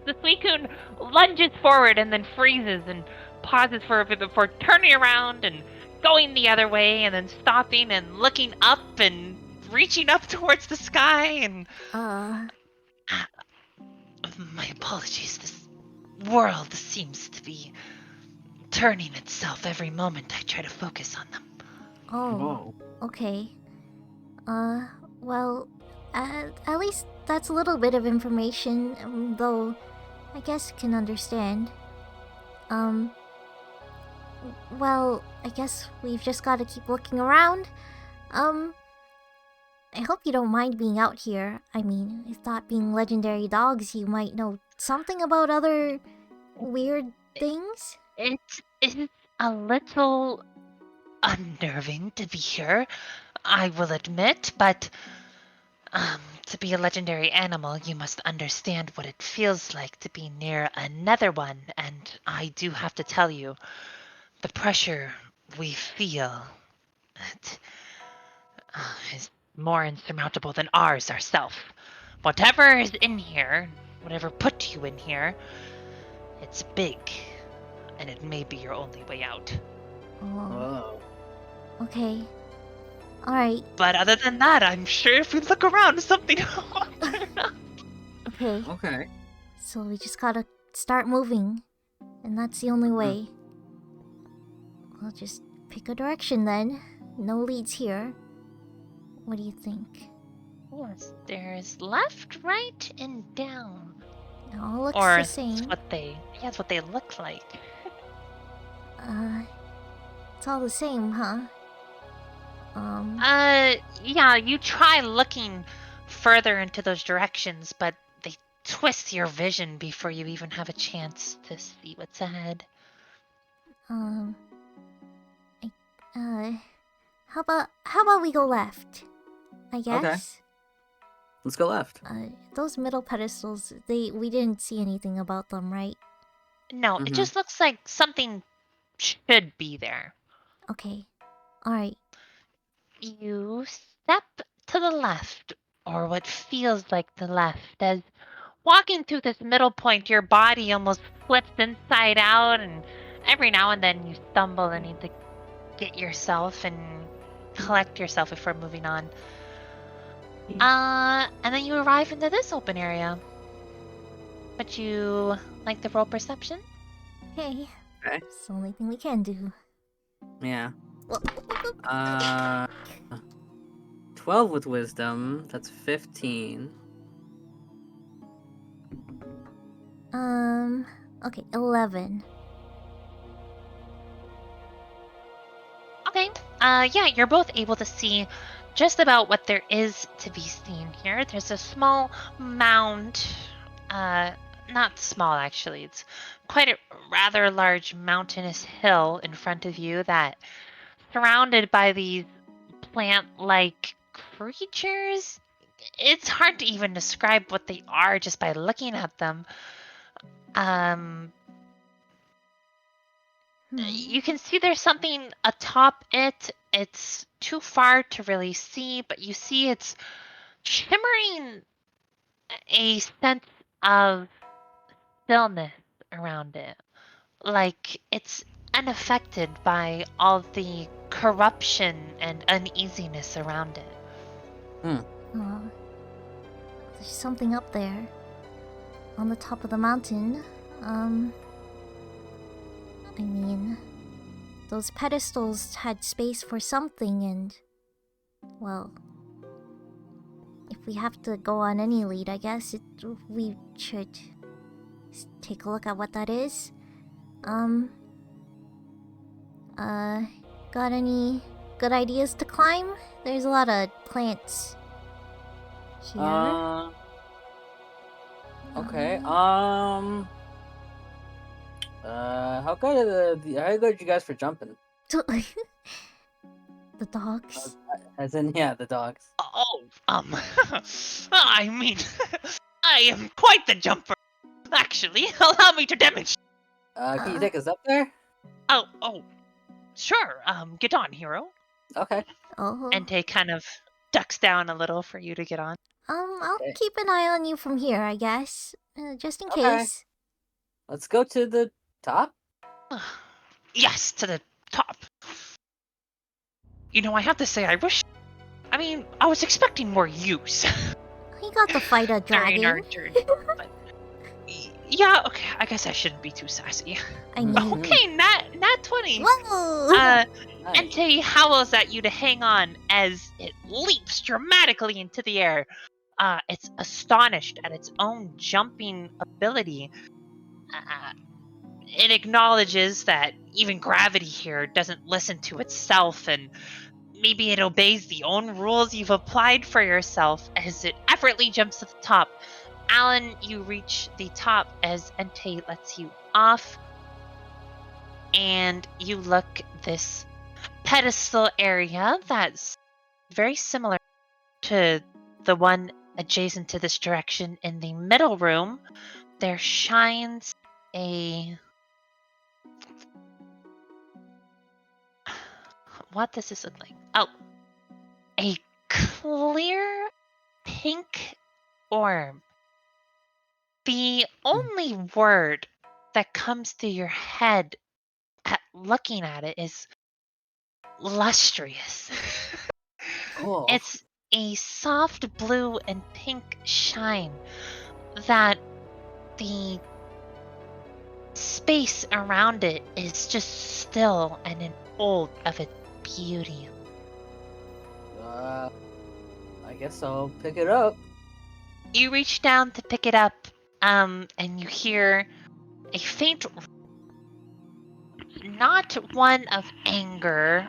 The Suicune lunges forward and then freezes and pauses for a bit before turning around and going the other way and then stopping and looking up and reaching up towards the sky and my apologies. This world seems to be turning itself every moment I try to focus on them. Oh, Whoa. okay. Well, at least that's a little bit of information, though I guess I can understand. Well, I guess we've just gotta keep looking around. I hope you don't mind being out here. I mean, I thought being legendary dogs, you might know something about other weird things? It is a little unnerving to be here, I will admit, but to be a legendary animal, you must understand what it feels like to be near another one, and I do have to tell you, the pressure we feel it, is more insurmountable than ours ourselves. Whatever is in here, whatever put you in here, it's big, and it may be your only way out. Oh. Okay. Alright. But other than that, I'm sure if we look around, something will turn up. Okay. Okay. So we just gotta start moving. And that's the only way. We'll just pick a direction then. No leads here. What do you think? Yes, there's left, right, and down. It all looks Or the same. that's what they look like. It's all the same, huh? Yeah, you try looking further into those directions, but they twist your vision before you even have a chance to see what's ahead. How about we go left? I guess. Let's go left. Those middle pedestals, we didn't see anything about them, right? No, it just looks like something should be there. Okay. Alright. You step to the left, or what feels like the left, as walking through this middle point, your body almost flips inside out, and every now and then you stumble and need to get yourself and collect yourself before moving on. And then you arrive into this open area. But you like the roll perception? Hey. Okay. It's the only thing we can do. Yeah. 12 with wisdom. That's 15. Okay, 11. Okay. Yeah, you're both able to see just about what there is to be seen here. There's a small mound. Not small, actually. It's quite a rather large mountainous hill in front of you that surrounded by these plant-like creatures. It's hard to even describe what they are just by looking at them. You can see there's something atop it. It's too far to really see, but you see it's shimmering a sense of stillness around it. Like it's unaffected by all the corruption and uneasiness around it. Oh, there's something up there. On the top of the mountain. I mean, those pedestals had space for something and... Well... If we have to go on any lead, I guess we should take a look at what that is. Got any good ideas to climb? There's a lot of plants here. Okay. How good are you guys for jumping? The dogs. As in, yeah, the dogs. I mean, I am quite the jumper. Actually, allow me to demonstrate. Can you take us up there? Oh, sure. Get on, hero. Okay. Oh. Entei kind of ducks down a little for you to get on. I'll Okay. keep an eye on you from here, I guess. Just in Okay. case. Let's go to the top. Yes, to the top. You know, I have to say, I was expecting more use He got to fight a during our dragon. journey, but Yeah, okay, I guess I shouldn't be too sassy. I mean, Okay, nat 20. whoa! Nice. Entei howls at you to hang on as it leaps dramatically into the air. It's astonished at its own jumping ability. It acknowledges that even gravity here doesn't listen to itself, and maybe it obeys the own rules you've applied for yourself as it effortlessly jumps to the top. Alan, you reach the top as Entei lets you off, and you look this pedestal area that's very similar to the one adjacent to this direction in the middle room. There shines a... What does this look like? Oh, a clear pink orb. The only word that comes through your head at looking at it is lustrous. Cool. It's a soft blue and pink shine that the space around it is just still and in full of its beauty. I guess I'll pick it up. You reach down to pick it up, and you hear a faint, not one of anger,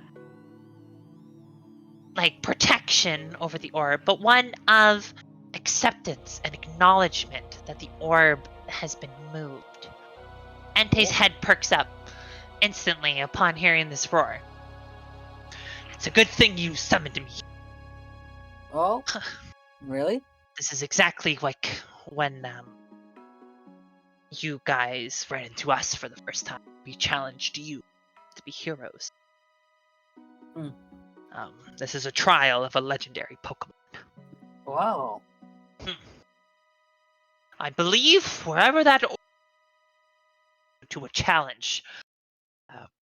like protection over the orb, but one of acceptance and acknowledgement that the orb has been moved. Entei's head perks up instantly upon hearing this roar. It's a good thing you summoned me. Oh, really? This is exactly like when you guys ran into us for the first time. We challenged you to be heroes. Hmm. This is a trial of a legendary Pokemon. Wow. I believe wherever that to a challenge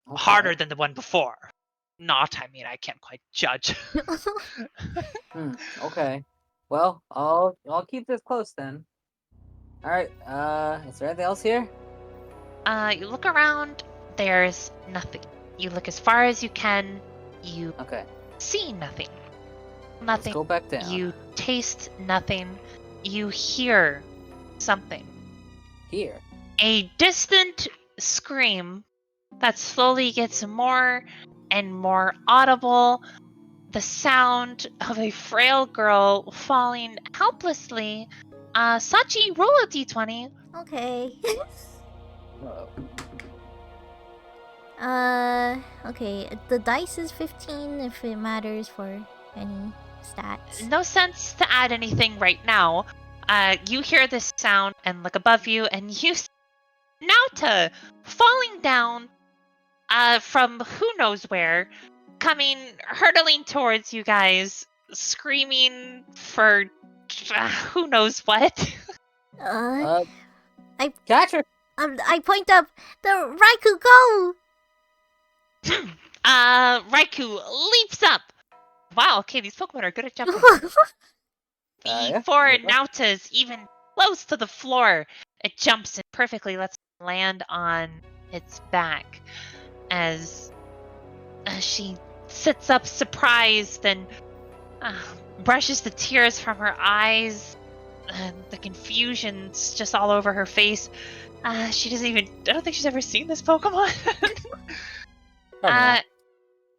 harder than the one before. Not, I mean, I can't quite judge. Okay. Well, I'll keep this close then. All right. Is there anything else here? You look around. There's nothing. You look as far as you can. You Okay. see nothing. Let's Nothing. go back down. You taste nothing. You hear something. Here. A distant scream that slowly gets more and more audible. The sound of a frail girl falling helplessly. Sachi, roll a d20. Okay. Okay. The dice is 15 if it matters for any stats. No sense to add anything right now. You hear this sound and look above you, and you see Nauta falling down from who knows where, coming, hurtling towards you guys, screaming for who knows what. I Catch her. I point up. The Raikou go. Raikou leaps up. Wow, okay, these Pokemon are good at jumping. Yeah, Before there you go. Nauta's even close to the floor, it jumps and perfectly lets it land on its back as she sits up surprised and brushes the tears from her eyes and the confusion's just all over her face. She doesn't even... I don't think she's ever seen this Pokemon.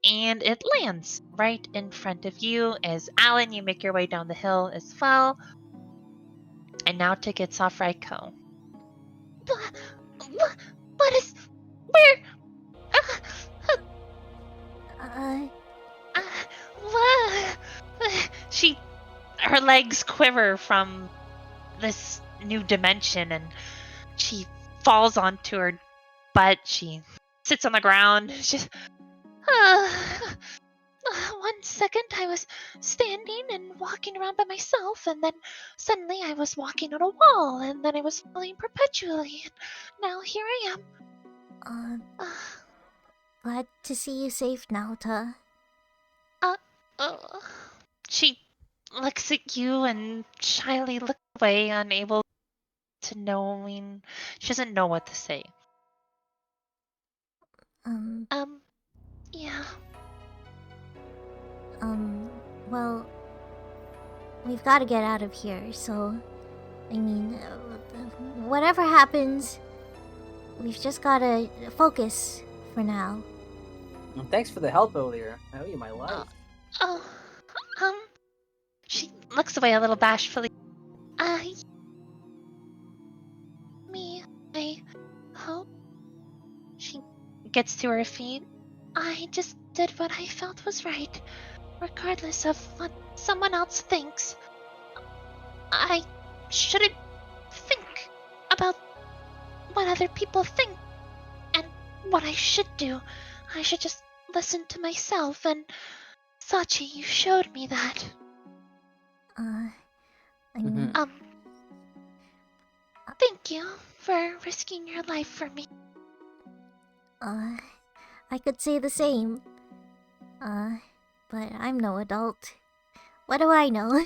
And it lands right in front of you as Alan, you make your way down the hill as well. And Nauta gets off Raikou. What is... Where... Her legs quiver from this new dimension, and she falls onto her butt. She sits on the ground. She's one second I was standing and walking around by myself, and then suddenly I was walking on a wall, and then I was falling perpetually, and now here I am. Glad to see you safe, Nauta. She looks at you and shyly looks away, unable to knowing. She doesn't know what to say. Yeah. Well, we've got to get out of here, so... I mean, whatever happens, we've just got to focus for now. Well, thanks for the help earlier. I owe you my Uh, life. oh, she looks away a little bashfully. I hope. She gets to her feet. I just did what I felt was right, regardless of what someone else thinks. I shouldn't think about what other people think and what I should do. I should just listen to myself, and Sachi, you showed me that. I mean... Thank you for risking your life for me. I could say the same. But I'm no adult. What do I know?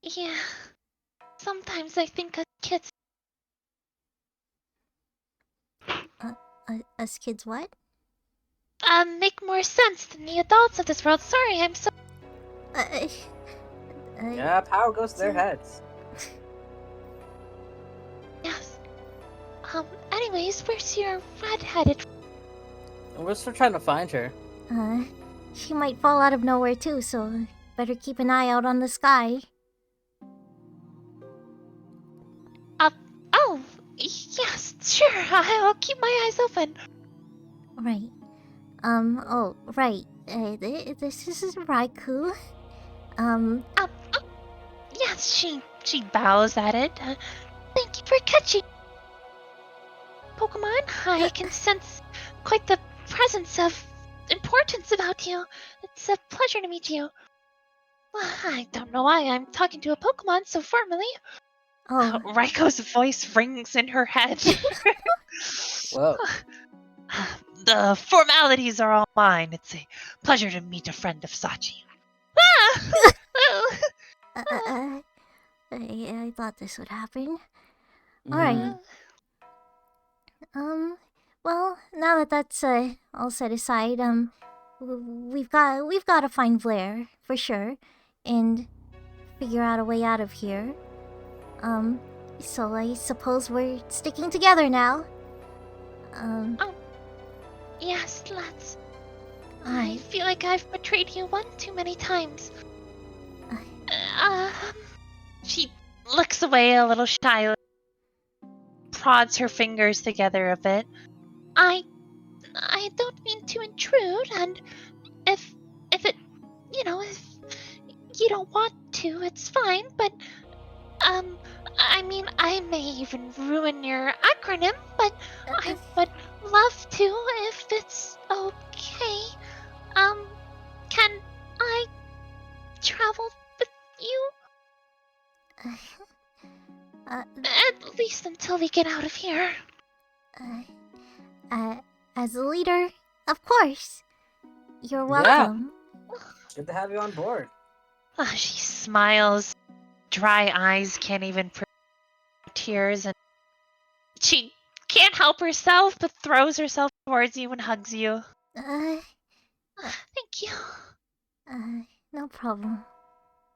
Yeah. Sometimes I think as kids. Us kids what? Make more sense than the adults of this world. Sorry, I'm so. Yeah, power goes to their heads. Yes. Anyways, where's your red-headed? We're still trying to find her. She might fall out of nowhere too, so better keep an eye out on the sky. Oh, yes, sure. I'll keep my eyes open. Right. Oh, right. This is Raikou. Yes, she bows at it. Thank you for catching. Pokemon, I can sense quite the presence of importance about you. It's a pleasure to meet you. Well, I don't know why I'm talking to a Pokemon so formally. Oh. Raiko's voice rings in her head. Whoa. The formalities are all mine. It's a pleasure to meet a friend of Sachi. I thought this would happen. Alright. Well, now that that's all set aside, we've got to find Blair for sure, and figure out a way out of here. So I suppose we're sticking together now. Yes, let's. Alright. I feel like I've betrayed you one too many times. She looks away a little shyly, prods her fingers together a bit. I don't mean to intrude, and if it, if you don't want to, it's fine, but, I mean, I may even ruin your acronym, but I would love to if it's okay. Can I travel with you? At least until we get out of here. As a leader, of course. You're welcome. Yeah. Good to have you on board. She smiles. Dry eyes can't even prevent tears, and she can't help herself but throws herself towards you and hugs you. Thank you. No problem.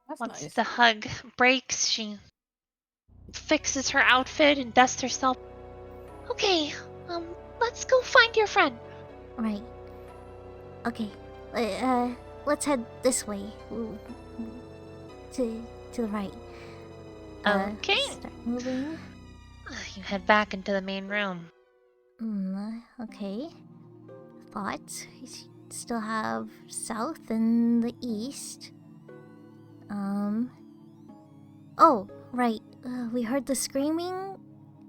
That's Once nice. the hug breaks, she fixes her outfit and dusts herself. Okay, let's go find your friend. Right. Okay. Let's head this way. To the right. Okay. Start moving. You head back into the main room. Okay. Thoughts? You still have south and the east. Oh, right. We heard the screaming?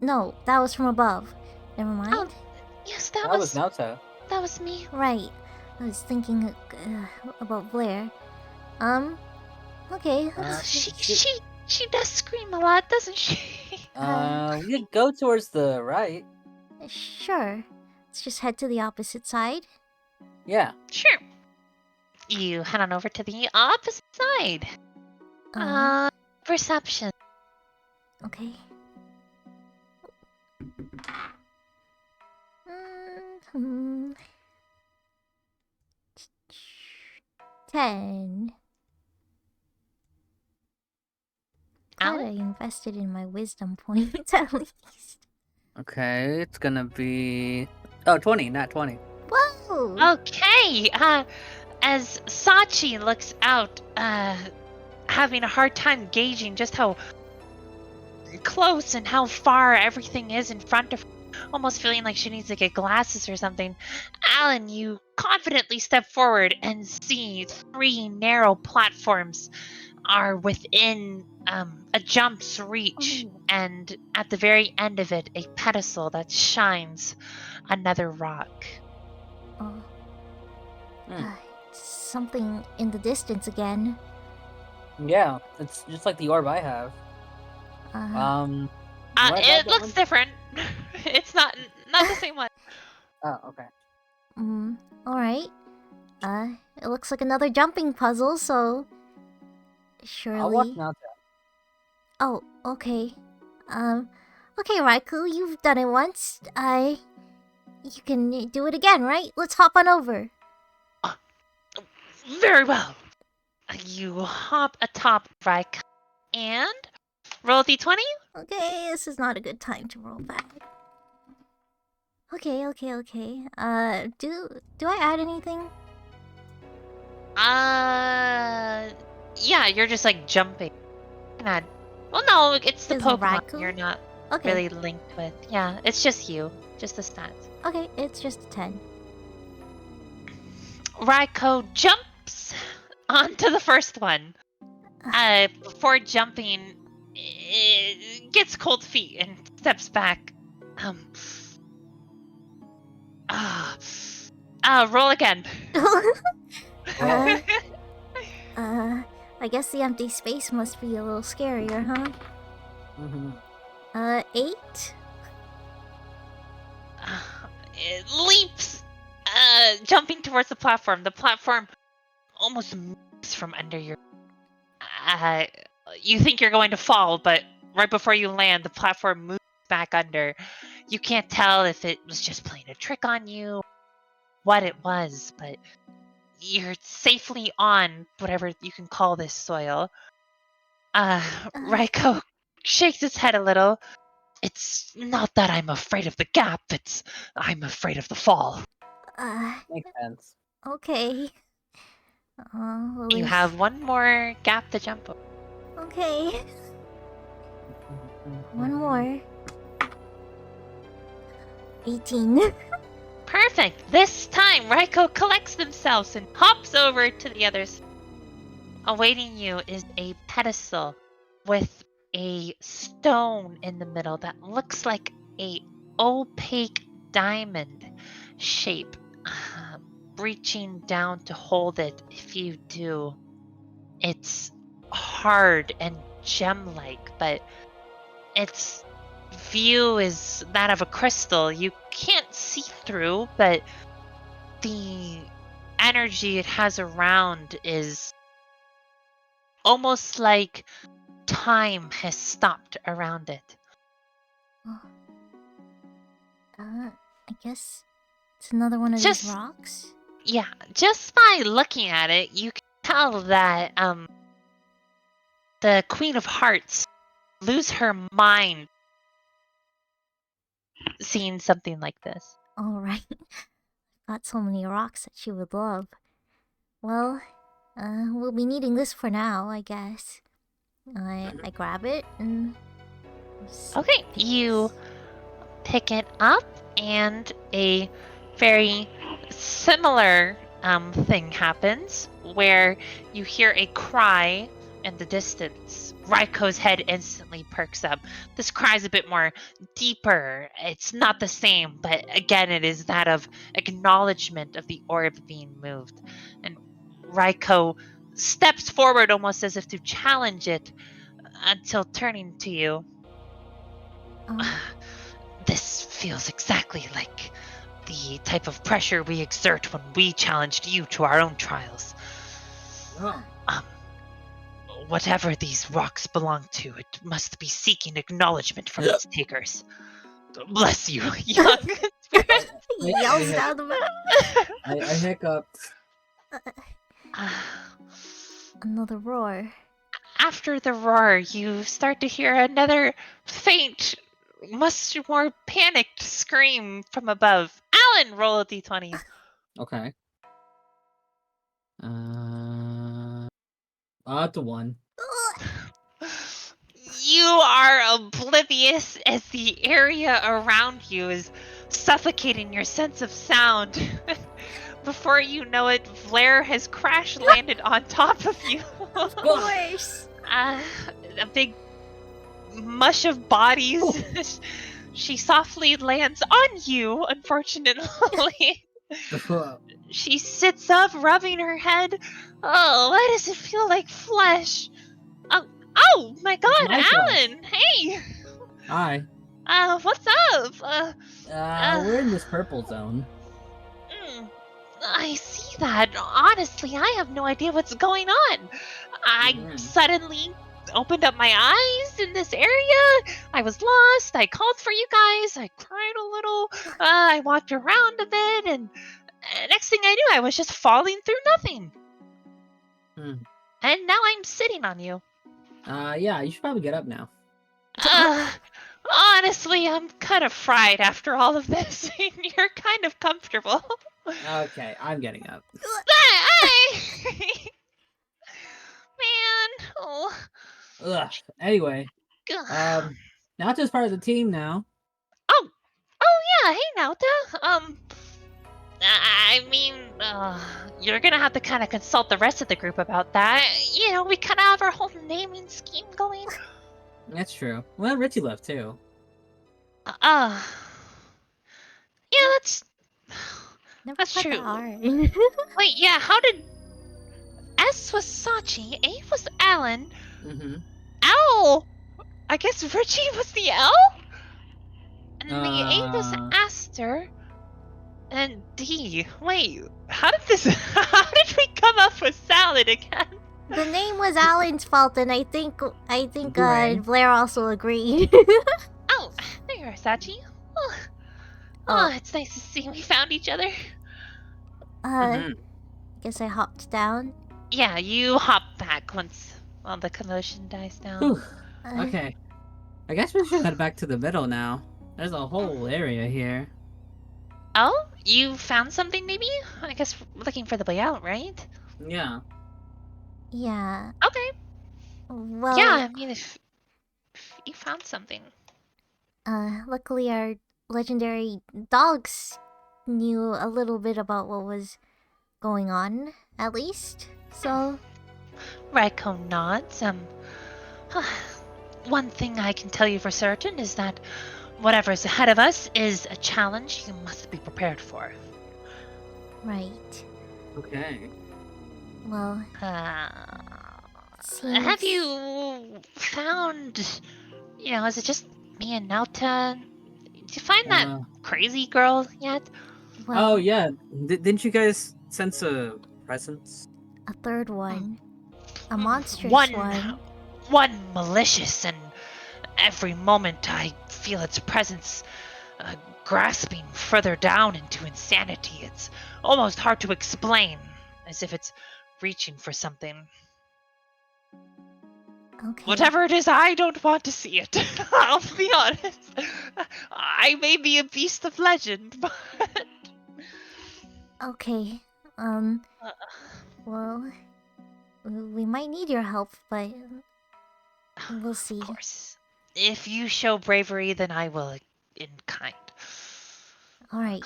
No, that was from above. Never mind. Oh, yes, that was Naoto. That was me. Right. I was thinking about Blair. Okay. She does scream a lot, doesn't she? We could go towards the right. Sure. Let's just head to the opposite side. Yeah. Sure. You head on over to the opposite side. Perception. Okay. Hmm. 10. Glad I Alan? invested in my wisdom points at least. Okay, it's gonna be 20, not 20. Whoa! Okay. As Sachi looks out, having a hard time gauging just how close and how far everything is in front of her, almost feeling like she needs to get glasses or something. Alan, you confidently step forward and see 3 narrow platforms are within a jump's reach, Oh. and at the very end of it, a pedestal that shines another rock. Oh. Hmm. Something in the distance again. Yeah, it's just like the orb I have. Do I grab It that looks one? different. It's not the same one. Oh, okay. Alright. It looks like another jumping puzzle, so I'll watch surely. now. Oh, okay. Okay, Raikou, you've done it once. You can do it again, right? Let's hop on over. Very well. You hop atop Rike and roll d20. Okay, this is not a good time to roll back. Okay. Do I add anything? Yeah, you're just like jumping. Not. Well, no, it's the Is Pokemon Raikou? you're not Okay. really linked with. Yeah, it's just you, just the stats. Okay, it's just a 10. Raiko jumps onto the first one. Before jumping, it gets cold feet and steps back. Roll again. uh, I guess the empty space must be a little scarier, huh? Mm-hmm. 8? It leaps, jumping towards the platform. The platform almost moves from under your. You think you're going to fall, but right before you land, the platform moves back under. You can't tell if it was just playing a trick on you, what it was, but you're safely on whatever you can call this soil. Raiko shakes his head a little. It's not that I'm afraid of the gap, it's I'm afraid of the fall. Makes sense. Okay. Well, You have one more gap to jump over. Okay. One more. 18. Perfect. This time, Raiko collects themselves and hops over to the others. Awaiting you is a pedestal with a stone in the middle that looks like a opaque diamond shape, reaching down to hold it. If you do, it's hard and gem-like, but its view is that of a crystal. You can't see through, but the energy it has around is almost like time has stopped around it. I guess it's another one of these rocks? Yeah, just by looking at it, you can tell that the Queen of Hearts lose her mind seeing something like this. Alright. Got so many rocks that she would love. Well, we'll be needing this for now, I guess. I grab it and... Okay, you pick it up, and a very similar thing happens where you hear a cry in the distance. Raiko's head instantly perks up. This cry is a bit more deeper. It's not the same, but again, it is that of acknowledgement of the orb being moved. And Raiko steps forward almost as if to challenge it until turning to you. This feels exactly like the type of pressure we exert when we challenged you to our own trials. Oh. Whatever these rocks belong to, it must be seeking acknowledgement from its takers. Bless you, young spirit. He yells down the I hiccuped. Another roar. After the roar, you start to hear another faint, much more panicked scream from above. Alan, roll a d20. Okay. It's a 1. You are oblivious as the area around you is suffocating your sense of sound. Before you know it, Blair has crash landed on top of you. Of course. A big mush of bodies. She softly lands on you, unfortunately. She sits up, rubbing her head. Oh, why does it feel like flesh? Oh my god, my Alan! Hey! Hi. What's up? We're in this purple zone. I see that. Honestly, I have no idea what's going on. I suddenly opened up my eyes in this area. I was lost. I called for you guys. I cried a little. I walked around a bit, and next thing I knew, I was just falling through nothing. And now I'm sitting on you. Yeah, you should probably get up now. Honestly, I'm kind of fried after all of this. You're kind of comfortable. Okay, I'm getting up. Man. Oh. Ugh. Anyway, Nauta's part of the team now. Oh yeah. Hey, Nauta. I mean, you're gonna have to kind of consult the rest of the group about that. You know, we kind of have our whole naming scheme going. That's true. Well, Richie left too. Yeah, that's Never true. That hard. Wait, yeah. How did S was Sachi, A was Alan, L? I guess Richie was the L, and the A was Aster, and D. Wait, how did this? How did we come up with salad again? The name was Alan's fault, and I think Blair also agreed. Oh, there you are, Sachi. Oh, it's nice to see we found each other. Guess I hopped down. Yeah, you hop back once all the commotion dies down. Okay. I guess we should head back to the middle now. There's a whole area here. Oh, you found something maybe? I guess we're looking for the way out, right? Yeah. Yeah. Okay. Well. Yeah, I mean, if you found something. Luckily our legendary dogs knew a little bit about what was going on, at least. So. Raiko nods. One thing I can tell you for certain is that whatever's ahead of us is a challenge you must be prepared for. Right. Okay. Well. Have you found, is it just me and Nauta? Did you find that crazy girl yet? Well, oh, yeah. Didn't you guys sense a presence? A third one. A monstrous one. One malicious, and every moment I feel its presence grasping further down into insanity. It's almost hard to explain, as if it's reaching for something. Okay. Whatever it is, I don't want to see it. I'll be honest. I may be a beast of legend, but... Okay. Well, we might need your help, but we'll see. Of course. If you show bravery, then I will in kind. Alright.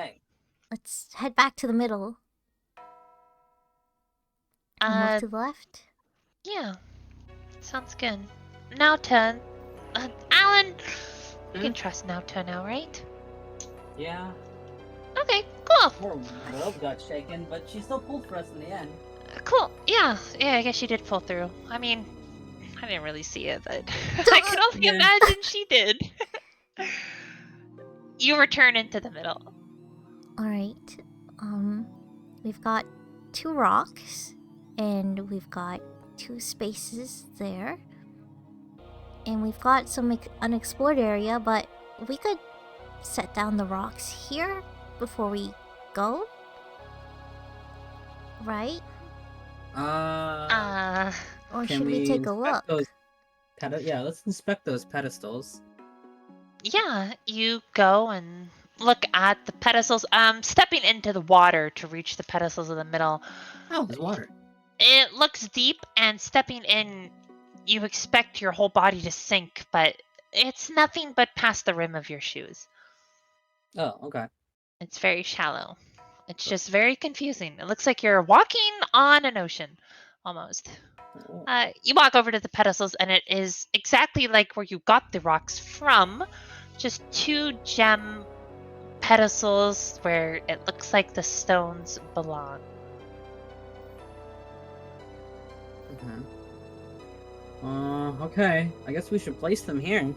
Okay. Let's head back to the middle. Move to the left? Yeah. Sounds good. Nauta. Alan! You can trust Nauta now, right? Yeah. Okay, cool. Her robe got shaken, but she still pulled for us in the end. Cool. Yeah, I guess she did pull through. I mean, I didn't really see it, but I can only imagine she did. You return into the middle. Alright. We've got 2 rocks, and we've got 2 spaces there. And we've got some unexplored area, but we could set down the rocks here before we go. Right? Or Can should we take a look? those yeah, let's inspect those pedestals. Yeah, you go and look at the pedestals. Stepping into the water to reach the pedestals in the middle. Oh, there's water. It looks deep, and stepping in, you expect your whole body to sink, but it's nothing but past the rim of your shoes. Oh, okay. It's very shallow. It's just very confusing. It looks like you're walking on an ocean, almost. You walk over to the pedestals, and it is exactly like where you got the rocks from. Just 2 gem pedestals where it looks like the stones belong. Okay. I guess we should place them here.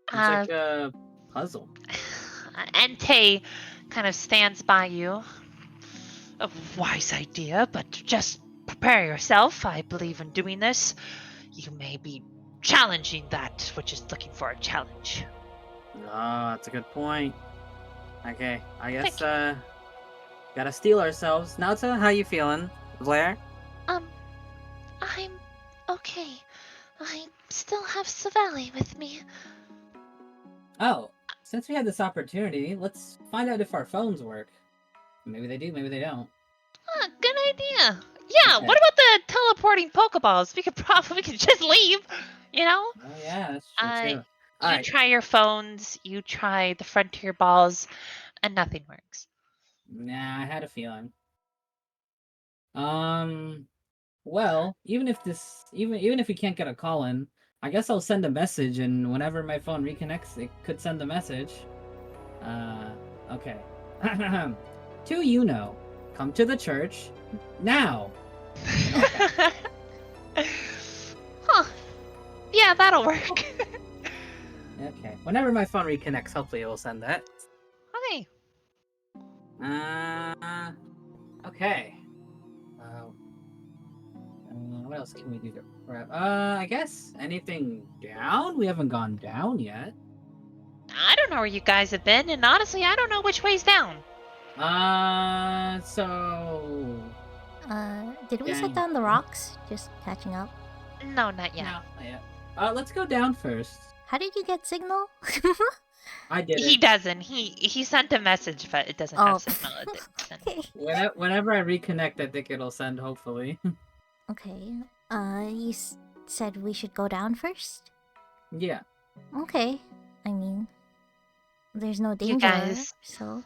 It's like a puzzle. Entei kind of stands by you. A wise idea, but just prepare yourself. I believe in doing this. You may be challenging that which is looking for a challenge. Oh, that's a good point. Okay, I guess, gotta steel ourselves. Nauta, how you feeling? Blair? I'm okay. I still have Savali with me. Oh, since we had this opportunity, let's find out if our phones work. Maybe they do, maybe they don't. Good idea. Yeah, Okay. what about the teleporting Pokeballs? We could just leave, you know? Oh yeah, that's true too. You Alright. try your phones, you try the frontier balls, and nothing works. Nah, I had a feeling. Well, even if we can't get a call in, I guess I'll send a message, and whenever my phone reconnects, it could send a message. Okay. To Yuno, come to the church now. Okay. Huh. Yeah, that'll work. Okay. Whenever my phone reconnects, hopefully it will send that. Okay. Okay. What else can we do to prep? I guess anything down? We haven't gone down yet. I don't know where you guys have been, and honestly, I don't know which way's down. So... Did we set down the rocks? Just catching up. No, not yet. No, not yet. Let's go down first. How did you get signal? I did He it. doesn't. He sent a message, but it doesn't have signal. It didn't send. Okay. Whenever I reconnect, I think it'll send, hopefully. Okay. You said we should go down first? Yeah. Okay. I mean, there's no danger, You guys so...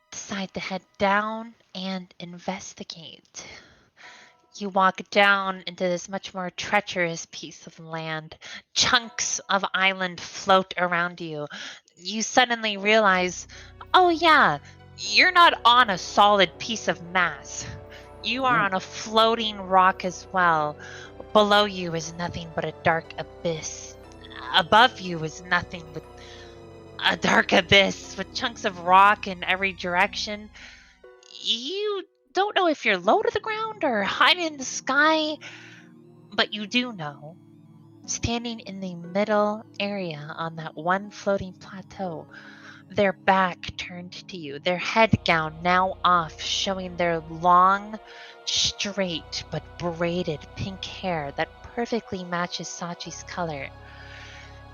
decide to head down and investigate. You walk down into this much more treacherous piece of land. Chunks of island float around you. You suddenly realize, oh yeah, you're not on a solid piece of mass. You are on a floating rock as well. Below you is nothing but a dark abyss. Above you is nothing but a dark abyss with chunks of rock in every direction. You don't know if you're low to the ground or high in the sky, but you do know, standing in the middle area on that one floating plateau, their back turned to you, their head gown now off, showing their long, straight, but braided pink hair that perfectly matches Sachi's color,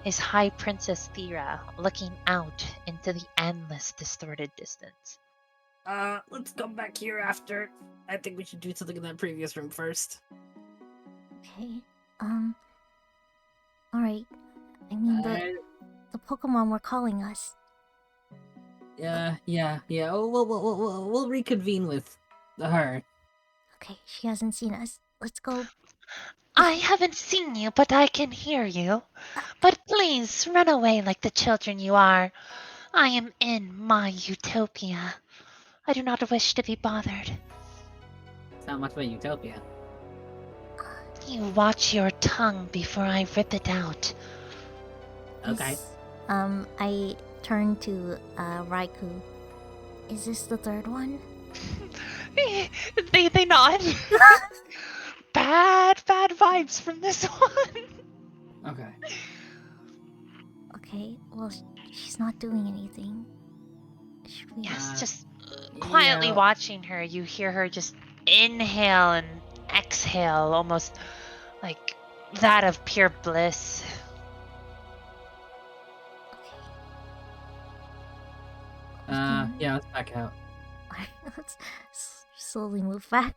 is High Princess Thera, looking out into the endless, distorted distance. Let's come back here after. I think we should do something in that previous room first. Okay. Alright. I mean, the Pokemon were calling us. Yeah. We'll reconvene with her. Okay, she hasn't seen us. Let's go. I haven't seen you, but I can hear you. But please, run away like the children you are. I am in my utopia. I do not wish to be bothered. It's not much of a utopia. You watch your tongue before I rip it out. Okay. I turn to Raikou. Is this the third one? They nod. Bad vibes from this one. Okay. Okay, well, she's not doing anything. Should we... Yes, just Yeah. quietly watching her, you hear her just inhale and exhale, almost like that of pure bliss. Yeah, let's back out. Let's slowly move back.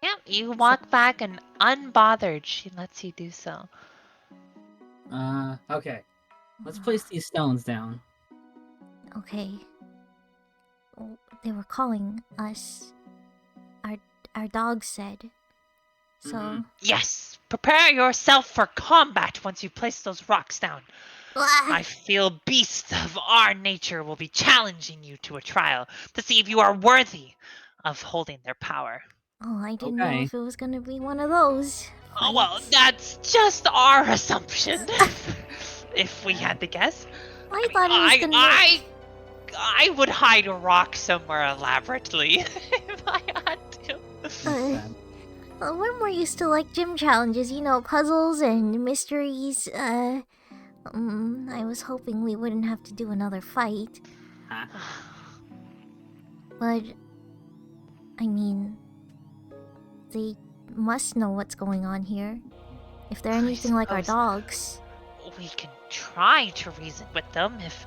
Yep, you walk back and unbothered, she lets you do so. Okay. Let's place these stones down. Okay. Oh, they were calling us. Our dog said. So. Yes, prepare yourself for combat once you place those rocks down. I feel beasts of our nature will be challenging you to a trial to see if you are worthy of holding their power. Oh, I didn't know if it was gonna be one of those. Oh, well, fights. that's just our assumption. If we had to guess. I thought it was gonna. I would hide a rock somewhere elaborately if I had to. When we're used to like gym challenges, you know, puzzles and mysteries. I was hoping we wouldn't have to do another fight. But I mean, they must know what's going on here. If they're anything like our dogs. We can try to reason with them if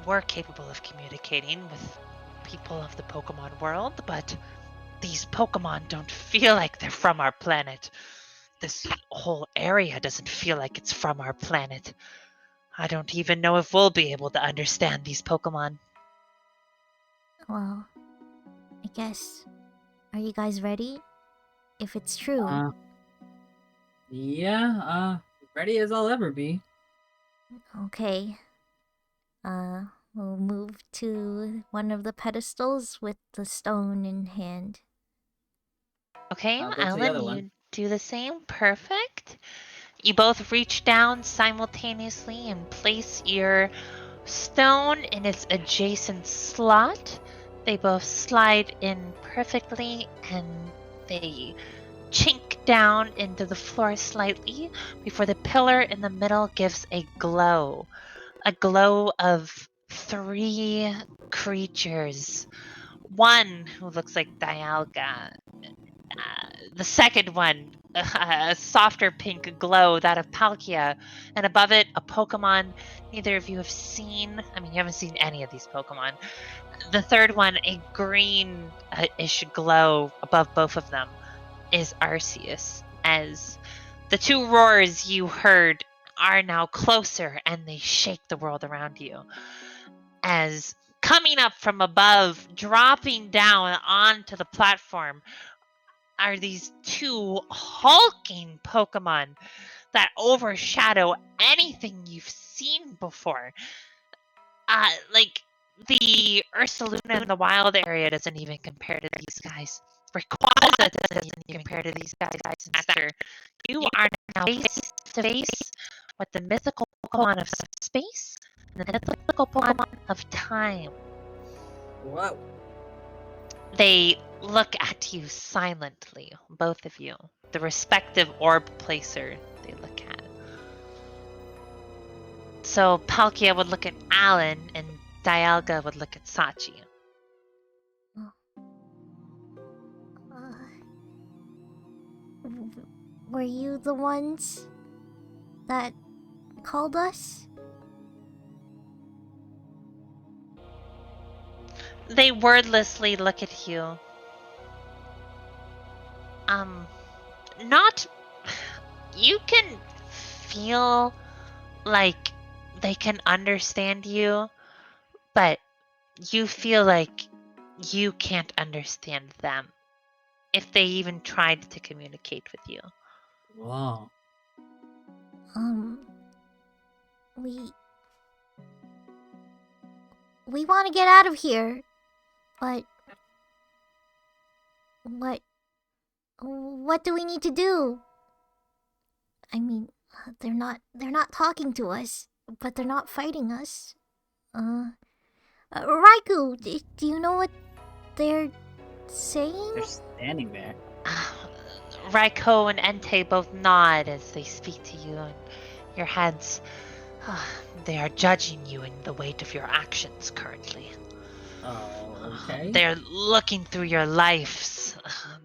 we're capable of communicating with people of the Pokemon world, but these Pokemon don't feel like they're from our planet. This whole area doesn't feel like it's from our planet. I don't even know if we'll be able to understand these Pokemon. Well, I guess. Are you guys ready? If it's true. Yeah, ready as I'll ever be. Okay. We'll move to one of the pedestals with the stone in hand. Okay, I'll go to the Alan, other you one. do the same. Perfect. You both reach down simultaneously and place your stone in its adjacent slot. They both slide in perfectly and they chink down into the floor slightly before the pillar in the middle gives a glow. A glow of 3 creatures. One who looks like Dialga. The second one, a softer pink glow, that of Palkia. And above it, a Pokemon neither of you have seen. I mean, you haven't seen any of these Pokemon. The third one, a green-ish glow above both of them, is Arceus. As the 2 roars you heard are now closer and they shake the world around you. As coming up from above, dropping down onto the platform, are these 2 hulking Pokemon that overshadow anything you've seen before. Like, the Ursaluna in the wild area doesn't even compare to these guys. Rayquaza doesn't even compare to these guys in stature. You are now face to face with the mythical Pokemon of space and the mythical Pokemon of time. Whoa. They look at you silently, both of you. The respective orb placer they look at. So Palkia would look at Alan and Dialga would look at Sachi. Were you the ones that called us? They wordlessly look at you. Not... You can feel like they can understand you, but you feel like you can't understand them. If they even tried to communicate with you. Wow. We want to get out of here, but what do we need to do? I mean, they're not talking to us, but they're not fighting us. Raikou, do you know what they're saying? They're standing there. Raiko and Entei both nod as they speak to you, and your heads. They are judging you in the weight of your actions currently. Oh, okay. They're looking through your lives.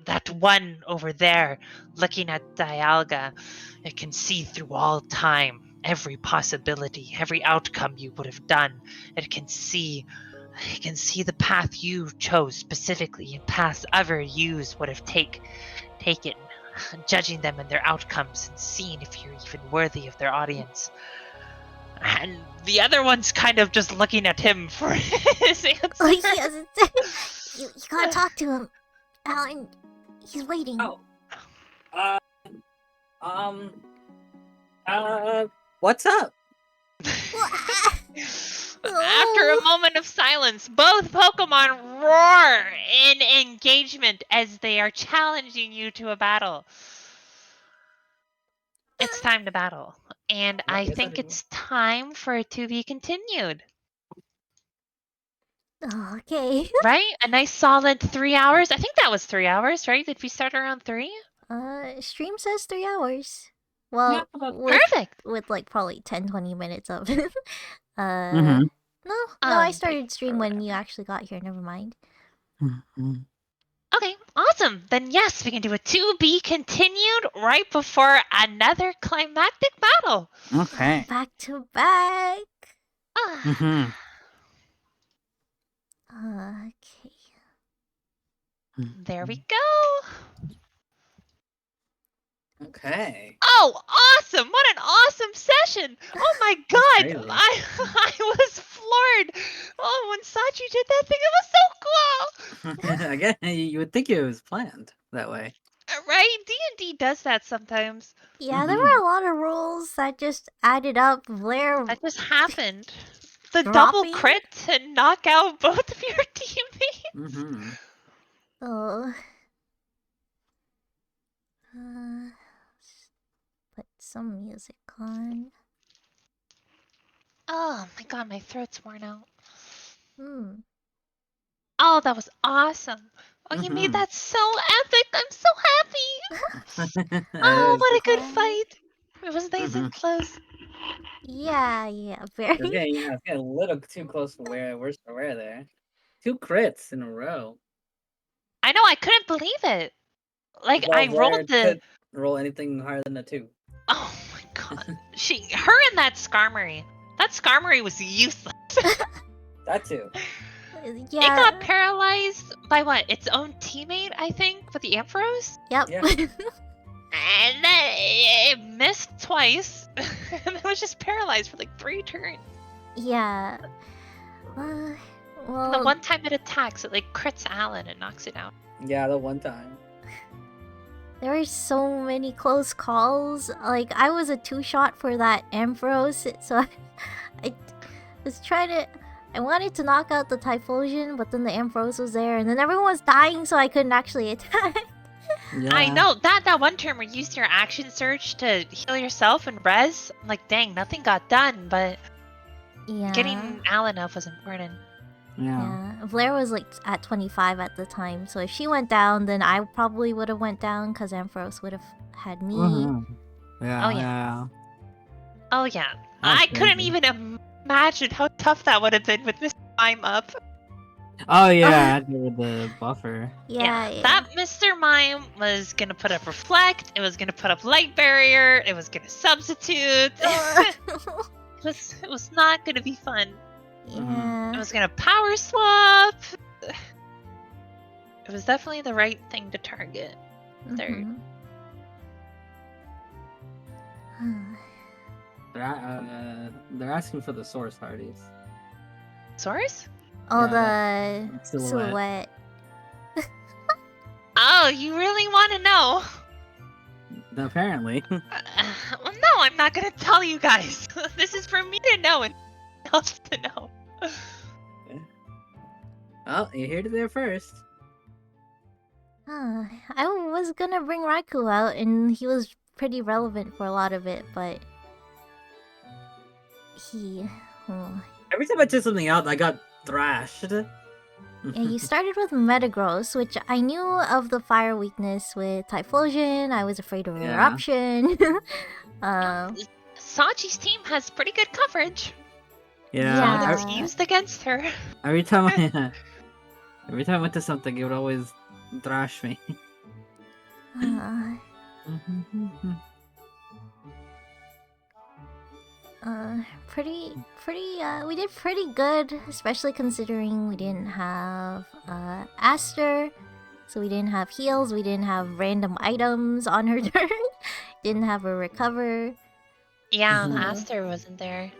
That one over there, looking at Dialga, it can see through all time, every possibility, every outcome you would have done. It can see the path you chose specifically and paths other yous would have taken, judging them and their outcomes and seeing if you're even worthy of their audience. And the other one's kind of just looking at him for his answer. Oh, yes. You gotta talk to him. Alan, he's waiting. Oh. What's up? After a moment of silence, both Pokemon roar in engagement as they are challenging you to a battle. It's time to battle. And I Yes, think I do. it's time for it to be continued. Oh, okay. Right? A nice solid 3 hours. I think that was 3 hours, right? Did we start around 3? Stream says 3 hours. Well, Perfect. with like probably 10-20 minutes of it. Mhm. No, I But started stream or when whatever. you actually got here. Never mind. Okay, awesome. Then yes, we can do a to be continued right before another climactic battle. Okay. Back to back. Mhm. Okay. There we go. Okay. Oh, awesome! What an awesome session! Oh my god, crazy. I was floored. Oh, when Sachi did that thing, it was so cool. Again, you would think it was planned that way. Right? D&D does that sometimes. Yeah, there Mhm. were a lot of rules that just added up. Blair That just happened. The double dropping. crit to knock out both of your teammates. Mhm. Oh. Uh, put some music on. Oh my god, my throat's worn out. Hmm. Oh, that was awesome. Oh, you made Mhm. that so epic. I'm so happy. That Oh, is what a good Uh, fight. It was nice and Mhm. close. yeah, very. It's getting a little too close to where we're there. 2 crits in a row. I know, I couldn't believe it. Like, Well, I rolled Blair the. could roll anything higher than a 2. Oh my god. Her and that Skarmory. That Skarmory was useless. That too. It Yeah. got paralyzed by what? Its own teammate, I think, with the Ampharos? Yep. Yeah. And then it missed twice. And it was just paralyzed for like 3 turns. yeah. And the Well, one time it attacks, it like crits Alan and knocks it out. Yeah, the one time. there were so many close calls. Like, I was a 2-shot for that Ampharos, so I was trying to. I wanted to knock out the Typhlosion, but then the Ampharos was there, and then everyone was dying, so I couldn't actually attack. Yeah. I know that one turn where you used your action surge to heal yourself and res. I'm like, dang, nothing got done, but Yeah. getting Alan up was important. Yeah. Yeah. Blair was like at 25 at the time, so if she went down, then I probably would have went down because Ampharos would have had me. Mhm. Yeah. Oh, yeah. Yeah. Oh yeah, That's I couldn't crazy. even imagine how tough that would have been with Mr. Mime up. Oh yeah, I do with the buffer. Yeah. That Mr. Mime was gonna put up Reflect. It was gonna put up Light Barrier. It was gonna substitute. It was not gonna be fun. yeah. It was gonna power swap. It was definitely the right thing to target. Third. Mhm. They're asking for the source parties. Source? Oh, Yeah, the silhouette. silhouette. Oh, you really want to know? Apparently. Well, no, I'm not gonna tell you guys. This is for me to know and else to know. Oh, you heard it there first. I was gonna bring Raikou out, and he was pretty relevant for a lot of it, but he. Oh. Every time I did something out, I got thrashed. Yeah, you started with Metagross, which I knew of the fire weakness with Typhlosion. I was afraid of Yeah. Eruption. um, Sachi's team has pretty good coverage. Yeah. Yeah. It's used against her. Every time I went to something, it would always thrash me. uh, we did pretty good, especially considering we didn't have Aster, so we didn't have heals, we didn't have random items on her turn, didn't have a recover. Yeah, Mhm. Aster wasn't there.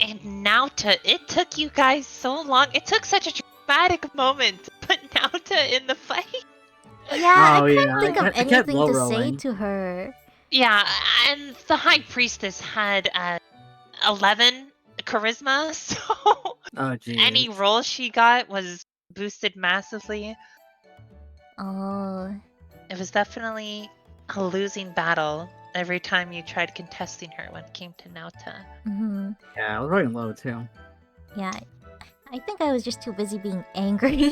And Nauta, it took you guys so long. It took such a dramatic moment to put Nauta in the fight. Yeah, Oh, I couldn't yeah, think of I kept anything low to say rolling. to her. Yeah, and the High Priestess had 11 charisma, so Oh, jeez. any roll she got was boosted massively. Oh, It was definitely a losing battle every time you tried contesting her when it came to Nauta. Yeah, I was running low too. yeah. I think I was just too busy being angry.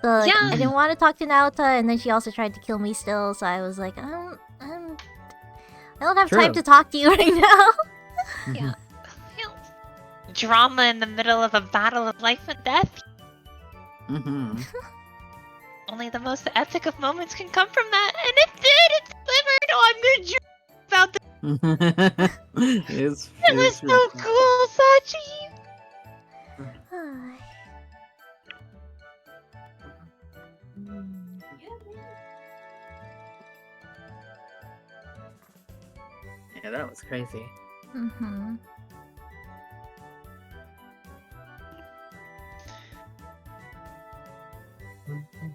So like, Yeah. I didn't want to talk to Naota, and then she also tried to kill me still. So I was like, I don't have time True. to talk to you right now. Yeah. Drama in the middle of a battle of life and death. Mm-hmm. Only the most epic of moments can come from that, and it did! It delivered! Oh, I'm gonna joke about this. It was so cool, Sachi! Yeah, that was crazy.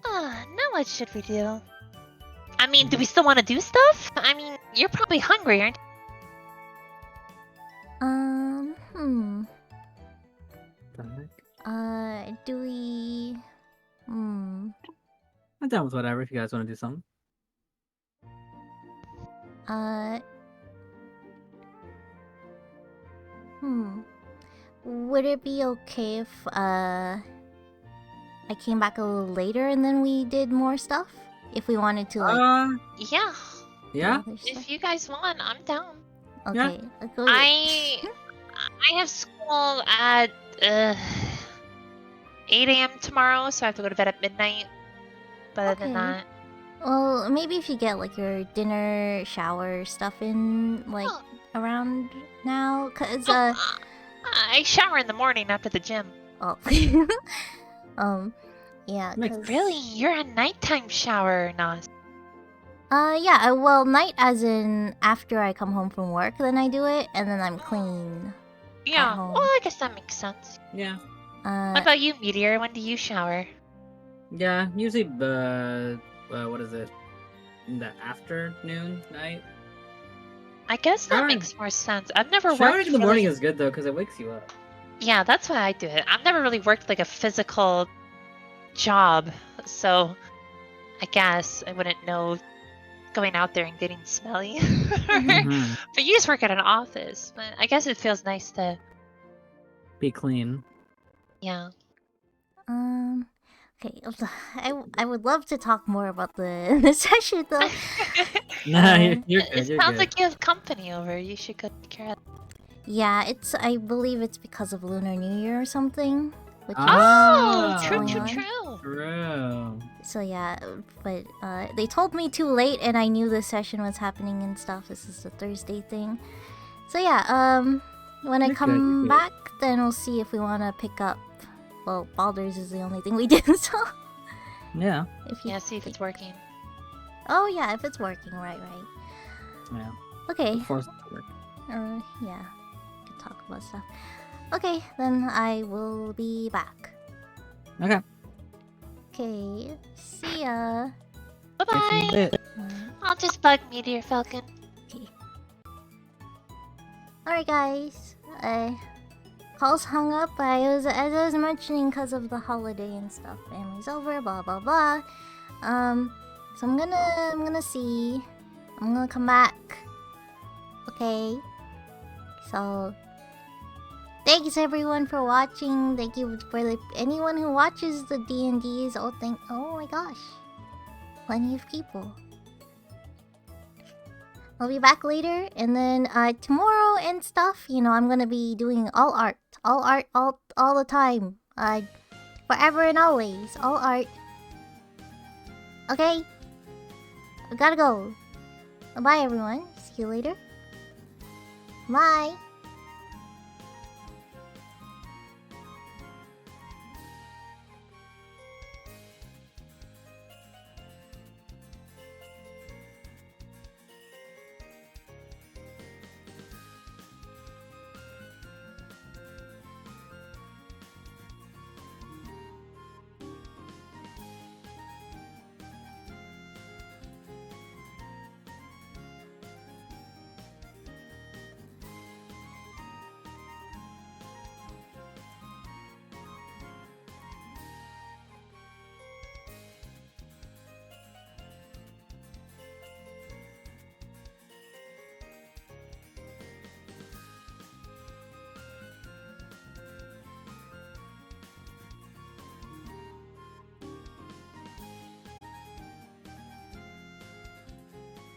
Now what should we do? I mean, do we still want to do stuff? I mean, you're probably hungry, aren't you? Do we? I'm down with whatever if you guys want to do something. Would it be okay if I came back a little later and then we did more stuff? If we wanted to, like, Yeah. Yeah. other stuff? If you guys want, I'm down. Okay. Go. I have school at 8 a.m. tomorrow, so I have to go to bed at midnight. But other than that, Well, maybe if you get like your dinner, shower stuff in like around now, cause I shower in the morning after the gym. oh, yeah. Makes- 'cause- Really? You're a nighttime shower, Nas. Yeah. Well, night as in after I come home from work, then I do it, and then I'm clean. Yeah. home. Well, I guess that makes sense. Yeah. What about you, Meteor? When do you shower? Yeah. Usually, what is it? In the afternoon, night. I guess that Showering- makes more sense. I've never worked Showering in the morning really- is good though because it wakes you up. Yeah, that's why I do it. I've never really worked like a physical job, so I guess I wouldn't know going out there and getting smelly. Mhm. But you just work at an office. But I guess it feels nice to, Be clean. yeah. Okay. I would love to talk more about the session though. Nah, you're It good. You're sounds good. like you have company over. You should go take care of that. Yeah, I believe it's because of Lunar New Year or something. Which Ah, Oh, true, going true, on. true. True. So yeah, but they told me too late, and I knew this session was happening and stuff. This is a Thursday thing. So yeah, when I You're good, come you're good. back, then we'll see if we want to pick up. Well, Baldur's is the only thing we did, so Yeah. if you Yeah, see if it's working. Oh yeah, if it's working, right. Yeah. Okay. Force work. Yeah, could talk about stuff. Okay, then I will be back. Okay. Okay, see ya. Bye bye. I'll just bug Meteor Falcon. Okay. Alright, guys. Calls hung up. As I was mentioning, because of the holiday and stuff. Family's over. Blah blah blah. So I'm gonna see. I'm gonna come back. Okay. So Thanks everyone for watching. Thank you for anyone who watches the D&Ds. Oh my gosh. Plenty of people. I'll be back later, and then tomorrow and stuff, you know, I'm gonna be doing all art, all the time. Forever and always, all art. Okay, I gotta go. Bye everyone. See you later. Bye.